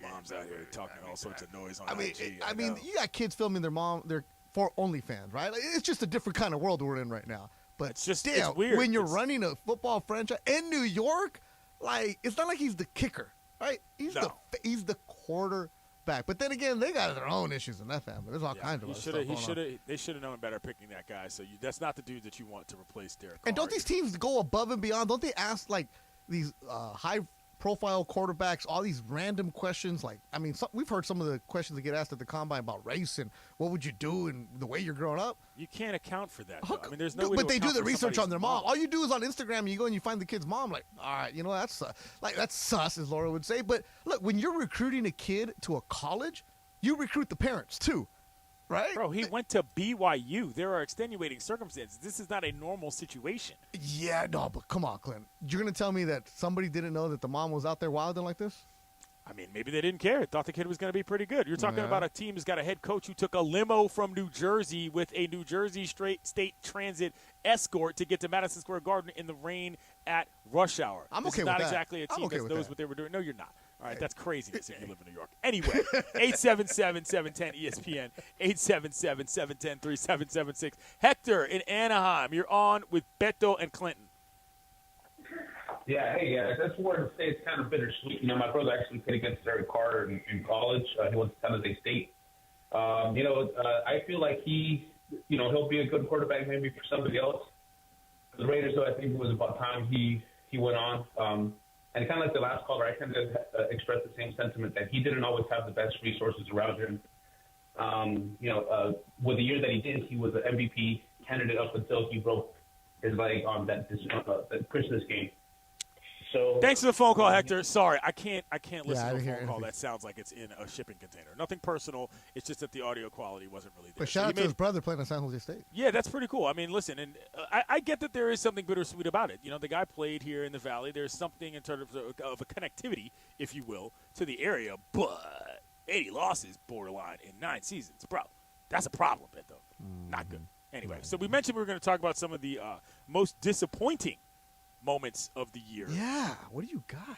Your mom's out here talking all sorts of noise on I mean, IG. I mean, you got kids filming their for OnlyFans, right? Like, it's just a different kind of world we're in right now. But it's still, weird. when you're running a football franchise in New York, like, it's not like he's the kicker, right? He's the quarterback. But then again, they got their own issues in that family. There's all kinds of other stuff going on. They should have known better picking that guy. So that's not the dude that you want to replace Derek Carr. And don't these teams go above and beyond? Don't they ask, like, these high-profile quarterbacks all these random questions? Like, I mean, we've heard some of the questions that get asked at the Combine about race and what would you do and the way you're growing up. You can't account for that, though. I mean, there's no way But to they do account the for research on their mom. mom. All you do is on Instagram, and you go and you find the kid's mom. Like, all right, you know, that's sus, as Laura would say. But look, when you're recruiting a kid to a college, you recruit the parents too, right? Bro, he went to BYU. There are extenuating circumstances. This is not a normal situation. Yeah, no, but come on, Clint. You're going to tell me that somebody didn't know that the mom was out there wilding like this? I mean, maybe they didn't care. Thought the kid was going to be pretty good. You're talking about a team who's got a head coach who took a limo from New Jersey with a New Jersey State Transit escort to get to Madison Square Garden in the rain at rush hour. I'm this okay is with not that. exactly a I'm team okay that with knows that. what they were doing. No, you're not. All right, that's craziness if you live in New York. Anyway, 877-710-ESPN, 877-710-3776. Hector in Anaheim, you're on with Beto and Clinton. Yeah, hey, guys. I just wanted to say it's kind of bittersweet. You know, my brother actually played against Derek Carr in college. He went to San Jose State. I feel like he'll be a good quarterback maybe for somebody else. For the Raiders, though, I think it was about time he went on. And kind of like the last caller, I kind of expressed the same sentiment that he didn't always have the best resources around him. With the year that he did, he was an MVP candidate up until he broke his leg on that Christmas game. So Thanks for the phone call, Hector. Sorry, I can't listen to a hear phone call anything. that sounds like it's in a shipping container. Nothing personal. It's just that the audio quality wasn't really there. But So shout he out to made- his brother playing at San Jose State. Yeah, that's pretty cool. I mean, listen, and I get that there is something bittersweet about it. You know, the guy played here in the Valley. There's something in terms of a connectivity, if you will, to the area. But 80 losses, borderline, in 9 seasons. Bro, that's a problem, Beto. Not good. Anyway, so we mentioned we were going to talk about some of the most disappointing moments of the year. Yeah, what do you got?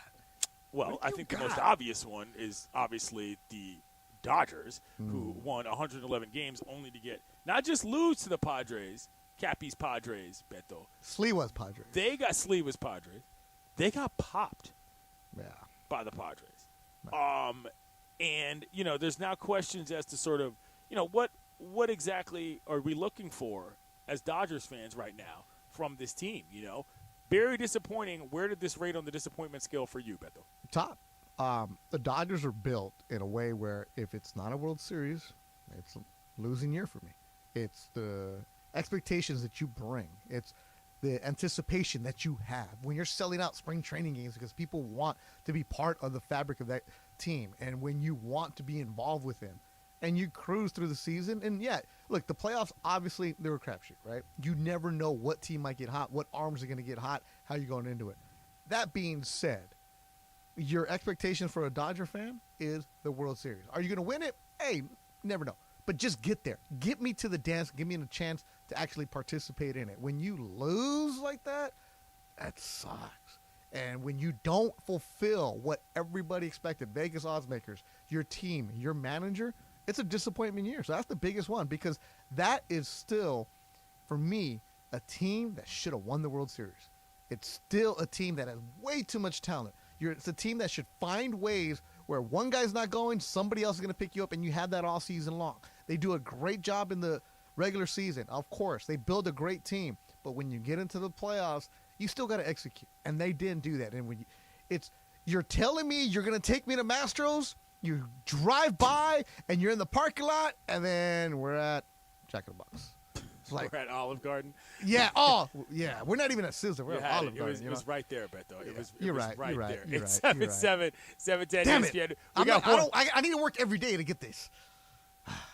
Well, I think the most obvious one is obviously the Dodgers, who won 111 games only to not just lose to the Padres, Cappy's Padres, Beto. Sliwa's Padres. They got Sliwa's Padres. They got popped by the Padres. And, there's now questions as to sort of, what exactly are we looking for as Dodgers fans right now from this team, Very disappointing. Where did this rate on the disappointment scale for you, Beto? Top. The Dodgers are built in a way where if it's not a World Series, it's a losing year for me. It's the expectations that you bring. It's the anticipation that you have when you're selling out spring training games because people want to be part of the fabric of that team and when you want to be involved with them. And you cruise through the season. And, look, the playoffs, obviously, they're a crapshoot, right? You never know what team might get hot, what arms are going to get hot, how you're going into it. That being said, your expectation for a Dodger fan is the World Series. Are you going to win it? Hey, never know. But just get there. Get me to the dance. Give me a chance to actually participate in it. When you lose like that sucks. And when you don't fulfill what everybody expected, Vegas odds makers, your team, your manager, it's a disappointment year. So that's the biggest one because that is still, for me, a team that should have won the World Series. It's still a team that has way too much talent. It's a team that should find ways where one guy's not going, somebody else is going to pick you up, and you have that all season long. They do a great job in the regular season. Of course, they build a great team. But when you get into the playoffs, you still got to execute. And they didn't do that. And you're telling me you're going to take me to Mastro's? You drive by, and you're in the parking lot, and then we're at Jack in the Box. It's like, we're at Olive Garden. Yeah, we're not even at Sizzler. We're at Olive Garden. It was right there, Beto. It was right you're there. You're It's right. 7-7, 7-10 Damn ESPN. it. I need to work every day to get this.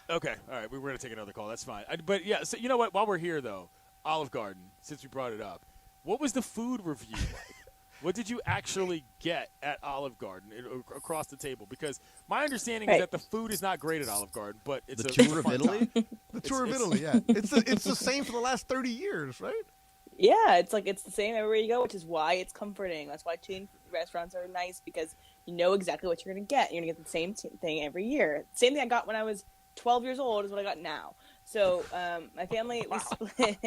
Okay, all right. We're going to take another call. That's fine. But, yeah, so you know what? While we're here, though, Olive Garden, since we brought it up, what was the food review like? What did you actually get at Olive Garden across the table? Because my understanding is that the food is not great at Olive Garden, but it's the tour of Italy. The tour of Italy, yeah. It's the same for the last 30 years, right? Yeah, it's the same everywhere you go, which is why it's comforting. That's why chain restaurants are nice, because you know exactly what you're going to get. You're going to get the same thing every year. Same thing I got when I was 12 years old is what I got now. So my family, we split.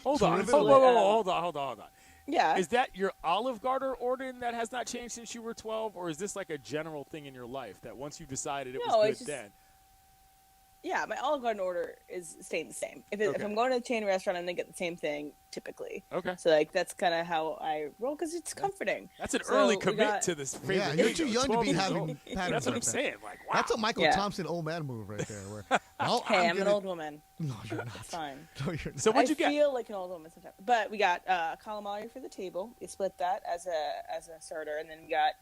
Hold on. Yeah. Is that your Olive Garden order that has not changed since you were 12, or is this like a general thing in your life that once you decided it was good then? Yeah, my Olive Garden order is staying the same. If I'm going to a chain restaurant, I'm going to get the same thing typically. Okay. So that's kind of how I roll because it's comforting. That's an early commit to this favorite. Yeah, you're too young to be having patterns. That's what I'm saying. Like, wow. That's a Michael Thompson old man move right there. Where, hey, I'm an old woman. No, you're not. It's fine. No, you're not. So what'd you get? I feel like an old woman sometimes. But we got calamari for the table. We split that as a starter, and then we got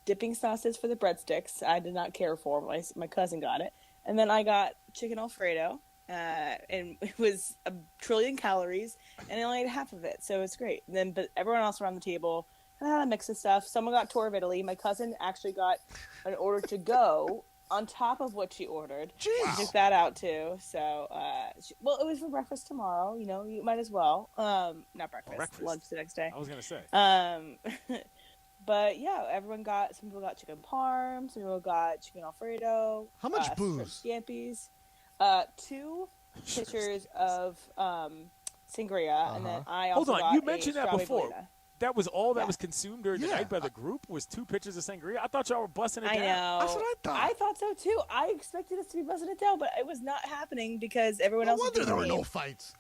dipping sauces for the breadsticks. I did not care for. My cousin got it. And then I got chicken Alfredo, and it was 1 trillion calories, and I only ate half of it, so it's great. But everyone else around the table had a mix of stuff. Someone got tour of Italy. My cousin actually got an order to go on top of what she ordered. Jeez. She took that out too. So, it was for breakfast tomorrow. You know, you might as well. Not breakfast. Lunch the next day. I was gonna say. But yeah, some people got chicken parm, some people got chicken Alfredo. How much booze? Scampi's. 2 pitchers of sangria, and then I also got you mentioned that before. Bolita. That was all that was consumed during the night by the group was 2 pitchers of sangria. I thought y'all were busting it down. I know. That's what I thought. I thought so too. I expected us to be busting it down, but it was not happening because everyone else. No wonder there were no fights.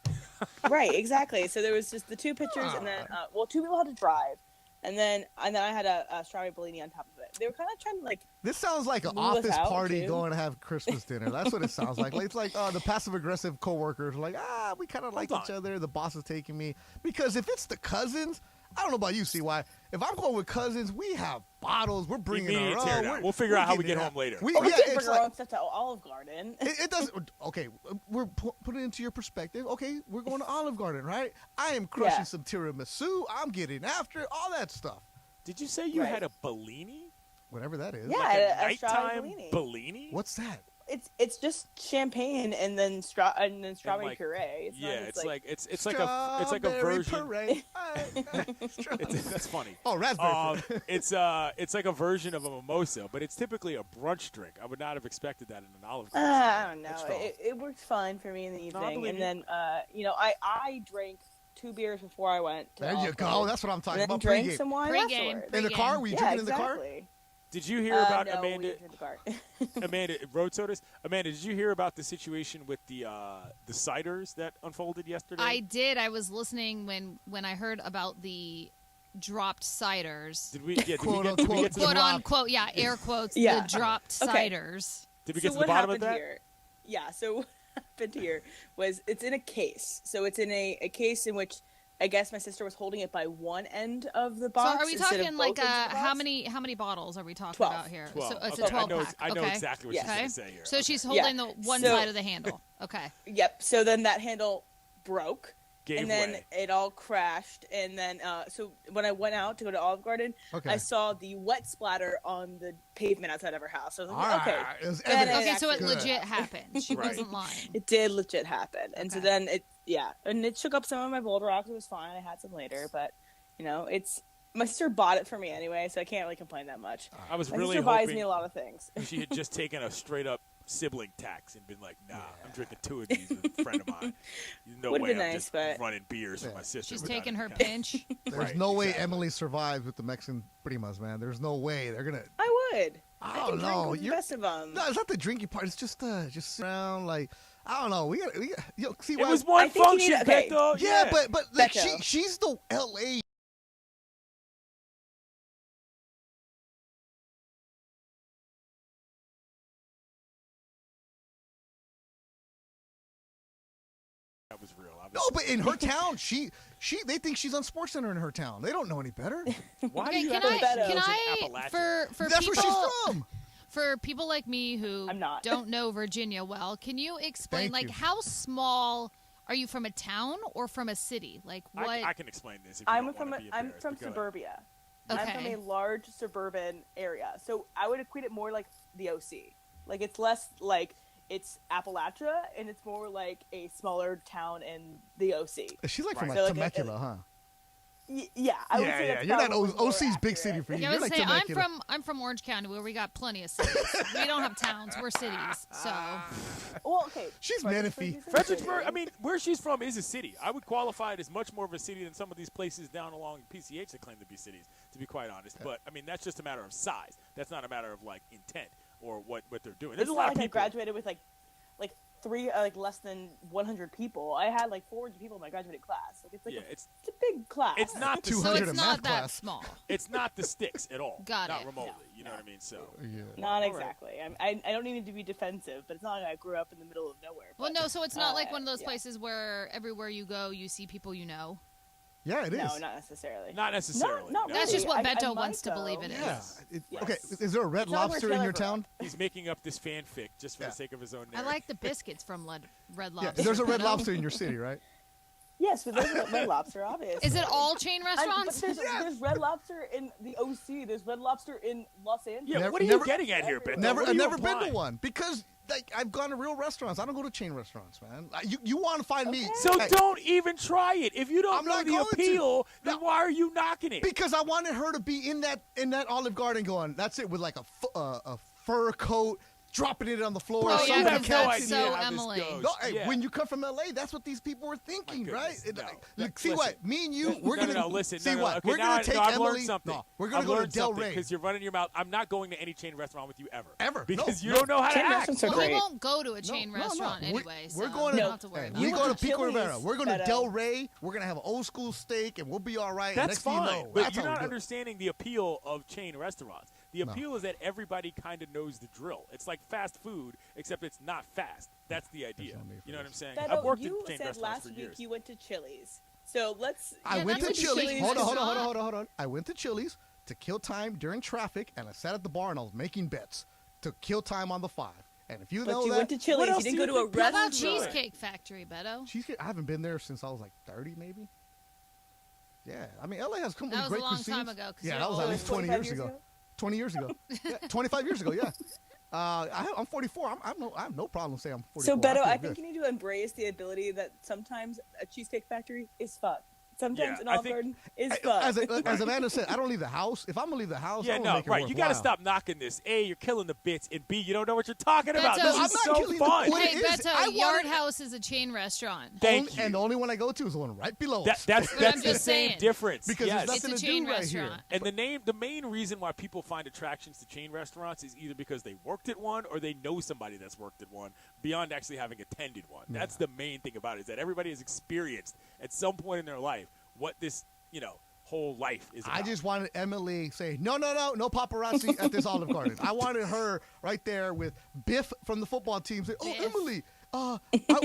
Right, exactly. So there was just the 2 pitchers, and then 2 people had to drive. And then I had a strawberry Bellini on top of it. They were kind of trying to like. This sounds like an office party going to have Christmas dinner. That's what it sounds like. It's like the passive aggressive coworkers are like, we kind of like each other. The boss is taking me because if it's the cousins, I don't know about you, CY. If I'm going with cousins, we have bottles. We're bringing our own. We'll figure out how we get home later. We can bring our own stuff to Olive Garden. It doesn't. Okay, we're putting it into your perspective. Okay, we're going to Olive Garden, right? I am crushing some tiramisu. I'm getting after it, all that stuff. Did you say you had a Bellini? Whatever that is. Yeah, like a nighttime Bellini. What's that? It's just champagne and then strawberry puree. It's like a version. That's funny. Oh, raspberry. It's like a version of a mimosa, but it's typically a brunch drink. I would not have expected that in an Olive Garden. I don't know. It worked fine for me in the evening, and then I drank 2 beers before I went. There you go. That's what I'm talking about. Drank some wine afterwards. In the car? Were you drinking in the car? Did you hear about no, Amanda? Amanda, road sodas. Amanda, did you hear about the situation with the ciders that unfolded yesterday? I did. I was listening when I heard about the dropped ciders. Did we get to quote unquote? Yeah, air quotes. The dropped ciders. Did we get to the bottom of that? Here? Yeah. So what happened here was it's in a case. So it's in a case in which. I guess my sister was holding it by one end of the box. So are we talking like how many bottles are we talking 12. about here? 12. So it's a 12-pack. I know exactly what she's going to say here. So she's holding the one side of the handle. Okay. Yep. So then that handle broke. Gave and then way. It all crashed. And then so when I went out to go to Olive Garden, I saw the wet splatter on the pavement outside of her house. So I was like, okay. So it legit happened. She wasn't lying. It did legit happen. And so then and it shook up some of my boulder rocks. It was fine. I had some later, but it's my sister bought it for me anyway, so I can't really complain that much. I was my really sister buys me a lot of things. She had just taken a straight up sibling tax and been like, nah, I'm drinking 2 of these with a friend of mine. No Would've way been I'm nice, just running beers for my sister. She's taking her pinch. There's no way Emily survives with the Mexican primas, man. There's no way they're gonna. I would. I don't know. You're the best of them. No, it's not the drinking part. It's just sit around like. I don't know. We got see. It was one function, Beto. Yeah, but like she's the LA. That was real. No, but in her town, they think she's on SportsCenter in her town. They don't know any better. Why okay, do you can have I for that's people, where she's from. For people like me who don't know Virginia well, can you explain, how small are you, from a town or from a city? Like what? I can explain this. I'm from suburbia. Okay. I'm from a large suburban area, so I would equate it more like the OC. Like it's less like it's Appalachia, and it's more like a smaller town in the OC. She's like from Temecula, huh? Yeah, I would say that's You're not probably more OC's big accurate. city for you. Yeah, I You're would like say Temecula. I'm from Orange County, where we got plenty of cities. We don't have towns; we're cities. So, well, okay. She's Menifee. Fredericksburg, I mean, where she's from is a city. I would qualify it as much more of a city than some of these places down along PCH that claim to be cities, to be quite honest. But, I mean, that's just a matter of size. That's not a matter of, like, intent or what they're doing. There's It's a lot not of like people. I graduated with like three less than 100 people. I had like 400 people in my graduating class. Like it's a big class. It's not the 200 it's in not math that class. small. It's not the sticks at all. Got not it. remotely. You know what I mean? So Not exactly. I don't need to be defensive, but it's not like I grew up in the middle of nowhere. Well, no. So it's not like one of those yeah. places where everywhere you go, you see people you know. Yeah, it is. No, not necessarily. Not necessarily. Not That's really. just what I Beto might wants to go. believe it is. Yeah. Yes. Okay, is there a Red It's not where Lobster in Taylor your grew up. town? he's making up this fanfic just for the sake of his own I narrative. like the biscuits from Red Yeah, Lobster. there's a Red Beto. Lobster in your city, right? Yes, but there's Red Lobster, obviously. Is it all chain restaurants? But there's Red Lobster in the OC. There's Red Lobster in Los Angeles. Yeah, what are you getting at here, Beto? I've What are you never been to implying? one because I've gone to real restaurants. I don't go to chain restaurants, man. You want to find me? So Hey, don't even try it. If you don't I'm know not the going to. appeal, then why are you knocking it? because I wanted her to be in that Olive Garden going. That's it with like a fur coat. Dropping it on the floor. Oh, yeah, somebody because that's catches so it. Emily. No, hey, Yeah. when you come from LA, that's what these people were thinking, right? goodness, no. Look, see Listen. what? Me and you, we're no, gonna listen. see no, no, what? Okay, We're gonna take I've Emily. learned something. No, we're gonna go to Del Rey because you're running your mouth. I'm not going to any chain restaurant with you ever. Ever. Because No, you no. don't know how to Chain act. restaurants are Well, he great. won't go to a chain restaurant We- anyway. We're so going you to don't have to worry about we it. go to went to Pico Chili's, Rivera. We're going to Beto. Del Rey. We're going to have an old school steak, and we'll be all right. and That's next thing fine, you know, but that's you're how we not do it. understanding the appeal of chain restaurants. The appeal is that everybody kind of knows the drill. It's like fast food, except it's not fast. That's the idea. You know what I'm saying? I've Beto, worked you in chain said restaurants last for week years. you went to Chili's. So let's. I went to that's a Chili's. Chili's Hold restaurant. on. I went to Chili's to kill time during traffic, and I sat at the bar and I was making bets to kill time on the 5. And if you But know you that, went to Chili's. What You else didn't do go you to a think people How about restaurant. Cheesecake Factory, Beto? cheesecake, I haven't been there since I was like 30, maybe. Yeah, I mean, LA has come That with was a great long cuisines. time ago, 'cause Yeah, you're that was at old. least 20 25 years years ago. ago? 20 years ago. Yeah, 25 years ago. Yeah. I'm 44. I have no problem saying I'm 44. So Beto, feel I good. think you need to embrace the ability that sometimes a Cheesecake Factory is fun. Sometimes Yeah, an I Olive think- Garden is fun. As Amanda said, I don't leave the house. If I'm gonna leave the house, Yeah, I'm no, gonna make it right. You got to worthwhile. stop knocking this. A, you're killing the bits, and B, you don't know what you're talking about. Beto, This I'm is not so killing the fun. What Hey, it is, Beto, I Yard wanted- House is a chain restaurant. Thank you. And the only one I go to is the one right below us. That's I'm the just same saying. difference. Because yes. there's It's nothing a to chain do right here. restaurant. And the main reason why people find attractions to chain restaurants is either because they worked at one or they know somebody that's worked at one beyond actually having attended one. That's the main thing about it, is that everybody has experienced at some point in their life what this, whole life is about. I just wanted Emily say, no paparazzi at this Olive Garden. I wanted her right there with Biff from the football team say, oh, Biff. Emily, I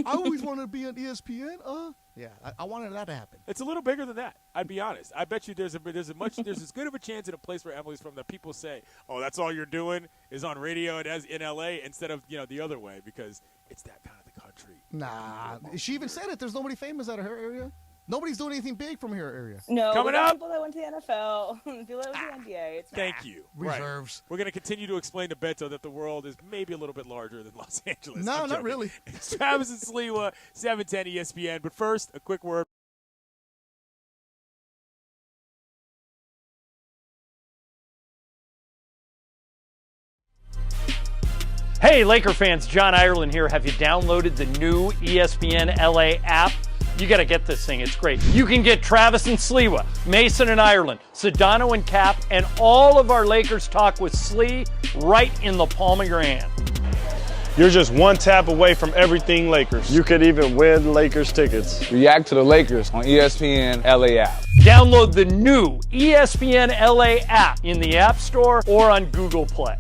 always wanted to be on ESPN. Yeah, I wanted that to happen. It's a little bigger than that. I'd be honest. I bet you there's as good of a chance in a place where Emily's from that people say, "Oh, that's all you're doing is on radio and as in LA," instead of the other way, because it's that kind of the country. Nah, she even said it. There's nobody famous out of her area. Nobody's doing anything big from her area. No, Coming we got up. people that went to the NFL, people that went to the NBA. It's Thank you. Reserves. Right. We're going to continue to explain to Beto that the world is maybe a little bit larger than Los Angeles. No, I'm not joking. really. It's Travis and Sliwa, 710 ESPN. But first, a quick word. Hey, Laker fans, John Ireland here. Have you downloaded the new ESPN LA app? You got to get this thing. It's great. You can get Travis and Sliwa, Mason and Ireland, Sedano and Cap, and all of our Lakers talk with Slee right in the palm of your hand. You're just one tap away from everything Lakers. You could even win Lakers tickets. React to the Lakers on ESPN LA App. Download the new ESPN LA app in the App Store or on Google Play.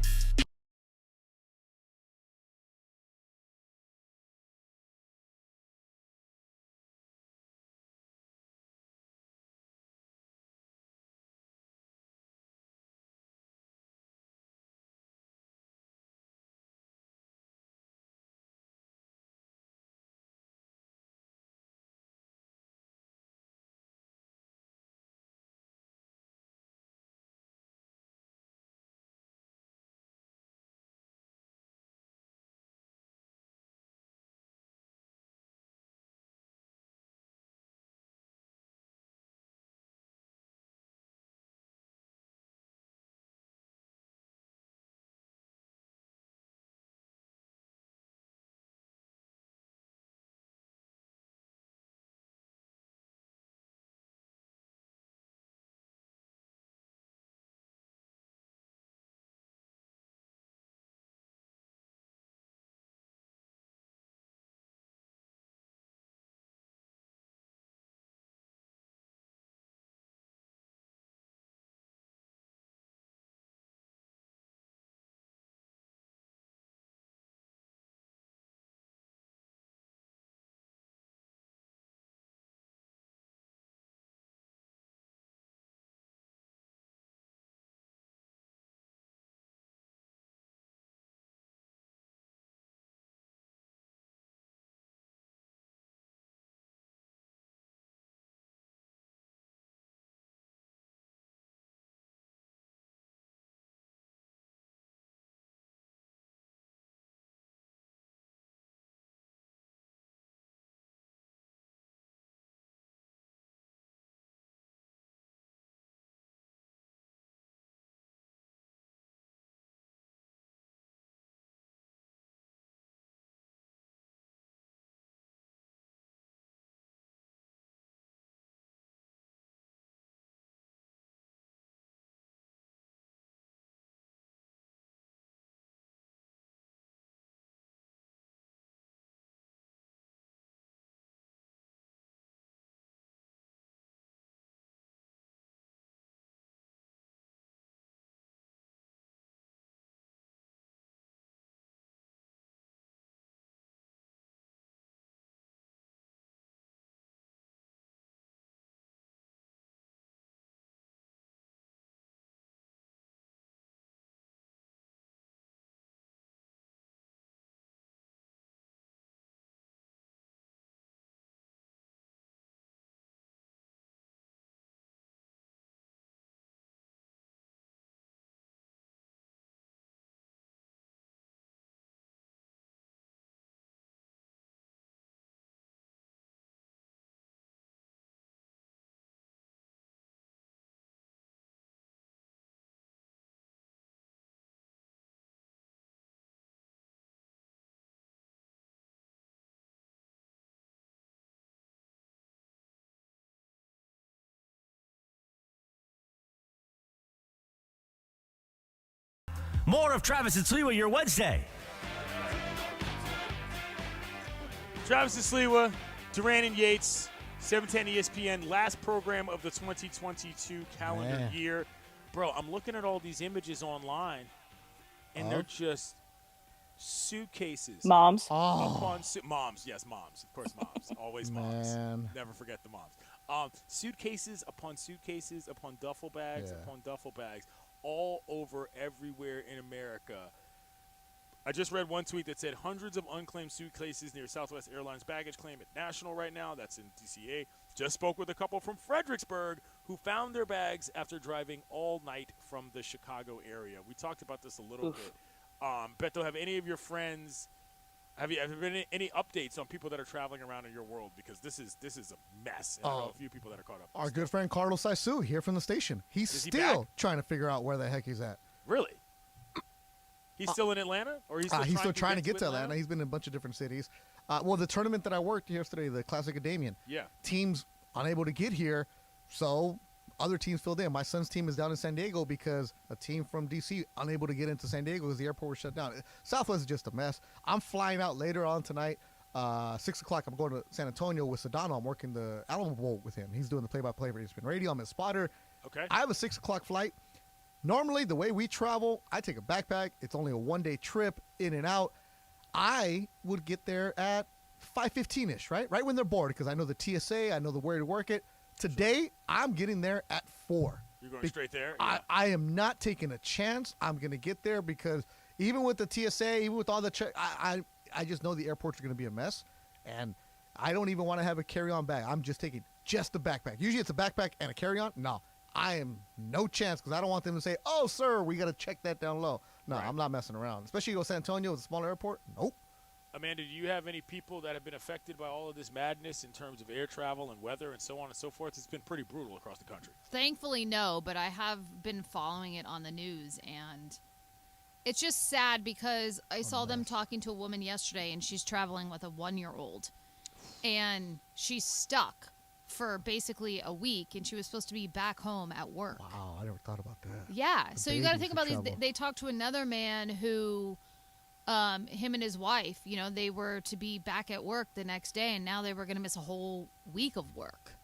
More of Travis and Sliwa your Wednesday. Travis and Sliwa, Duran and Yates, 710 ESPN, last program of the 2022 calendar year. Bro, I'm looking at all these images online, and they're just suitcases. Moms. Moms, yes, moms. Of course, moms. Always moms. Never forget the moms. Suitcases upon suitcases upon duffel bags upon duffel bags, all over everywhere in America. I just read one tweet that said hundreds of unclaimed suitcases near Southwest Airlines baggage claim at National right now. That's in DCA. Just spoke with a couple from Fredericksburg who found their bags after driving all night from the Chicago area. We talked about this a little bit. Beto, have any of your friends, have there been any updates on people that are traveling around in your world? Because this is a mess. And I know a few people that are caught up. Our good friend Carlos Saisu here from the station. He's still trying to figure out where the heck he's at. Really? He's still in Atlanta? Or he's still trying to get to Atlanta. He's been in a bunch of different cities. Well, the tournament that I worked yesterday, the Classic of Damian, teams unable to get here, so other teams filled in. My son's team is down in San Diego because a team from D.C. unable to get into San Diego because the airport was shut down. Southwest is just a mess. I'm flying out later on tonight. 6 o'clock, I'm going to San Antonio with Sedano. I'm working the Alamo Bowl with him. He's doing the play-by-play for ESPN Radio. I'm his spotter. Okay. I have a 6 o'clock flight. Normally, the way we travel, I take a backpack. It's only a one-day trip, in and out. I would get there at 5:15-ish, right? Right when they're bored, because I know the TSA, I know the where to work it. Today, I'm getting there at 4. You're going straight there? I am not taking a chance. I'm going to get there because even with the TSA, even with all the I just know the airports are going to be a mess, and I don't even want to have a carry-on bag. I'm just taking just the backpack. Usually it's a backpack and a carry-on. No. I am no chance because I don't want them to say, "Oh, sir, we got to check that down low." No, I'm not messing around. Especially go San Antonio, it's a smaller airport. Nope. Amanda, do you have any people that have been affected by all of this madness in terms of air travel and weather and so on and so forth? It's been pretty brutal across the country. Thankfully, no, but I have been following it on the news, and it's just sad because I saw them talking to a woman yesterday, and she's traveling with a 1-year-old, and she's stuck for basically a week, and she was supposed to be back home at work. Wow, I never thought about that. Yeah, so you got to think about these. They talked to another man who, him and his wife, they were to be back at work the next day, and now they were going to miss a whole week of work.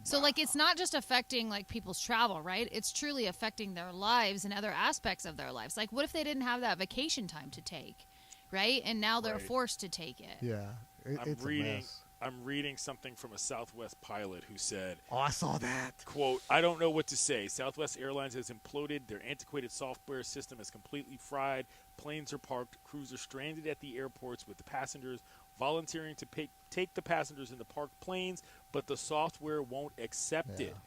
So, it's not just affecting, people's travel, right? It's truly affecting their lives and other aspects of their lives. What if they didn't have that vacation time to take, right? And now they're forced to take it. Yeah, it's a mess. I'm reading something from a Southwest pilot who said, "Oh, I saw that." Quote, "I don't know what to say. Southwest Airlines has imploded. Their antiquated software system is completely fried. Planes are parked. Crews are stranded at the airports with the passengers volunteering to take the passengers in the parked planes, but the software won't accept it.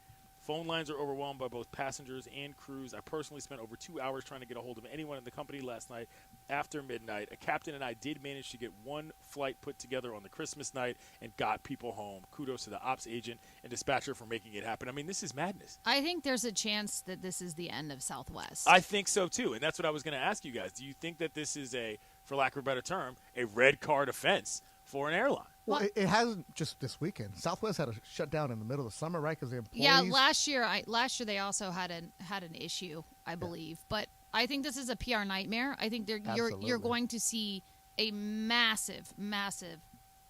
Phone lines are overwhelmed by both passengers and crews. I personally spent over 2 hours trying to get a hold of anyone in the company last night after midnight. A captain and I did manage to get one flight put together on the Christmas night and got people home. Kudos to the ops agent and dispatcher for making it happen." I mean, this is madness. I think there's a chance that this is the end of Southwest. I think so, too, and that's what I was going to ask you guys. Do you think that this is for lack of a better term, a red card offense for an airline? Well, it hasn't just this weekend. Southwest had a shutdown in the middle of the summer, right? Because the employees. Yeah, last year they also had an issue, I believe. But I think this is a PR nightmare. I think you're going to see a massive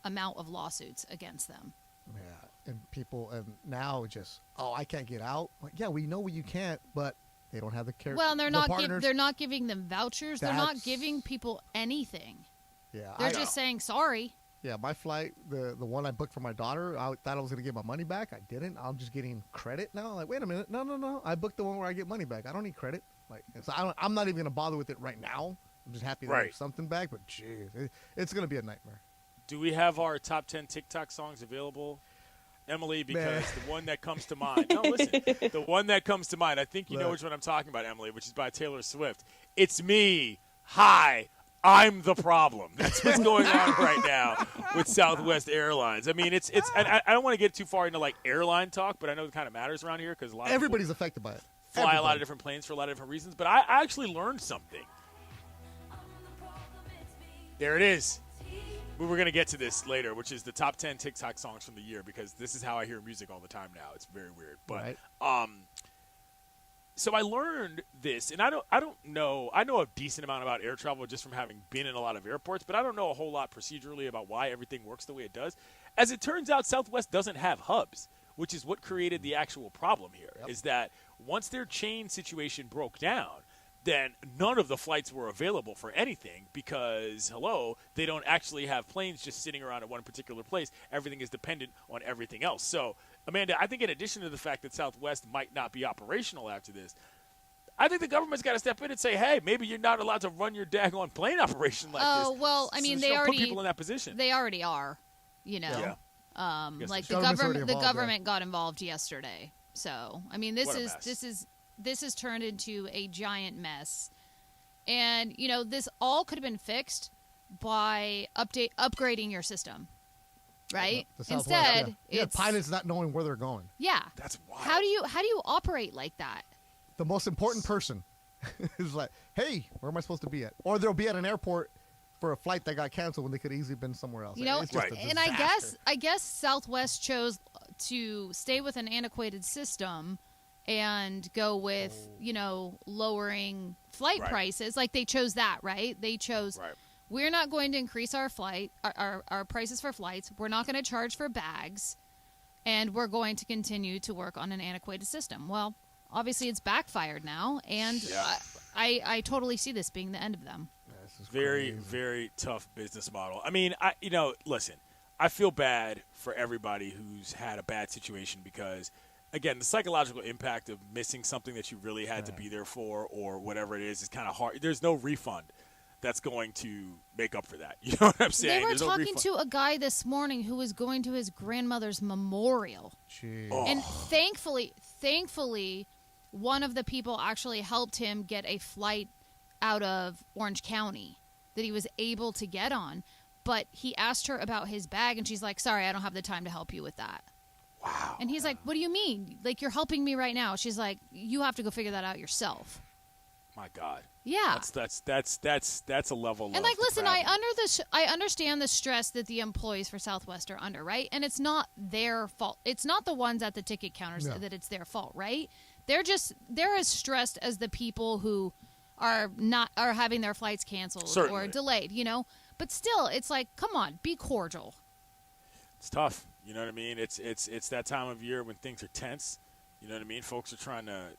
amount of lawsuits against them. Yeah, and now I can't get out. Yeah, we know you can't, but they don't have the care. Well, and they're not giving them vouchers. They're not giving people anything. Yeah, they're just saying sorry. Yeah, my flight, the one I booked for my daughter, I thought I was going to get my money back. I didn't. I'm just getting credit now. Wait a minute. No. I booked the one where I get money back. I don't need credit. So I'm not even going to bother with it right now. I'm just happy that I get something back. But, jeez, it's going to be a nightmare. Do we have our top 10 TikTok songs available, Emily? Because the one that comes to mind. No, listen. The one that comes to mind, I think you know which one I'm talking about, Emily, which is by Taylor Swift. It's me. Hi. I'm the problem. That's what's going on right now with Southwest Airlines. I mean, it's. I don't want to get too far into airline talk, but I know it kind of matters around here because everybody's affected by it. Fly a lot of different planes for a lot of different reasons. But I actually learned something. There it is. We were going to get to this later, which is the top 10 TikTok songs from the year because this is how I hear music all the time now. It's very weird, but So I learned this, and I don't know. I know a decent amount about air travel just from having been in a lot of airports, but I don't know a whole lot procedurally about why everything works the way it does. As it turns out, Southwest doesn't have hubs, which is what created the actual problem here. Is that once their chain situation broke down, then none of the flights were available for anything because, they don't actually have planes just sitting around at one particular place. Everything is dependent on everything else. So, Amanda, I think in addition to the fact that Southwest might not be operational after this, I think the government's got to step in and say, hey, maybe you're not allowed to run your daggone plane operation like this. Oh, well, I mean, So they don't already put people in that position. They already are, you know. Yeah. Like the the government got involved yesterday. So, I mean, this has turned into a giant mess. And, you know, this all could have been fixed by upgrading your system, right? Instead, it's pilots not knowing where they're going. Yeah. That's wild. How do you operate like that? The most important person is like, hey, where am I supposed to be at? Or they'll be at an airport for a flight that got canceled when they could have easily been somewhere else. You know, It's just a and disaster. I guess Southwest chose to stay with an antiquated system and go with, you know, lowering flight prices. Like they chose that, right? They chose we're not going to increase our prices for flights. We're not going to charge for bags, and we're going to continue to work on an antiquated system. Well, obviously it's backfired now, and I totally see this being the end of them. Very, very tough business model. I mean, listen, I feel bad for everybody who's had a bad situation because, again, the psychological impact of missing something that you really had to be there for or whatever it is kind of hard. There's no refund that's going to make up for that. You know what I'm saying? They were There's no talking refund. to a guy this morning who was going to his grandmother's memorial. Jeez. And thankfully, one of the people actually helped him get a flight out of Orange County that he was able to get on. But he asked her about his bag, and she's like, sorry, I don't have the time to help you with that. Wow. And he's like, what do you mean? Like, you're helping me right now. She's like, you have to go figure that out yourself. My God. Yeah. That's a level. And like, listen, I understand the stress that the employees for Southwest are under, right? And it's not their fault. It's not the ones at the ticket counters that it's their fault, right? They're as stressed as the people who are having their flights canceled or delayed, you know? But still, it's like, come on, be cordial. It's tough. You know what I mean? It's that time of year when things are tense. You know what I mean? Folks are trying to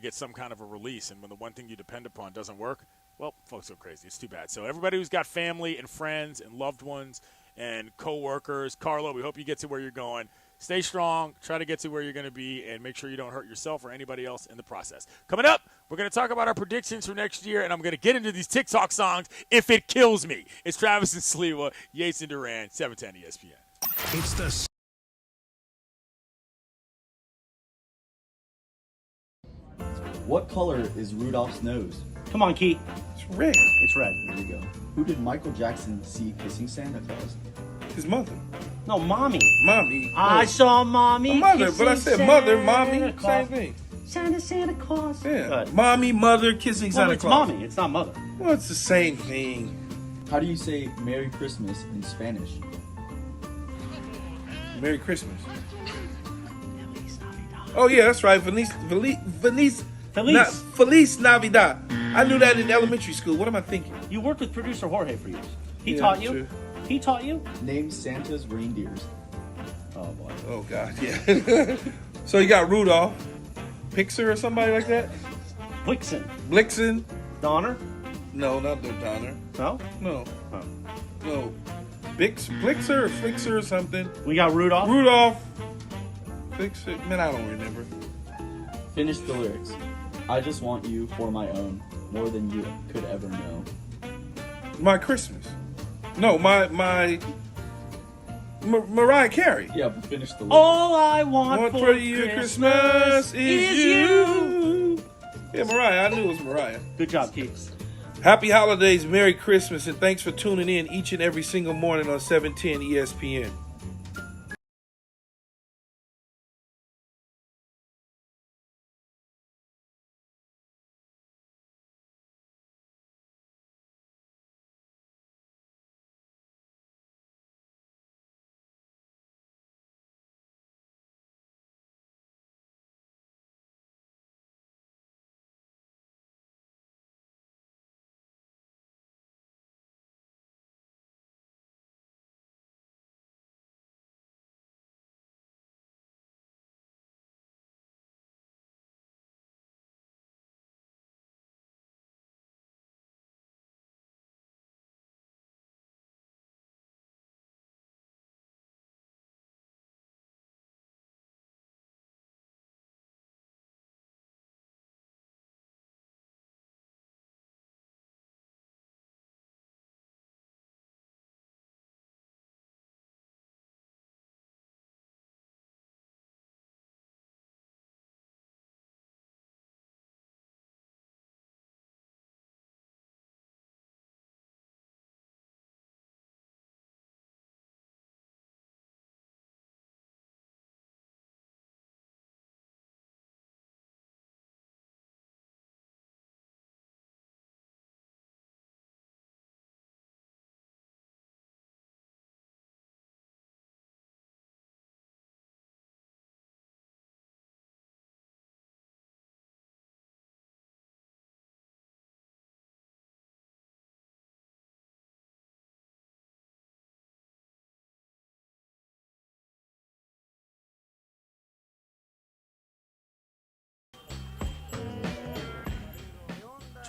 get some kind of a release, and when the one thing you depend upon doesn't work, well, folks go crazy. It's too bad. So everybody who's got family and friends and loved ones and coworkers, Carlo, we hope you get to where you're going. Stay strong, try to get to where you're going to be, and make sure you don't hurt yourself or anybody else in the process. Coming up, we're going to talk about our predictions for next year, and I'm going to get into these TikTok songs if it kills me. It's Travis and Sliwa, Yates and Duran, 710 ESPN. It's the What color is Rudolph's nose? Come on, Keith. It's red. It's red. There you go. Who did Michael Jackson see kissing Santa Claus? His mother. No, mommy. Mommy. I saw mommy. A mother, but I kissing said mother, Santa mommy, Claus. same thing. Santa Claus. Yeah. Mommy, mother, kissing Santa it's Claus. mommy. It's not mother. Well, it's the same thing. How do you say Merry Christmas in Spanish? Merry Christmas. Oh yeah, that's right. Feliz Navidad. I knew that in elementary school. What am I thinking? You worked with producer Jorge for years. He Yeah, taught you. true. He taught you. Name Santa's reindeers. Oh boy. Oh God, yeah. So you got Rudolph, Pixar or somebody like that? Blixen. Donner? No, not no Donner. No? No. No. Blixer or Flixer or something. We got Rudolph. Flixer. Man, I don't remember. Finish the lyrics. I just want you for my own, more than you could ever know. My Christmas. No, my Mariah Carey. Yeah, but finish the lyrics. All I want for you Christmas is you. Yeah, Mariah. I knew it was Mariah. Good job, Keith. Happy holidays, Merry Christmas, and thanks for tuning in each and every single morning on 710 ESPN.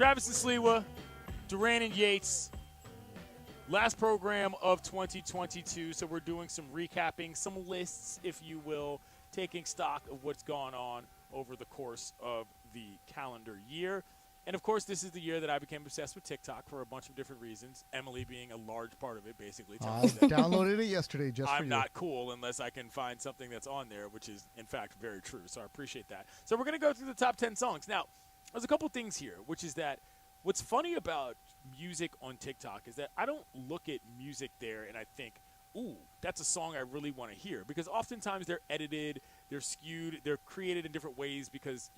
Travis and Sliwa, Duran and Yates. Last program of 2022, so we're doing some recapping, some lists, if you will, taking stock of what's gone on over the course of the calendar year. And, of course, this is the year that I became obsessed with TikTok for a bunch of different reasons, Emily being a large part of it, basically. I downloaded it yesterday just for you. I'm not cool unless I can find something that's on there, which is, in fact, very true. So I appreciate that. So we're going to go through the top 10 songs. Now, there's a couple things here, which is that what's funny about music on TikTok is that I don't look at music there and I think, ooh, that's a song I really want to hear. Because oftentimes they're edited, they're skewed, they're created in different ways because,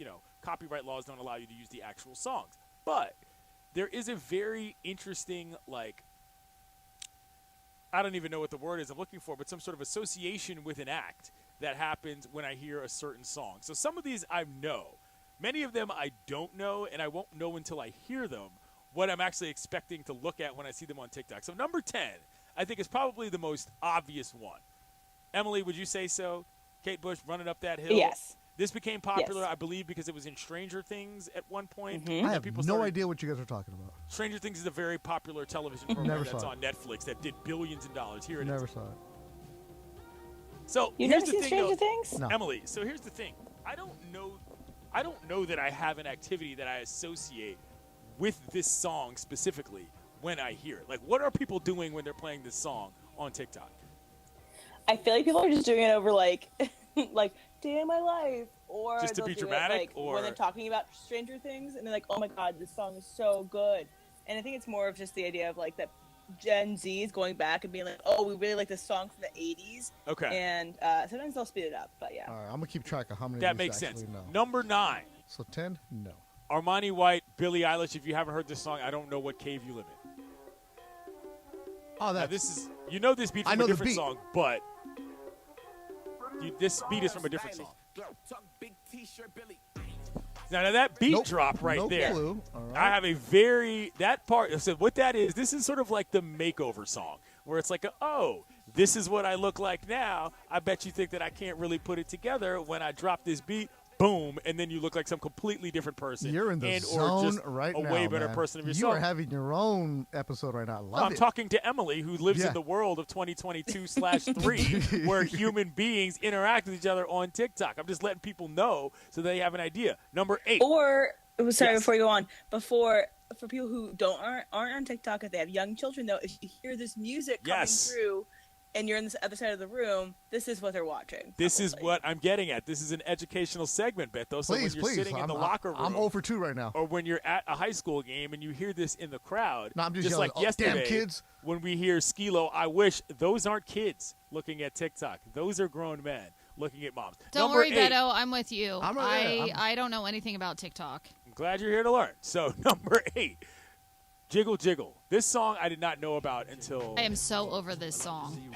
copyright laws don't allow you to use the actual songs. But there is a very interesting, I don't even know what the word is I'm looking for, but some sort of association with an act that happens when I hear a certain song. So some of these I know. Many of them I don't know, and I won't know until I hear them what I'm actually expecting to look at when I see them on TikTok. So number 10, I think, is probably the most obvious one. Emily, would you say so? Kate Bush, Running Up That Hill? Yes. This became popular, Yes. I believe, because it was in Stranger Things at one point. I have no idea what you guys are talking about. Stranger Things is a very popular television program that's on Netflix that did billions of dollars. Here it is. Never saw it. So You've here's never the seen thing, Stranger though. Things? No. Emily, so here's the thing. I don't know that I have an activity that I associate with this song specifically when I hear it. Like, what are people doing when they're playing this song on TikTok? I feel like people are just doing it over like day in my life, or Just to they'll be do dramatic, it, like, or- when they're talking about Stranger Things, and they're like, "Oh my God, this song is so good." And I think it's more of just the idea of like that Gen Z is going back and being like, "Oh, we really like this song from the '80s." Okay. And sometimes they'll speed it up, but yeah. All right, I'm gonna keep track of how many. That of these makes sense. actually know. Number 9, So 10? No. Armani White, Billie Eilish. If you haven't heard this song, I don't know what cave you live in. Oh, Now, that's this is this beat I from know a the different beat. song, but this beat is from a different song. Now that beat Nope. drop right No there. clue. All right. I have that part. So what that is, this is sort of like the makeover song, where it's like, this is what I look like now. I bet you think that I can't really put it together when I drop this beat. Boom, and then you look like some completely different person. You're in the and zone or just right a now, way better man. person of You yourself. are having your own episode right now. I love I'm it. talking to Emily, who lives Yeah. in the world of 2022/3, where human beings interact with each other on TikTok. I'm just letting people know so they have an idea. Number 8. Or sorry, Yes. before you go on, for people who aren't on TikTok, if they have young children, though, if you hear this music coming Yes. through, and you're on the other side of the room, this is what they're watching. This is what I'm getting at. This is an educational segment, Beto. So when Please, you're please. sitting in the locker room, I'm 0 for 2 right now. or when you're at a high school game and you hear this in the crowd, No, I'm just yelling, like "Oh, yesterday, damn kids." when we hear Skilo, I wish those aren't kids looking at TikTok. Those are grown men looking at moms. Don't Number worry, 8, Beto. I'm with you. I'm right there. I don't know anything about TikTok. I'm glad you're here to learn. So number 8, Jiggle Jiggle. This song I did not know about until I am so over this song.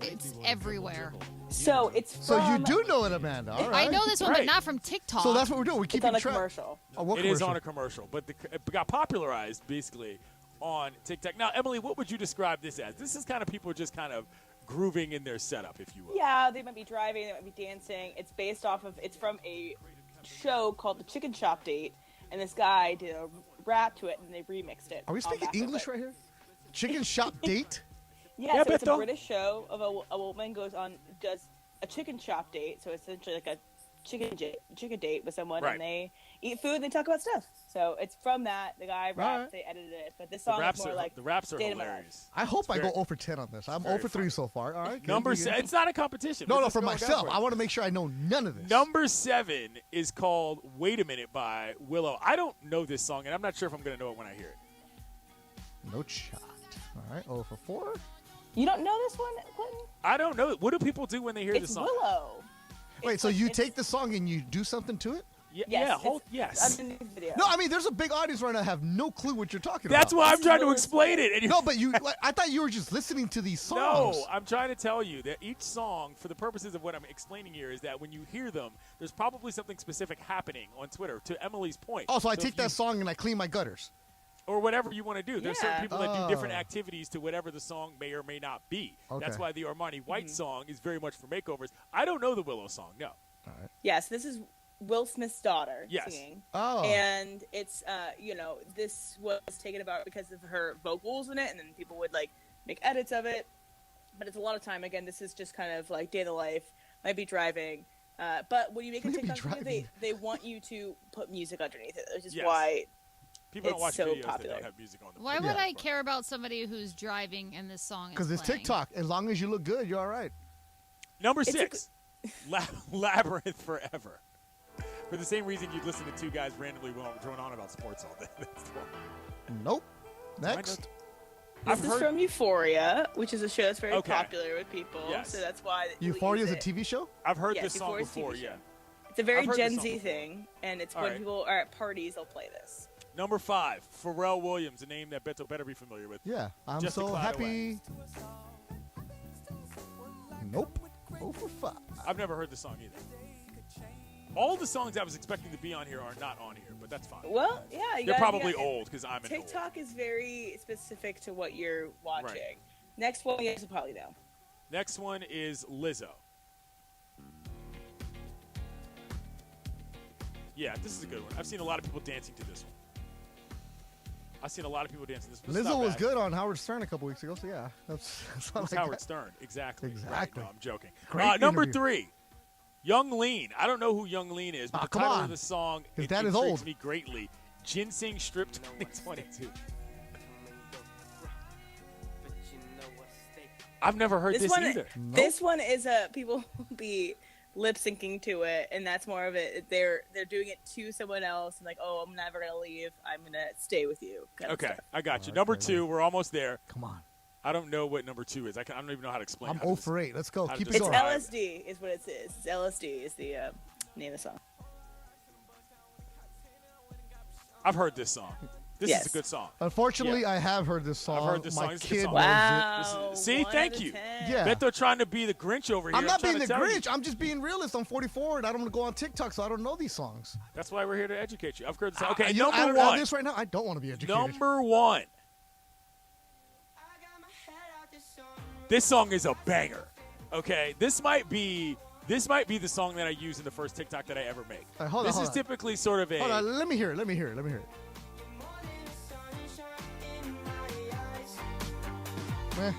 It's everywhere. So it's So you from- do know it, Amanda. All right. I know this one, Right. but not from TikTok. So that's what we're doing. We keep It's on a track. commercial. Oh, what It is commercial? on a commercial, but it got popularized basically on TikTok. Now, Emily, what would you describe this as? This is kind of people just kind of grooving in their setup, if you will. Yeah, they might be driving, they might be dancing. It's it's from a show called The Chicken Shop Date, and this guy did a rap to it, and they remixed it. Are we on speaking back of English it. right here? Chicken shop date? Yeah, Yeah, so it's a Beto. British show of a woman does a chicken shop date, so essentially like a chicken date with someone, Right. and they eat food and they talk about stuff. So it's from that. The guy rapped, Right. they edited it, but this The song is raps more are like the raps are State of My hilarious. I hope I very- go 0 for 10 on this. I'm very 0 for 3 so far. All right. Number good. 7. It's not a competition. No, We're no, just for going down myself. for it. I want to make sure I know none of this. Number 7 is called "Wait a Minute" by Willow. I don't know this song, and I'm not sure if I'm going to know it when I hear it. No shot. All right. 0 for 4. You don't know this one, Clinton? I don't know. What do people do when they hear It's the song? Willow. Wait, It's so like- you it's- take the song and you do something to it? Yeah, Yes, yeah, it's yes. underneath the video. No, I mean, there's a big audience right now that have no clue what you're talking That's about. why I'm trying to explain it. And you- No, but I thought you were just listening to these songs. No, I'm trying to tell you that each song, for the purposes of what I'm explaining here, is that when you hear them, there's probably something specific happening on Twitter. To Emily's point. Oh, so I if take you- that song and I clean my gutters. or whatever you want to do. There's certain Yeah. people that do different Oh. activities to whatever the song may or may not be. Okay. That's why the Armani White song is very much for makeovers. I don't know the Willow song. No. All right. Yes, this is Will Smith's daughter Yes. singing. Oh. And it's, this was taken about because of her vocals in it, and then people would, like, make edits of it. But it's a lot of time. Again, this is just kind of, like, day of the life. Might be driving. But when you make a TikTok video, they want you to put music underneath it, which is why people don't watch it's so videos popular. that don't have music on them. Why would I care about somebody who's driving and this song is Because it's playing? TikTok. As long as you look good, you're all right. Number 6, Labyrinth Forever. For the same reason you'd listen to two guys randomly drone on about sports all day. That's the one. Nope. Next. This is from Euphoria, which is a show that's very Okay. popular with people. Yes. So that's why Euphoria is a TV show? I've heard Yes, this song Euphoria's a TV before, show. yeah. It's a very I've heard Gen this song Z before. thing, and it's All when right. people are at parties, they'll play this. Number 5, Pharrell Williams, a name that Beto better be familiar with. Yeah. I'm Just a so Cloud happy. Nope. 0 for 5. I've never heard the song either. All the songs I was expecting to be on here are not on here, but that's fine. Well, yeah. They're probably old because I'm an old. TikTok is very specific to what you're watching. Next one, you guys will probably know. Next one is Lizzo. Yeah, this is a good one. I've seen a lot of people dancing to this one. I've seen a lot of people dancing to this one. This is Lizzo not was bad. good on Howard Stern a couple weeks ago, so yeah. That's Who's like Howard that. Stern? Exactly. Exactly. Right, no, I'm joking. Great Number interview. 3, Young Lean. I don't know who Young Lean is, but the come title on. of the song His it dad is intrigues old. me greatly. Ginseng Strip 2022. I've never heard this one, either. This one is people will be lip syncing to it, and that's more of it. They're doing it to someone else, and like, oh, I'm never gonna leave. I'm gonna stay with you. kind of Okay, stuff. I got you. Number 2, we're almost there. Come on. I don't know what number 2 is. I don't even know how to explain. I'm how to 0 for 8. Let's go. how to Keep it It's going. LSD is what it is. It's LSD is the name of the song. I've heard this song. This Yes. is a good song. Unfortunately, Yeah. I have heard this song. I've heard this My song. It's a good kid song. loves Wow. This is- see, 1 thank out of you. 10. Yeah. Beto trying to be the Grinch over here. I'm not trying being the to tell you. Grinch. I'm just being realist. I'm 44 and I don't want to go on TikTok, so I don't know these songs. That's why we're here to educate you. I've heard this. Okay, You know, number out of 1. this right now, I don't want to be educated. Number 1. This song is a banger. Okay, this might be the song that I use in the first TikTok that I ever make. All right, hold on, This hold is on. typically sort of a. Hold on, let me hear it. Let me hear it. Let me hear it. Eh.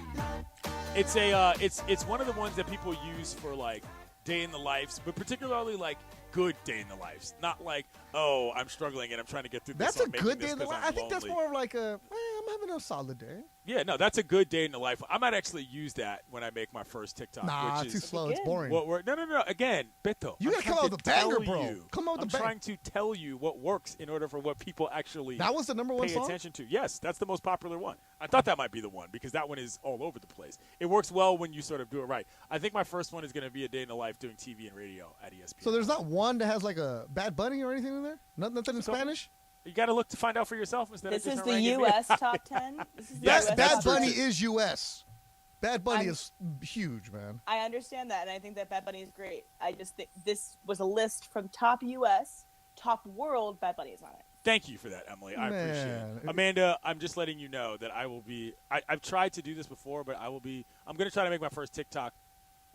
It's one of the ones that people use for like day in the lives, but particularly like good day in the lives. Not like, oh, I'm struggling and I'm trying to get through this. That's so a I'm making good this day in the 'cause life. I'm I think that's lonely. more of like a, I'm having a solid day. Yeah, no, that's a good day in the life. I might actually use that when I make my first TikTok. Nah, which it's too is slow. It's boring. No. Again, Beto. You I'm gotta come trying out to with a banger, tell bro. you. Come out with I'm a bang- trying to tell you what works in order for what people actually That was the number 1 pay song? attention to. Yes, that's the most popular one. I thought that might be the one because that one is all over the place. It works well when you sort of do it right. I think my first one is going to be a day in the life doing TV and radio at ESPN. So there's not one that has like a Bad Bunny or anything in there? Nothing in Spanish? You got to look to find out for yourself instead This of is just the ranking me. U.S. top 10. This is the Yes, US Bad top Bunny 10. is U.S. Bad Bunny I'm- is huge, man. I understand that, and I think that Bad Bunny is great. I just think this was a list from top U.S., top world. Bad Bunny is on it. Thank you for that, Emily. I appreciate Man. it. Amanda, I'm just letting you know that I will be – I've tried to do this before, but I'm going to try to make my first TikTok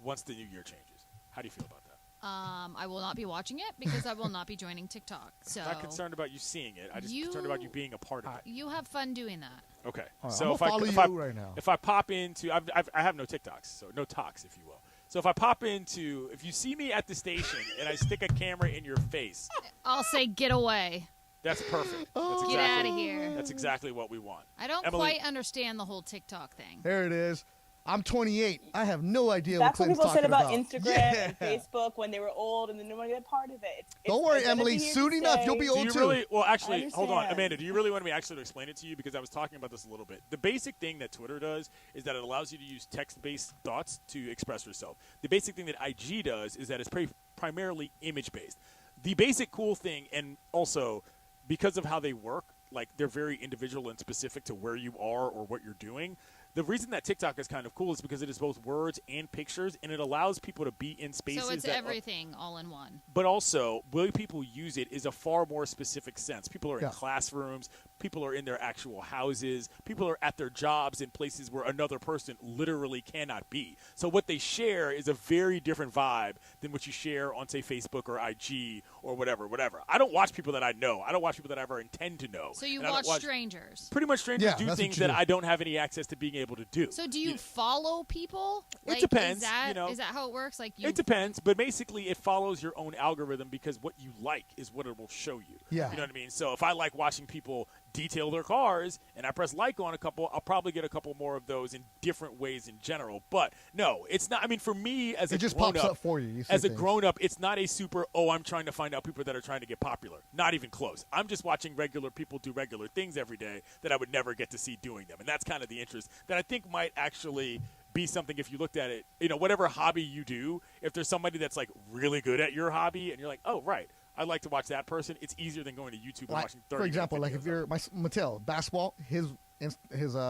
once the new year changes. How do you feel about that? I will not be watching it because I will not be joining TikTok. So I'm not concerned about you seeing it. I'm just You- concerned about you being a part of it. you have fun doing that. Okay. All right, So I'm if gonna I, follow if you I, right now. If I pop into – I have no TikToks, so no talks, if you will. So if I pop into – if you see me at the station and I stick a camera in your face, I'll say get away. that's perfect. That's Get exactly, outta here. That's exactly what we want. I don't Emily, quite understand the whole TikTok thing. There it is. I'm 28. I have no idea That's what what Clinton's people said talking about Instagram Yeah. and Facebook when they were old and they didn't want to be a part of it. Don't worry, it's gonna Emily. be here Soon to enough, stay. you'll be Do old you too. really? Well, I actually, hold on, understand. Amanda. Do you really want me actually to explain it to you? Because I was talking about this a little bit. The basic thing that Twitter does is that it allows you to use text-based thoughts to express yourself. The basic thing that IG does is that it's primarily image-based. The basic cool thing, and also because of how they work, like they're very individual and specific to where you are or what you're doing. the reason that TikTok is kind of cool is because it is both words and pictures, and it allows people to be in spaces. So it's that everything all in one. But also, the way people use it is a far more specific sense. People are in classrooms. People are in their actual houses. People are at their jobs in places where another person literally cannot be. So what they share is a very different vibe than what you share on, say, Facebook or IG or whatever. I don't watch people that I know. I don't watch people that I ever intend to know. So you watch strangers. Pretty much strangers do things that I don't have any access to being able to do. So do you follow people? It depends. Is that how it works? It depends, but basically it follows your own algorithm because what you like is what it will show you. Yeah. You know what I mean? So if I like watching people detail their cars and I press like on a couple, I'll probably get a couple more of those in different ways in general. But no, it's not. I mean, for me as a just grown pops up, up for you. As a grown up, it's not a super, I'm trying to find out people that are trying to get popular. Not even close. I'm just watching regular people do regular things every day that I would never get to see doing them. And that's kind of the interest that I think might actually be something if you looked at it, whatever hobby you do, if there's somebody that's like really good at your hobby and you're like, oh, right, I'd like to watch that person, it's easier than going to YouTube and watching 30 For example, like if you're Mattel, basketball, his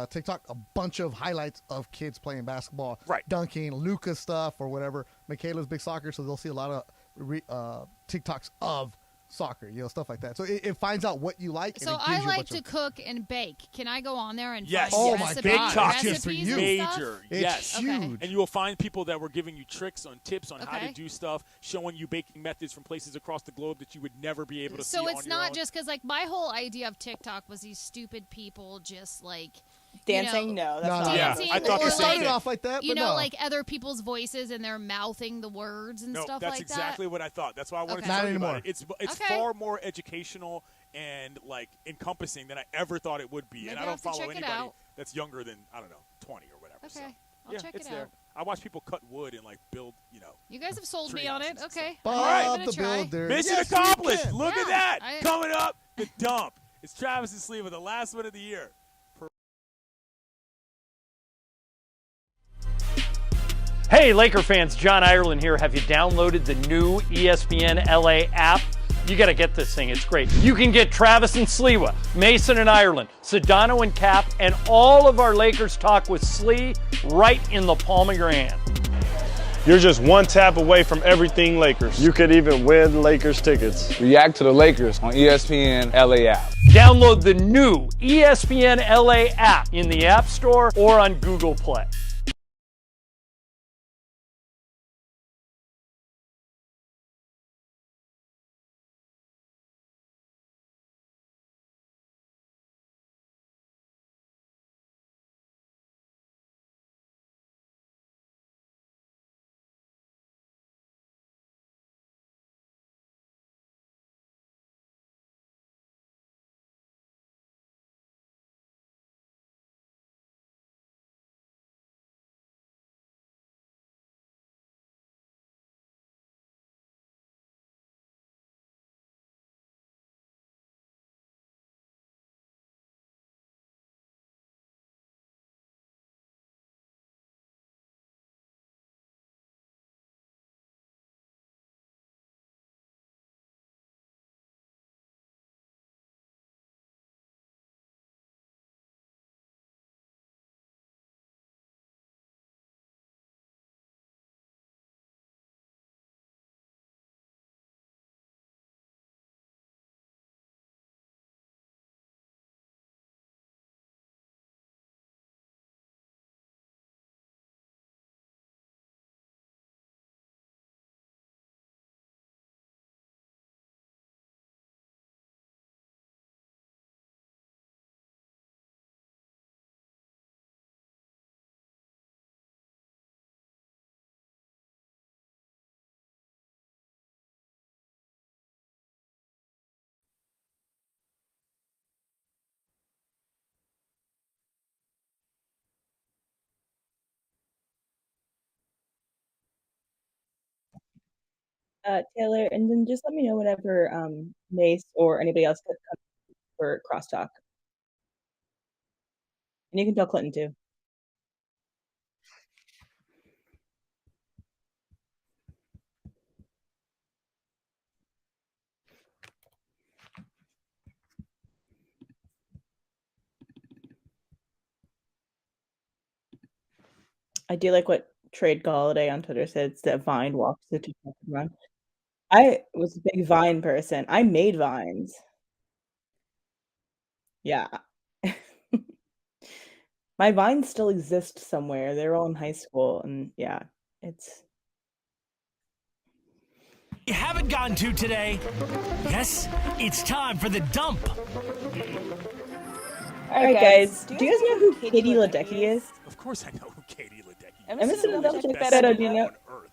TikTok, a bunch of highlights of kids playing basketball, dunking, Luca stuff or whatever. Michaela's big soccer, so they'll see a lot of TikToks of soccer, stuff like that. So it finds out what you like. So and it I gives like to cook and bake. Can I go on there and yes. find Oh recipes, my God. recipes and major. stuff? Yes. Huge. And you will find people that were giving you tricks on tips on how to do stuff, showing you baking methods from places across the globe that you would never be able to see on your own. So it's not just because, like, my whole idea of TikTok was these stupid people just, like, dancing. No, that's not. Dancing, I thought or the same thing. Off like that, you but know, no. like other people's voices and they're mouthing the words and stuff like that. That's exactly what I thought. That's why I wanted to Not tell you anymore. about it. It's far more educational and like encompassing than I ever thought it would be. Maybe and I I'll don't have to follow check it anybody out. that's younger than 20 or whatever. Okay, So, I'll check it's it there. out. I watch people cut wood and like build, You guys have sold me on it. Okay. Bob All right. I'm gonna try. Builder. Mission Yes, you accomplished. can. Look at Yeah, that. Coming up, the dump. It's Travis and Sliwa, the last one of the year. Hey, Laker fans, John Ireland here. Have you downloaded the new ESPN LA app? You got to get this thing. It's great. You can get Travis and Sliwa, Mason and Ireland, Sedano and Cap, and all of our Lakers talk with Slee right in the palm of your hand. You're just one tap away from everything Lakers. You could even win Lakers tickets. React to the Lakers on ESPN LA App. Download the new ESPN LA app in the App Store or on Google Play. Taylor, and then just let me know whenever Mace or anybody else could come for crosstalk. And you can tell Clinton too. I do like what Trade Galladay on Twitter said, that Vine walks the TikTok run. I was a big Vine person. I made Vines. Yeah. My Vines still exist somewhere. They're all in high school, and yeah, it's. You haven't gotten to today. Yes, it's time for the dump. All right, guys. Do you guys know who Katie Ledecky is? Of course I know who Katie Ledecky I'm assuming is. double check Best Beto, do you swimmer know? on earth.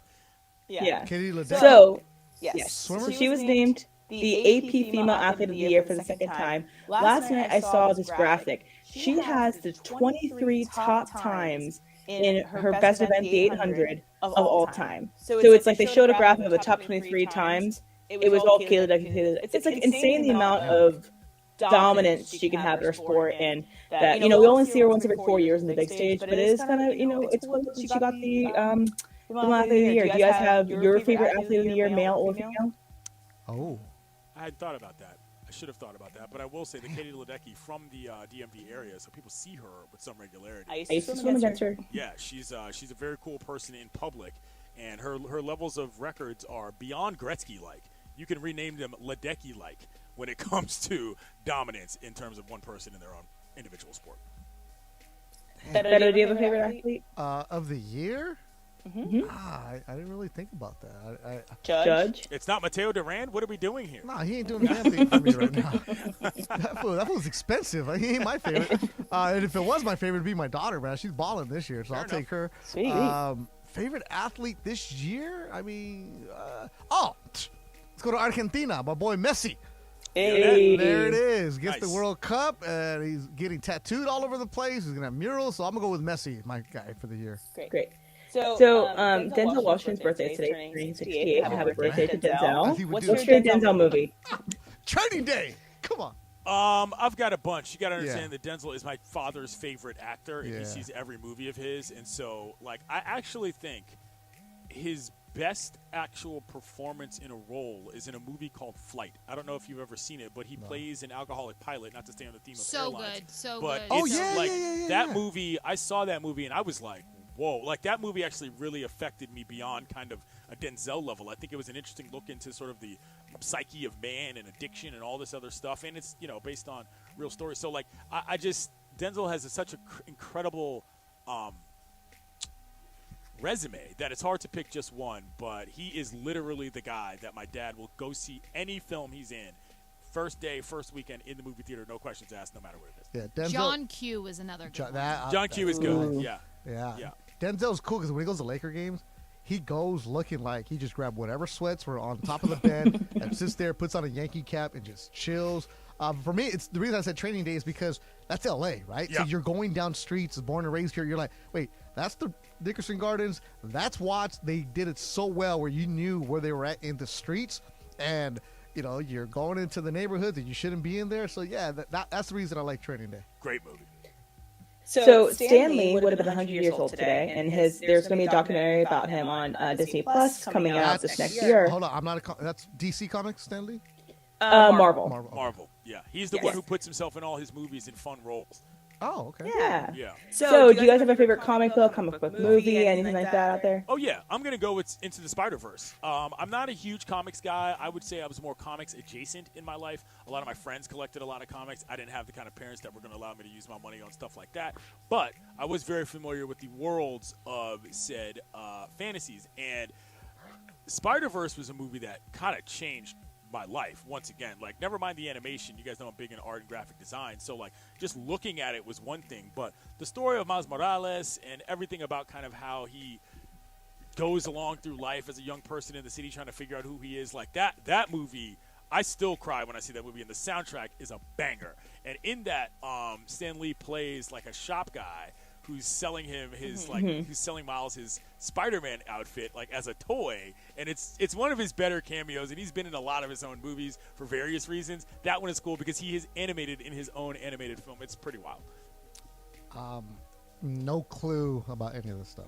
Yeah. Katie Ledecky. So, Yes. So she was named the AP Female Athlete of the Year for the second time. Last night I saw this graphic. She has the 23 top times in her best event, the 800 of all time. So it's like they showed a graphic of the top 23 times. It was all Katie Ledecky. It's like insane the amount of dominance she can have in her sport, and that we only see her once every 4 years in the big stage, but it is kind of it's cool that she got the Female Athlete of the Year. Do you guys have your favorite athlete of the year, male or female? Oh, I had thought about that. I should have thought about that, but I will say that Katie Ledecky from the DMV area, so people see her with some regularity. I used to swim against her. Yeah, she's a very cool person in public, and her levels of records are beyond Gretzky-like. You can rename them Ledecky-like when it comes to dominance in terms of one person in their own individual sport. Beto, do you have a favorite athlete? Of the year? Mm-hmm. I didn't really think about that. Judge? It's not Beto Duran? What are we doing here? Nah, he ain't doing anything for me right now. That fool's expensive. He ain't my favorite. And if it was my favorite, it'd be my daughter, man. She's balling this year, so I'll take her. Sweet. Favorite athlete this year? I mean, let's go to Argentina. My boy Messi. Hey. There it is. Gets the Nice. World Cup, and he's getting tattooed all over the place. He's going to have murals, so I'm going to go with Messi, my guy for the year. Great. So Denzel Washington's birthday is today, turning 68. Happy birthday to Denzel. What's your Denzel movie? Training Day. Come on. I've got a bunch. You got to understand that Denzel is my father's favorite actor, and he sees every movie of his. And so, I actually think his best actual performance in a role is in a movie called Flight. I don't know if you've ever seen it, but he plays an alcoholic pilot, not to stay on the theme of airlines. So but good. It's that movie, I saw that movie, and I was like, whoa. That movie actually really affected me beyond kind of a Denzel level. I think it was an interesting look into sort of the psyche of man and addiction and all this other stuff, and it's, based on real stories. So, I just, Denzel has such an incredible resume that it's hard to pick just one, but he is literally the guy that my dad will go see any film he's in. First day, first weekend in the movie theater, no questions asked, no matter what it is. Yeah, Denzel, John Q was another good one. John Q is good. Yeah. Denzel's cool because when he goes to Laker games, he goes looking like he just grabbed whatever sweats were on top of the bed and sits there, puts on a Yankee cap, and just chills. For me, it's the reason I said Training Day is because that's L.A., right? Yeah. So you're going down streets, born and raised here. You're like, wait, that's the Dickerson Gardens. That's Watts. They did it so well where you knew where they were at in the streets. And, you're going into the neighborhoods that you shouldn't be in there. So, yeah, that's the reason I like Training Day. Great movie. So Stan Lee would have been 100 years old today, and there's going to be a documentary about him on Disney Plus coming out this next year. Hold on, I'm not that's DC Comics, Stan Lee? Marvel. Yeah. He's the one who puts himself in all his movies in fun roles. Oh, okay. Yeah. Yeah. So do you guys have a favorite comic book movie, anything like that out there? Oh, yeah. I'm going to go with Into the Spider-Verse. I'm not a huge comics guy. I would say I was more comics adjacent in my life. A lot of my friends collected a lot of comics. I didn't have the kind of parents that were going to allow me to use my money on stuff like that. But I was very familiar with the worlds of said fantasies. And Spider-Verse was a movie that kind of changed my life once again. Never mind the animation, you guys know I'm big in art and graphic design, so just looking at it was one thing, but the story of Miles Morales and everything about kind of how he goes along through life as a young person in the city trying to figure out who he is, that movie, I still cry when I see that movie, and the soundtrack is a banger. And in that, Stan Lee plays a shop guy who's selling him his who's selling Miles his Spider-Man outfit as a toy, and it's one of his better cameos, and he's been in a lot of his own movies for various reasons. That one is cool because he is animated in his own animated film. It's pretty wild. No clue about any of this stuff.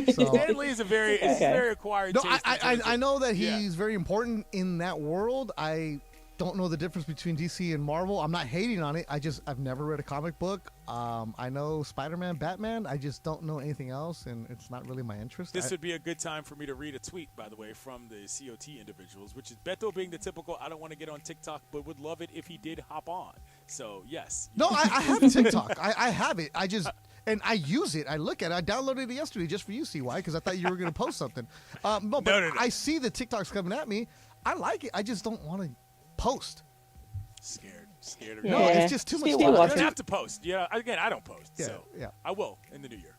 Stan Lee is very acquired taste. I know that he's very important in that world. I don't know the difference between DC and Marvel. I'm not hating on it. I've never read a comic book. I know Spider-Man, Batman. I just don't know anything else, and it's not really my interest. This would be a good time for me to read a tweet, by the way, from the COT individuals, which is Beto being the typical, I don't want to get on TikTok, but would love it if he did hop on. So, yes. No, I have TikTok. I have it. And I use it. I look at it. I downloaded it yesterday just for you, CY, because I thought you were going to post something. No. I see the TikToks coming at me. I like it. I just don't want to post. Scared of No, it's just too much. You don't have to post. Yeah, again, I don't post. Yeah, so yeah. I will in the new year.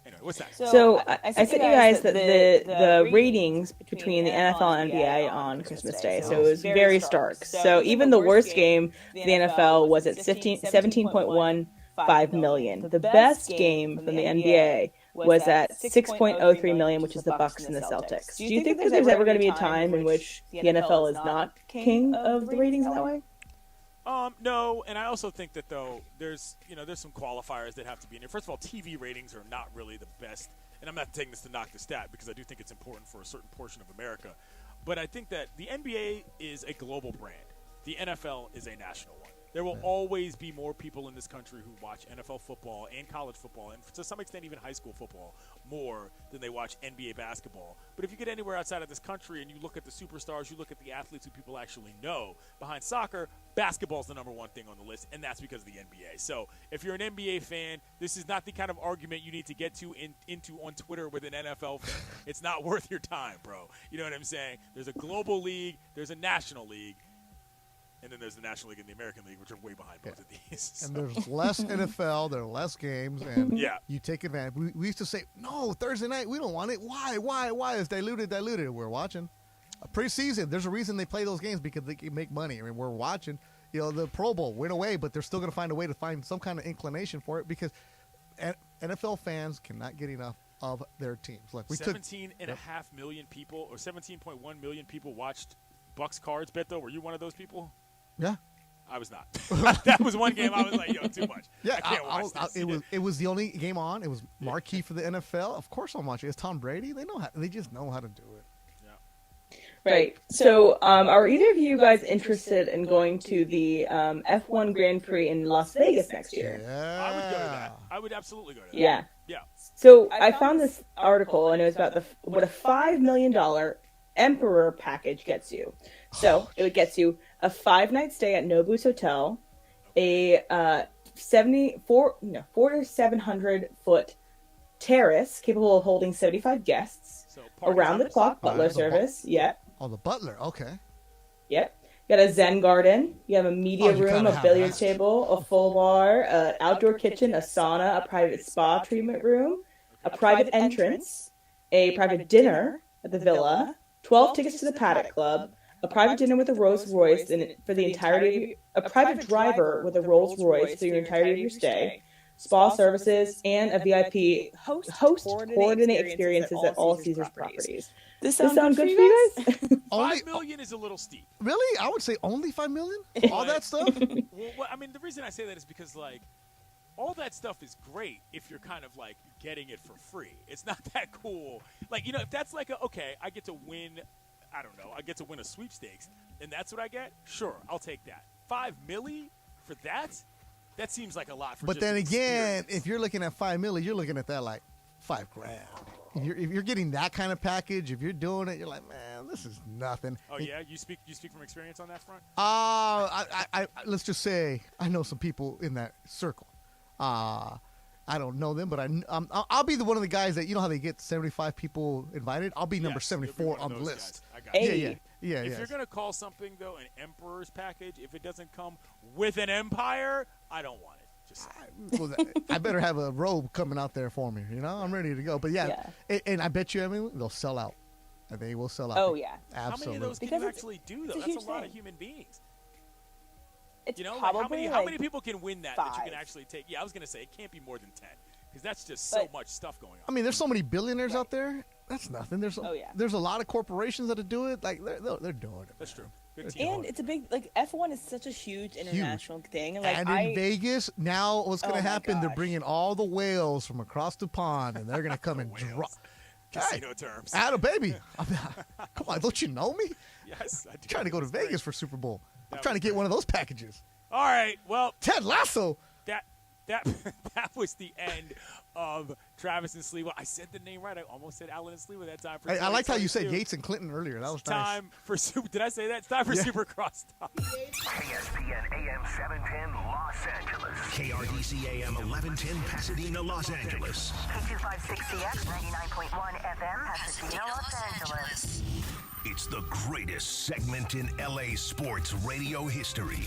Anyway, what's that? So I sent you guys the ratings between the NFL and NBA on Christmas Day. So it was very stark. So even the worst game, the NFL was at 17.15 million. The best game from the NBA was at 6.03 million, which is the Bucks and the Celtics. Do you think that there's ever going to be a time in which the NFL is not king of the ratings in that way? No, and I also think that though there's some qualifiers that have to be in there. First of all, TV ratings are not really the best, and I'm not taking this to knock the stat because I do think it's important for a certain portion of America. But I think that the NBA is a global brand. The NFL is a national one. There will always be more people in this country who watch NFL football and college football, and to some extent even high school football, more than they watch NBA basketball. But if you get anywhere outside of this country and you look at the superstars, you look at the athletes who people actually know, behind soccer, basketball is the number one thing on the list, and that's because of the NBA. So if you're an NBA fan, this is not the kind of argument you need to get into on Twitter with an NFL fan. It's not worth your time, bro. You know what I'm saying? There's a global league, there's a national league, and then there's the National League and the American League, which are way behind both of these. So. And there's less NFL, there are less games, and you take advantage. We used to say, no, Thursday night, we don't want it. Why? It's diluted. We're watching. Preseason, there's a reason they play those games because they can make money. I mean, we're watching. The Pro Bowl went away, but they're still going to find a way to find some kind of inclination for it because NFL fans cannot get enough of their teams. Like 17.5 million people, or 17.1 million people watched Bucks Cards. Beto, were you one of those people? Yeah. I was not. That was one game I was like, too much. Yeah, I can't watch this. It was the only game on. It was marquee for the NFL. Of course I'm watching. It's Tom Brady. They just know how to do it. Right. So are either of you guys interested in going to the F1 Grand Prix in Las Vegas next year? Yeah. I would go to that. I would absolutely go to that. Yeah. Yeah. So I found this article, and it was about what a $5 million Emperor package gets you. So it gets you a 5-night stay at Nobu's Hotel, a 400 to 700 foot terrace capable of holding 75 guests, around the clock butler service. Yep. Oh, the butler. Okay. Yep. You got a Zen garden. You have a media room, a billiard table, a full bar, an outdoor kitchen, a sauna, a private spa treatment room, a private entrance, a private dinner at the villa, 12 tickets to the Paddock Club, a private dinner with a Rolls Royce for the entirety, a private driver with a Rolls Royce for your entirety of your stay, spa services, and a VIP host coordinate experiences at all Caesars properties. Does this sound good for you guys? $5 million is a little steep. Really? I would say only $5 million? All that stuff? Well, I mean, the reason I say that is because, like, all that stuff is great if you're kind of, like, getting it for free. It's not that cool. Like, if that's like I get to win, I don't know, I get to win a sweepstakes, and that's what I get? Sure, I'll take that. $5 million for that? That seems like a lot for But then again, if you're looking at $5 million, you're looking at that like $5 grand. If you're getting that kind of package, if you're doing it, you're like, man, this is nothing. Oh yeah, you speak from experience on that front? I let's just say I know some people in that circle. I don't know them, but I'll be one of the guys that, how they get 75 people invited. I'll be number 74 on the list. I got it. Yeah. If you're gonna call something though an Emperor's package, if it doesn't come with an empire, I don't want it. I better have a robe coming out there for me. I'm ready to go. But and I bet you, they'll sell out. They will sell out. Oh yeah, absolutely. How many of those can you actually do though? That's a lot of human beings. It's probably how many people can win that 5. that you can actually take? Yeah, I was gonna say it can't be more than 10 because that's just so much stuff going on. I mean, there's so many billionaires out there. That's nothing. There's a lot of corporations that do it. Like they're doing it. That's true. And it's a big F1 is such a huge international thing. Like, and in Vegas now, what's going to happen? They're bringing all the whales from across the pond, and they're going to come and drop. Casino terms. Atta baby. Come on, don't you know me? Yes, I do. Trying to go to Vegas for Super Bowl. I'm trying to get one of those packages. All right, well, Ted Lasso. That was the end of Travis and Sliwa. I said the name right. I almost said Allen and Sliwa that time. I liked how you said Yates and Clinton earlier. That was nice. Time for Did I say that? It's time for Super Crosstalk. ESPN AM 710 Los Angeles. KRDC AM 1110 Pasadena, Los Angeles. K256CX 99.1 FM Pasadena, Los Angeles. It's the greatest segment in LA sports radio history.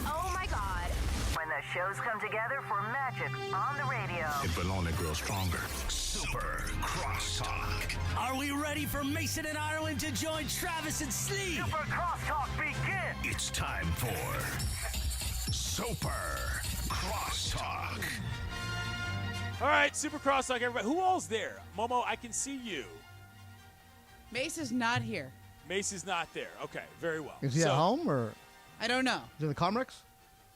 Oh my God. When the shows come together for magic on the radio. It will only grow stronger. Super Crosstalk. Are we ready for Mason and Ireland to join Travis and Slee? Super Crosstalk begin. It's time for Super Crosstalk. All right, Super Crosstalk, everybody. Who all's there? Momo, I can see you. Mace is not here. Mace is not there. Okay, very well. Is he at home or? I don't know. Is he in the Comrex?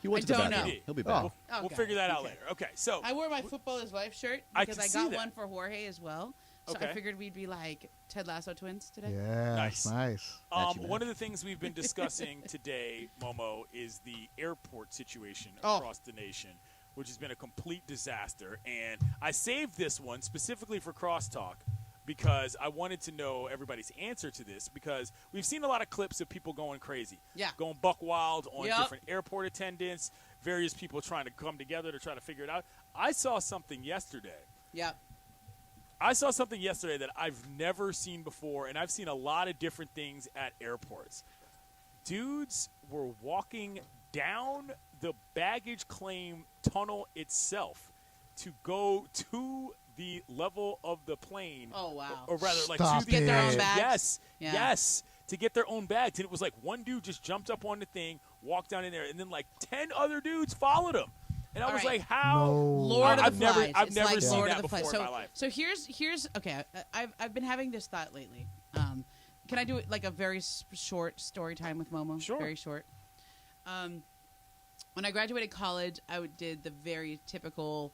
He went to the bathroom. He'll be back. We'll figure that out later. Okay, so I wore my Football is Life shirt I because can I see got that. one for Jorge as well. So I figured we'd be like Ted Lasso twins today. Yeah, Nice. nice. One of the things we've been discussing today, Momo, is the airport situation Oh. across the nation, which has been a complete disaster. And I saved this one specifically for Crosstalk because I wanted to know everybody's answer to this, because we've seen a lot of clips of people going crazy. Yeah. Going buck wild on Yep. different airport attendants, various people trying to come together to try to figure it out. I saw something yesterday. Yep. I saw something yesterday that I've never seen before, and I've seen a lot of different things at airports. Dudes were walking down the baggage claim tunnel itself to go to the level of the plane. Oh, wow. Or rather, like Stop to the get their own bags? Yes, Yeah. yes, to get their own bags. And it was like one dude just jumped up on the thing, walked down in there, and then like 10 other dudes followed him. And I All was right. like, how? Lord of I've the never, Flies. I've It's never like seen Lord that of the before Flies. in my life. So here's okay. I've been having this thought lately. Can I do it like a very short story time with Momo? Sure. Very short. When I graduated college, I did the very typical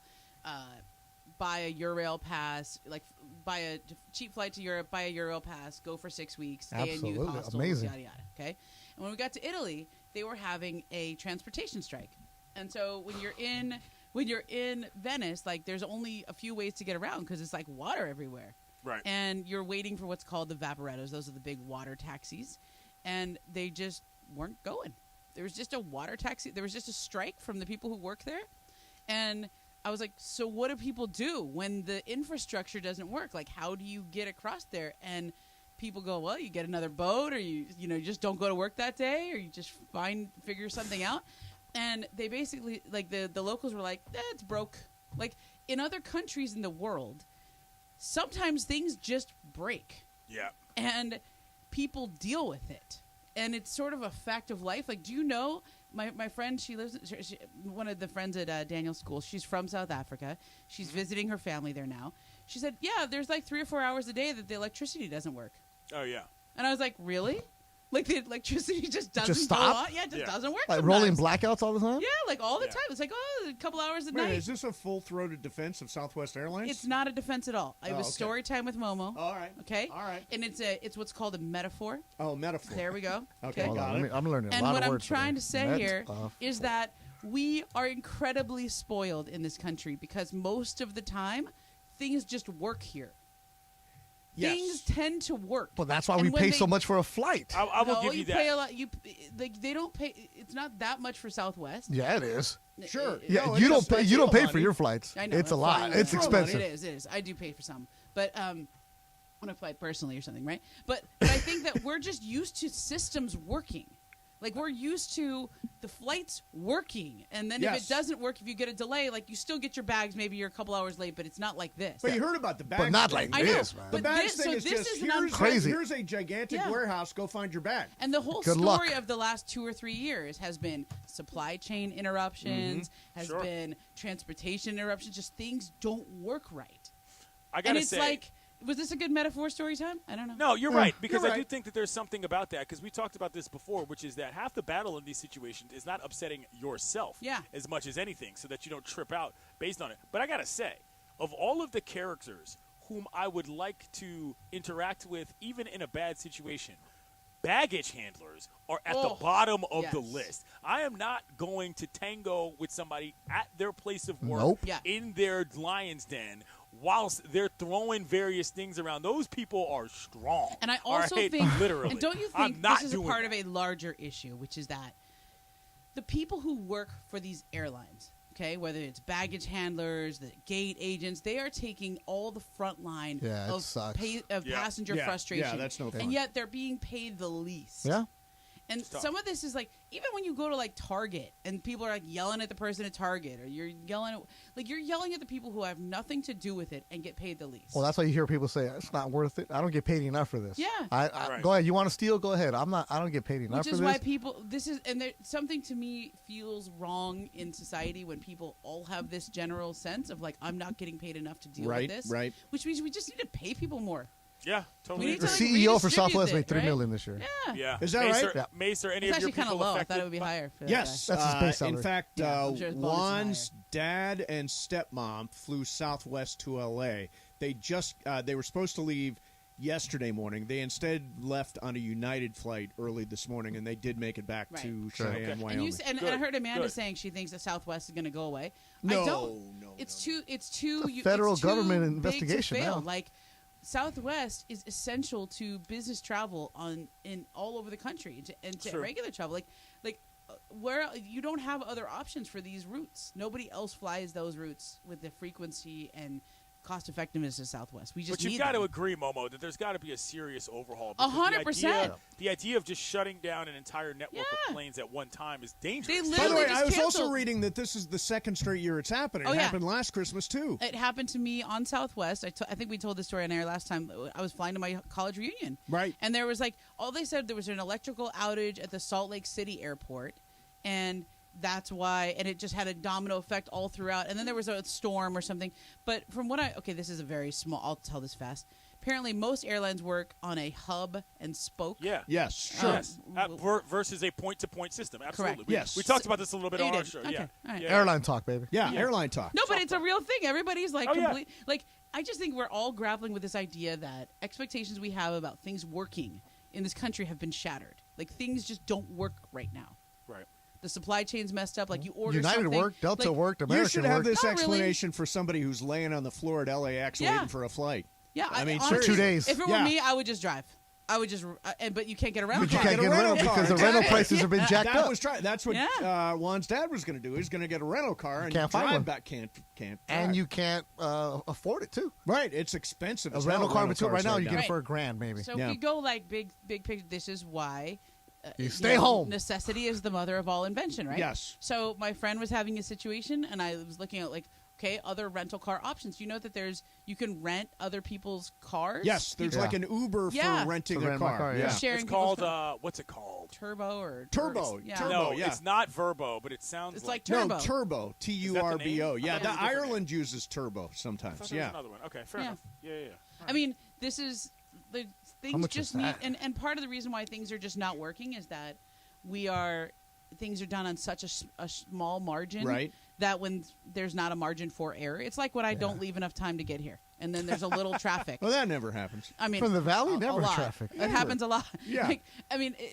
buy a Eurail pass, like buy a cheap flight to Europe, buy a Eurail pass, go for 6 weeks, stay in youth Absolutely. hostels, Amazing. yada yada. Okay. And when we got to Italy, they were having a transportation strike, and so when you're in Venice, like there's only a few ways to get around because it's like water everywhere. Right. And you're waiting for what's called the vaporettos. Those are the big water taxis, and they just weren't going. There was just a water taxi. There was just a strike from the people who work there, and I was like, so what do people do when the infrastructure doesn't work? Like, how do you get across there? And people go, well, you get another boat, or you just don't go to work that day, or you just figure something out. And they basically, like, the locals were like, it's broke. Like, in other countries in the world, sometimes things just break. Yeah. And people deal with it. And it's sort of a fact of life. Like, do you know, my friend, one of the friends at Daniel's school, she's from South Africa. She's visiting her family there now. She said, yeah, there's like 3 or 4 hours a day that the electricity doesn't work. Oh, yeah. And I was like, really? Like, the electricity just doesn't Just go stop? on? Yeah, it just doesn't work Like sometimes. rolling blackouts all the time? Yeah, like all the time. It's like, a couple hours at Wait, night. is this a full-throated defense of Southwest Airlines? It's not a defense at all. It Oh, was okay. story time with Momo. All right. Okay? All right. And it's what's called a metaphor. Oh, metaphor. There we go. Okay, Hold got on, it. I'm learning a And lot what of I'm words trying today. to say Met here off. is that we are incredibly spoiled in this country because most of the time things just work here. Yes. Things tend to work. Well, that's why And we when pay they- so much for a flight. I will No, give you that. pay a lot. They don't pay. It's not that much for Southwest. Yeah, it is. Sure. Yeah, No, you it's don't just pay. like You don't pay money. for your flights. I know It's a lot. fine. It's It expensive. is. I do pay for some, but when I fly personally or something, right? But I think that we're just used to systems working. Like, we're used to the flights working, and then if Yes. it doesn't work, if you get a delay, like, you still get your bags. Maybe you're a couple hours late, but it's not like this. But you heard about the bags. But not thing. like I know, this, man. The but bags this, thing so is this just is an here's, Crazy. here's a gigantic Yeah. warehouse. Go find your bag. And the whole Good story luck. of the last 2 or 3 years has been supply chain interruptions, has Sure. been transportation interruptions. Just things don't work right. I gotta And it's say, like, was this a good metaphor story time? I don't know. no, you're right, because you're I do right. think that there's something about that, because we talked about this before, which is that half the battle in these situations is not upsetting yourself Yeah. as much as anything, so that you don't trip out based on it. But I gotta say, of all of the characters whom I would like to interact with, even in a bad situation, baggage handlers are at the bottom of the list. I am not going to tango with somebody at their place of work in their lion's den whilst they're throwing various things around. Those people are strong. And I also think, literally, and don't you think this is a part of a larger issue, which is that the people who work for these airlines, okay, whether it's baggage handlers, the gate agents, they are taking all the front line of passenger frustration. Yeah, that's no fun. And yet they're being paid the least. Yeah. And some of this is like, even when you go to like Target and people are like yelling at the person at Target, or you're yelling at the people who have nothing to do with it and get paid the least. Well, that's why you hear people say it's not worth it. I don't get paid enough for this. Yeah. Go ahead. You want to steal? Go ahead. I don't get paid enough Which for is this. why people, something to me feels wrong in society when people all have this general sense of like, I'm not getting paid enough to deal with this. Right. Which means we just need to pay people more. Yeah, totally. The CEO for Southwest made $3 million this year. Yeah. Is that right? Yeah. Mace, or any it's of your actually kind of people low. I affected? thought it would be higher. For Yes. that That's his base salary. In fact, I'm sure his bonus is Juan's dad and stepmom flew Southwest to L.A. They were supposed to leave yesterday morning. They instead left on a United flight early this morning, and they did make it back to Cheyenne, Wyoming. And I heard Amanda saying she thinks that Southwest is going to go away. No, I don't. no. It's too federal it's too government big investigation to fail. now. Like Southwest is essential to business travel in all over the country and to regular travel. Where you don't have other options for these routes. Nobody else flies those routes with the frequency and cost effectiveness of Southwest. We just But you've got to agree, Momo, that there's got to be a serious overhaul. 100%. The idea of just shutting down an entire network of planes at one time is dangerous. By the way, I was also reading that this is the second straight year it's happening. It happened last Christmas, too. It happened to me on Southwest. I think we told this story on air last time. I was flying to my college reunion. Right. And there was they said there was an electrical outage at the Salt Lake City airport. And that's why, and it just had a domino effect all throughout. And then there was a storm or something. But from what this is a very small, I'll tell this fast. Apparently, most airlines work on a hub and spoke. Yeah. Yes, sure. Versus a point-to-point system. Absolutely. Correct. We talked about this a little bit on our show. Okay. Yeah. All right. Airline talk, baby. Yeah, airline talk. No, but it's a real thing. Everybody's I just think we're all grappling with this idea that expectations we have about things working in this country have been shattered. Like, things just don't work right now. Right. The supply chain's messed up. Like, you order United something. worked, Delta worked, American You should have worked. this Not explanation for somebody who's laying on the floor at LAX waiting for a flight. Yeah, I mean, honestly, for 2 days. If it were me, I would just drive. I would just, but you can't get around. But you can't get a rental because the rental prices have been jacked up. That's what Juan's dad was going to do. He's going to get a rental car and can't find one. back. Can't drive. And you can't afford it too. Right, it's expensive. A rental car right now you get it for $1,000 maybe. So if you go like big picture, this is why. You stay home. Necessity is the mother of all invention, right? Yes. So my friend was having a situation, and I was looking at other rental car options. You know that you can rent other people's cars. Yes, there's like an Uber for renting a car. Yeah. Sharing it's called what's it called? Turbo. Turbo. No, it's not Verbo, but it sounds it's like Turbo. No, Turbo. TURBO. Yeah, the Ireland uses Turbo sometimes. I thought there was another one. Okay, fair enough. Yeah. I mean, this is the things just need, that? and part of the reason why things are just not working is that things are done on such a small margin, right? That when there's not a margin for error, it's like when I don't leave enough time to get here, and then there's a little traffic. Well, that never happens. I mean, from the valley, never lot. traffic. It happens a lot. Yeah.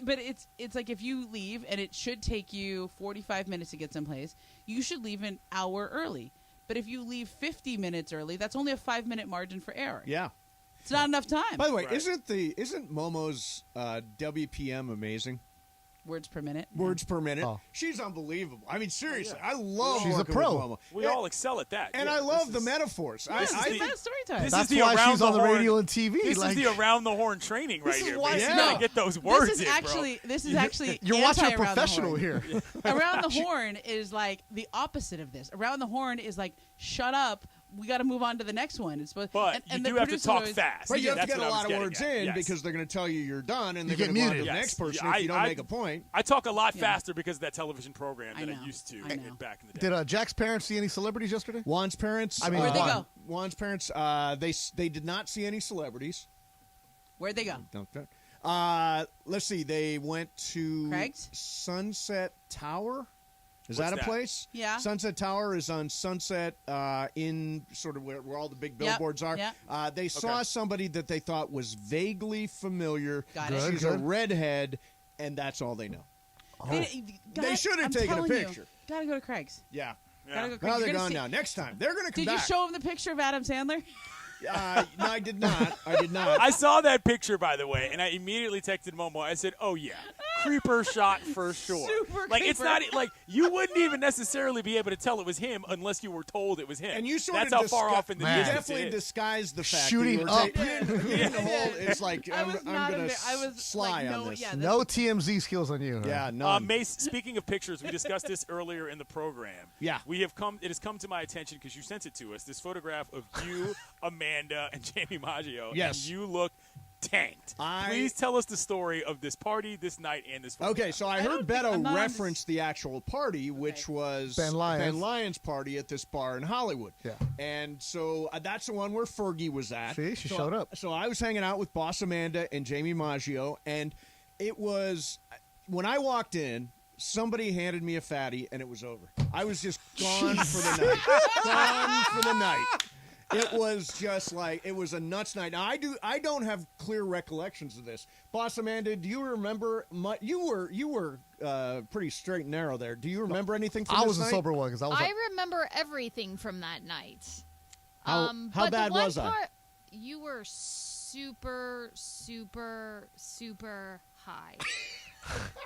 But it's like if you leave and it should take you 45 minutes to get someplace, you should leave an hour early. But if you leave 50 minutes early, that's only a 5-minute margin for error. Yeah. It's not enough time. By the way, isn't Momo's WPM amazing? Words per minute. Words per minute. Oh. She's unbelievable. I mean, seriously, I love She's a working pro. with Momo. We all excel at that. And I love the metaphors. This is the best story time. That's why she's on the radio and TV. This is the around the horn training right here. Why, you gotta get those words in, bro. This is actually you're watching a anti-around the professional horn. here. Around the horn is like the opposite of this. Around the horn is like, shut up. We got to move on to the next one. But you do have to talk fast. But you have to get a lot of words in because they're going to tell you you're done, and they're going to move on to the next person if you don't make a point. I talk a lot faster because of that television program that I used to back in the day. Did Jack's parents see any celebrities yesterday? Juan's parents. Where'd they go? Juan's parents. They did not see any celebrities. Where'd they go? Let's see. They went to Craig's? Sunset Tower. Is What's that a that? place? Yeah. Sunset Tower is on Sunset in sort of where all the big billboards are. Yep. They saw somebody that they thought was vaguely familiar. Got it. She's a redhead, and that's all they know. They should have taken a picture. Gotta go to Craig's. Yeah. Gotta go to Craig's. Now You're they're gonna gone see- now. Next time. They're going to come Did you back. show him the picture of Adam Sandler? No, I did not. I did not. I saw that picture, by the way, and I immediately texted Momo. I said, "Oh yeah, creeper shot for sure." Super like it's creeper. not like you wouldn't even necessarily be able to tell it was him unless you were told it was him. And you sort That's of how far off in the you distance definitely it is. disguised the fact Shooting that up. you were in the hole. It's like I I'm was going not to a- I was sly like, on no, this. yeah, No TMZ skills on you. Huh? Yeah, none. Mace, speaking of pictures, we discussed this earlier in the program. Yeah. It has come to my attention because you sent it to us. This photograph of you, Amanda, and Jamie Maggio. Yes. And you look tanked. Please tell us the story of this party, this night, and this photograph. Okay, so I heard Beto reference the actual party, which was Ben Lyons' party at this bar in Hollywood. Yeah. And so that's the one where Fergie was at. See, she So- showed up. So I was hanging out with Boss Amanda and Jamie Maggio, and it was when I walked in, somebody handed me a fatty, and it was over. I was just gone for the night. Gone for the night. It was just like it was a nuts night. Now I don't have clear recollections of this. Boss Amanda, do you remember? You were pretty straight and narrow there. Do you remember anything from I this was a night? sober one because I was. I remember everything from that night. How but bad the one was I? part, you were super, super, super high.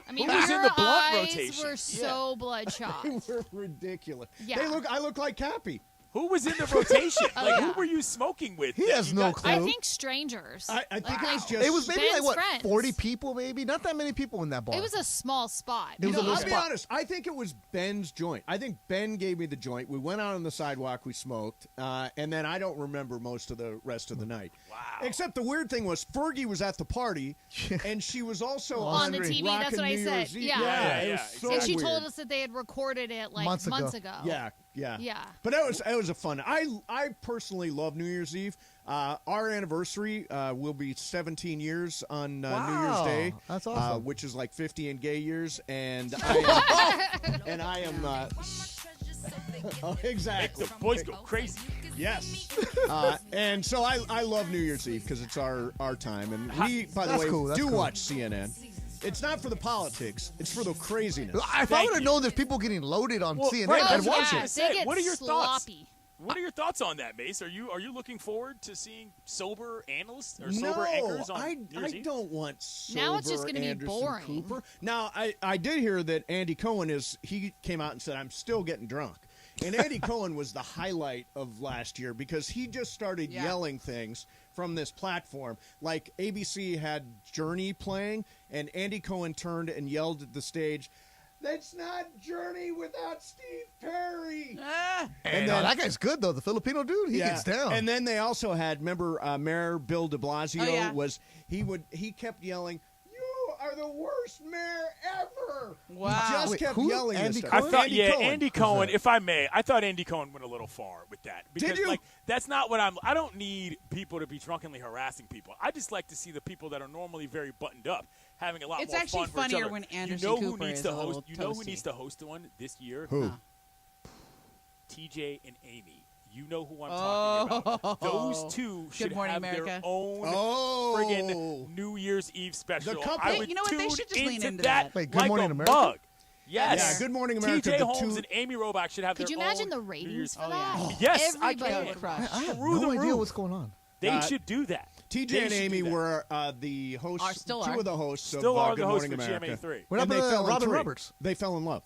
I mean, Who was your in the blunt eyes rotation? were so bloodshot. They were ridiculous. Yeah. I look like Cappy. Who was in the rotation? Oh, like, yeah. who were you smoking with? He that has you no got- clue. I think strangers. I think Like, it was just. It was maybe Ben's like what friends. 40 people, maybe not that many people in that bar. It was a small spot. It was a little I'll be spot. honest. I think it was Ben's joint. I think Ben gave me the joint. We went out on the sidewalk. We smoked, and then I don't remember most of the rest of the night. Wow! Except the weird thing was Fergie was at the party, and she was also on the TV. That's rocking what I New said. Year's Eve. Yeah. It was so and she weird. told us that they had recorded it like Months months ago. ago. Yeah. Yeah. But it was a fun. I personally love New Year's Eve. Our anniversary will be 17 years on New Year's Wow. Day. That's awesome. Which is like 50 in gay years, and I am. Oh, exactly. Make the boys go crazy. Yes. And so I love New Year's Eve because it's our time, and we, by the That's way, cool, that's do cool. watch CNN. It's not for the politics; it's for the craziness. If I Thank would have you. known there's people getting loaded on Well, CNN, right, I'd that's watch what I it. was gonna say. They get What are your thoughts? sloppy. What are your thoughts on that, Mace? Are you looking forward to seeing sober analysts or sober anchors on New Year's I Eve? don't want sober Now it's just gonna be Anderson boring. Cooper. Now, I did hear that Andy Cohen he came out and said, I'm still getting drunk. And Andy Cohen was the highlight of last year because he just started yelling things from this platform. Like ABC had Journey playing, and Andy Cohen turned and yelled at the stage, "That's not Journey without Steve Perry." And that guy's good though. The Filipino dude, he gets down. And then they also had, remember, Mayor Bill de Blasio Oh, yeah. he kept yelling, "You are the worst mayor ever." Wow. He just Wait, kept who? yelling Andy this I stuff. thought, Cohen. Andy Cohen. If I may, I thought Andy Cohen went a little far with that. Because, Did you? Like, that's not what I don't need people to be drunkenly harassing people. I just like to see the people that are normally very buttoned up having a lot It's more actually fun for each funnier other. when Anderson you know Cooper who needs is to a host. little You know who toasty. needs to host one this year? Who? TJ and Amy. You know who I'm talking about. Those two should Morning, have America. their own Oh. friggin' New Year's Eve special. The couple- I would You know what? They tune should just lean into into that that. Wait, Good like Morning a America? mug. Yes. Yeah, Good Morning America, TJ the Holmes two- and Amy Robach should have Could their you imagine own the New ratings Year's for Oh, that? yeah. Yes, I Everybody can. would crush. I have Through no the idea roof. what's going on. They should do that. TJ They and should Amy do that. were the hosts. Are still two are. of the hosts. Still of, are Good the hosts Morning for America. GMA3. What And they happened to fell in Robin three. Roberts? They fell in love.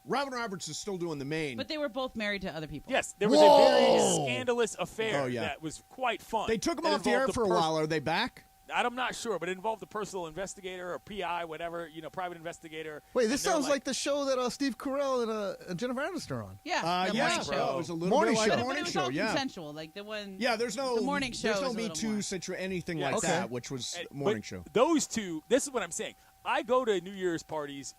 Robin Roberts is still doing the main. But they were both married to other people. Yes, there was a Whoa. very scandalous affair Oh, yeah. that was quite fun. they took them That off the air involved for a while. Are they back? I'm not sure, but it involved a personal investigator or PI, whatever, private investigator. Wait, And this they're sounds like the show that Steve Carell and Jennifer Aniston are on. Yeah, the morning show. It was a little Morning bit like show. a But morning it was show. all Yeah, consensual. Like the one. yeah. There's no The morning show. There's no is a Me little Too more. anything Yeah. like Okay. that, which was But morning show. Those two, this is what I'm saying. I go to New Year's parties,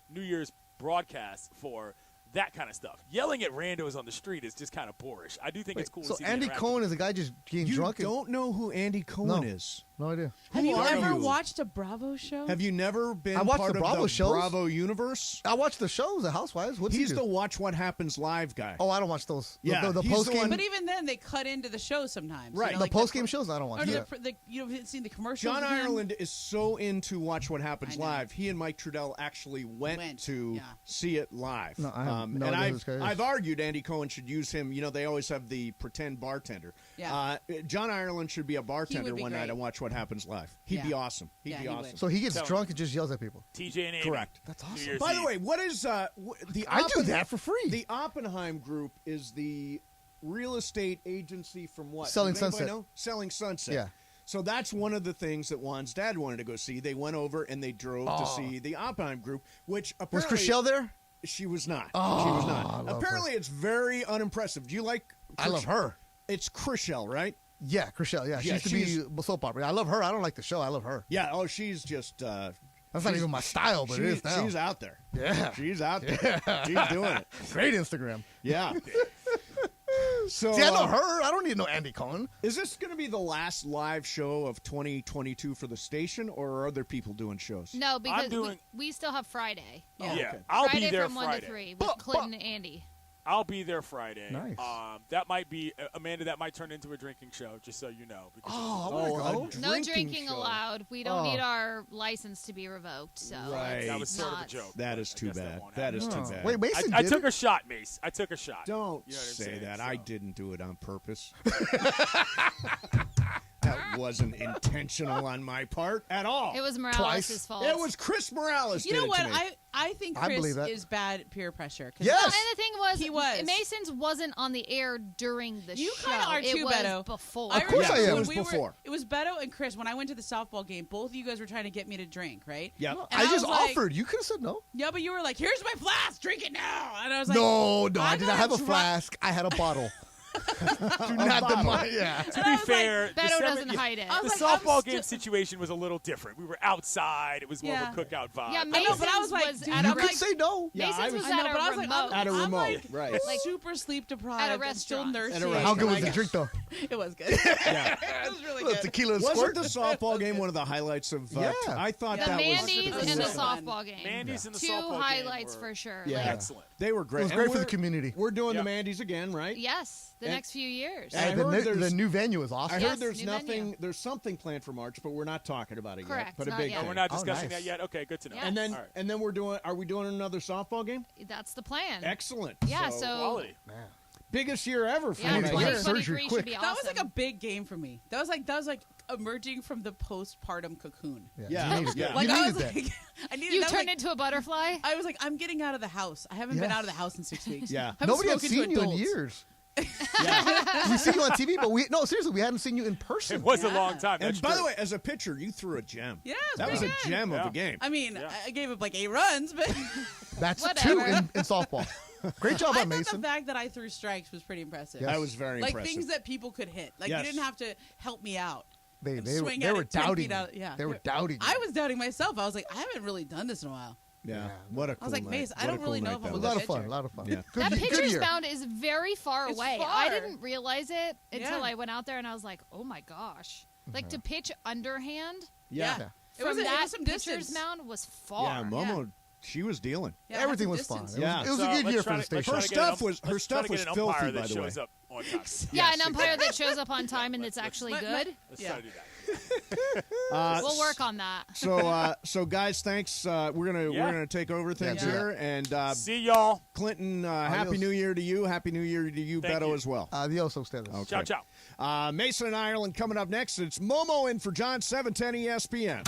New Year's broadcasts for that kind of stuff. Yelling at randos on the street is just kind of boorish. I do think it's cool So to see the Andy interaction. Cohen is a guy just getting You drunk. don't know who Andy Cohen No. is? No idea. Have you are ever you? watched a Bravo show? Have you never been I watched part the of Bravo the shows. Bravo universe? I watch the shows, the Housewives. What's He's he do? the Watch What Happens Live guy. Oh, I don't watch those. Yeah, the he's post the game. one- But even then, they cut into the show sometimes. Right. You know, The like post-game shows, I don't watch Or that. you haven't seen the commercials. John with him? Ireland is so into Watch What Happens I know. Live. He and Mike Trudell actually went to yeah. see it live. No, I have no and idea who this guy is. I've argued Andy Cohen should use him. You know, they always have the pretend bartender. Yeah. John Ireland should be a bartender be one night great. and watch What Happens Live. He'd Yeah. be awesome. He'd Yeah, be he awesome. would. So he gets Tell drunk and just yells at people. TJ and Amy. Correct. That's New awesome. Year's By the Eve. way, what is the? I do that for free. The Oppenheim Group is the real estate agency from what? Selling Does anybody Sunset. know? Selling Sunset. Yeah. So that's one of the things that Juan's dad wanted to go see. They went over and they drove to see the Oppenheim Group, which Was apparently Chriselle there? she was not. Oh, she was I not. love Apparently, it's very unimpressive. Do you like? I love her. It's Chriselle, right? Yeah, Chriselle. Yeah, she Yeah, used to be soap opera. I love her. I don't like the show. I love her. Yeah. Oh, she's just. That's not even my style, but it is now. She's out there. Yeah. She's out there. Yeah. She's doing it. Great Instagram. Yeah. So See, I know her. I don't need no Andy Cohen. Is this going to be the last live show of 2022 for the station, or are other people doing shows? No, because doing- we still have Friday. Yeah, okay. I'll Friday be there from 1 Friday. to 3 with Clinton and Andy. I'll be there Friday. Nice. That might be Amanda. That might turn into a drinking show, just so you know. Because Oh, I want to go. No drinking show. allowed. We don't Oh. need our license to be revoked. So Right. that was sort of a not- joke. That but is I too guess bad. won't That is happen. too bad. Wait, Mason I did took it? a shot, Mace. I took a shot. Don't You know what I'm say saying? that. So- I didn't do it on purpose. That wasn't intentional on my part at all. It was Morales' Twice. fault. It was Chris Morales. You did know it what? to me. I think I Chris believe that. is bad peer pressure. 'Cause Yes. Well, and the thing was, He was. Mason's wasn't on the air during the You show. kind of are it too, was Beto. before. I Of course remember I am. when It was we before. It was Beto and Chris when I went to the softball game. Both of you guys were trying to get me to drink, right? Yep. And I just was like- offered. You could have said no. Yeah, but you were like, "Here's my flask, drink it now." And I was like, No, I I'm did not gonna have a dri- flask. I had a bottle. Do not deny. Yeah. To be fair, the Beto seven- doesn't hide it. I The was like, softball I'm game situation was a little different. We were outside. It was more Yeah. of a cookout vibe. Yeah, I know, Mason's but I was like, was dude, at You a could say no. Yeah, Mason's I was- was I know, at but I a was like, remote. At a I'm remote, like, right. Like, super sleep deprived. at a I'm still restaurant. nursing. At a restaurant. How good was Like, the drink, though? It was good. Yeah. It was really Little good. tequila and Wasn't squirt. the softball game one of the highlights of? Yeah. I thought The that Mandy's was and the so fun. softball game. Mandy's and the Two softball game highlights were for sure. Yeah. Like, excellent. They were great. It was And great for the we're- community. We're doing Yep. the Mandy's again, right? yes, the And- next few years. And I And the, heard the there's- new venue is I awesome. heard Yes, there's new nothing. venue. There's something planned for March, but we're not talking about it yet. Correct, But a not big yet. thing. We're not Oh, discussing nice. that yet. Okay, good to know. Yeah. And then All right. and then we're doing. Are we doing another softball game? That's the plan. Excellent. Yeah, so Quality. biggest year ever for yeah, you need to guys. have 2023 surgery should quick. be That awesome. was like a big game for me. That was like emerging from the postpartum cocoon. Yeah. You needed Yeah. that. Like You I needed was that. like, I needed. You that was turned like, into a butterfly. I was like, I'm getting out of the house. I haven't been Yes. out of the house in 6 weeks. Yeah. I haven't Nobody had spoken to seen you in adults. years. Yeah. We see you on TV, but seriously, we hadn't seen you in person. It was a Yeah. long time. And That's by the true. way, as a pitcher, you threw a gem. Yeah, That was pretty a good. gem of Yeah. a game. I mean, Yeah. I gave up like 8 runs, but That's Whatever. 2 in softball. Great job I on thought Mason. the fact that I threw strikes was pretty impressive. Yes. That was very Like impressive. things that people could hit. Like Yes. you didn't have to help me out. They Swing they at were it 10 doubting feet you. out. Yeah, They were doubting you. I was doubting myself. I was like, I haven't really done this in a while. Yeah. What a cool I was like, night. Mace, I What don't a cool really know night if that I'm a a was. lot good of fun. pitcher. A lot of fun. Yeah. Good, That good pitcher's year. mound is very far It's away. far. I didn't realize it until Yeah. I went out there and I was like, oh my gosh. Like to pitch underhand Yeah. Yeah. from It that was some pitcher's distance. mound was far. Yeah, Momo, she was dealing. Yeah, I Everything had was some fun. It distance. was, Yeah. it was So a good let's year try for the to- let's station. try Her to get an stuff was her let's try stuff to get was an filthy, umpire by that the way. shows up on time. Yeah, Yes, an umpire that shows up on time and that's actually But- good. Let's Yeah. try to do that. We'll work on that. So guys, thanks. We're gonna take over things Yeah. here, and See y'all. Clinton, Happy Adios. New Year to you. Happy New Year to you, Thank Beto, you. as well. Adios, ustedes. Okay. Ciao, ciao. Mason and Ireland coming up next. It's Momo in for John 710 ESPN.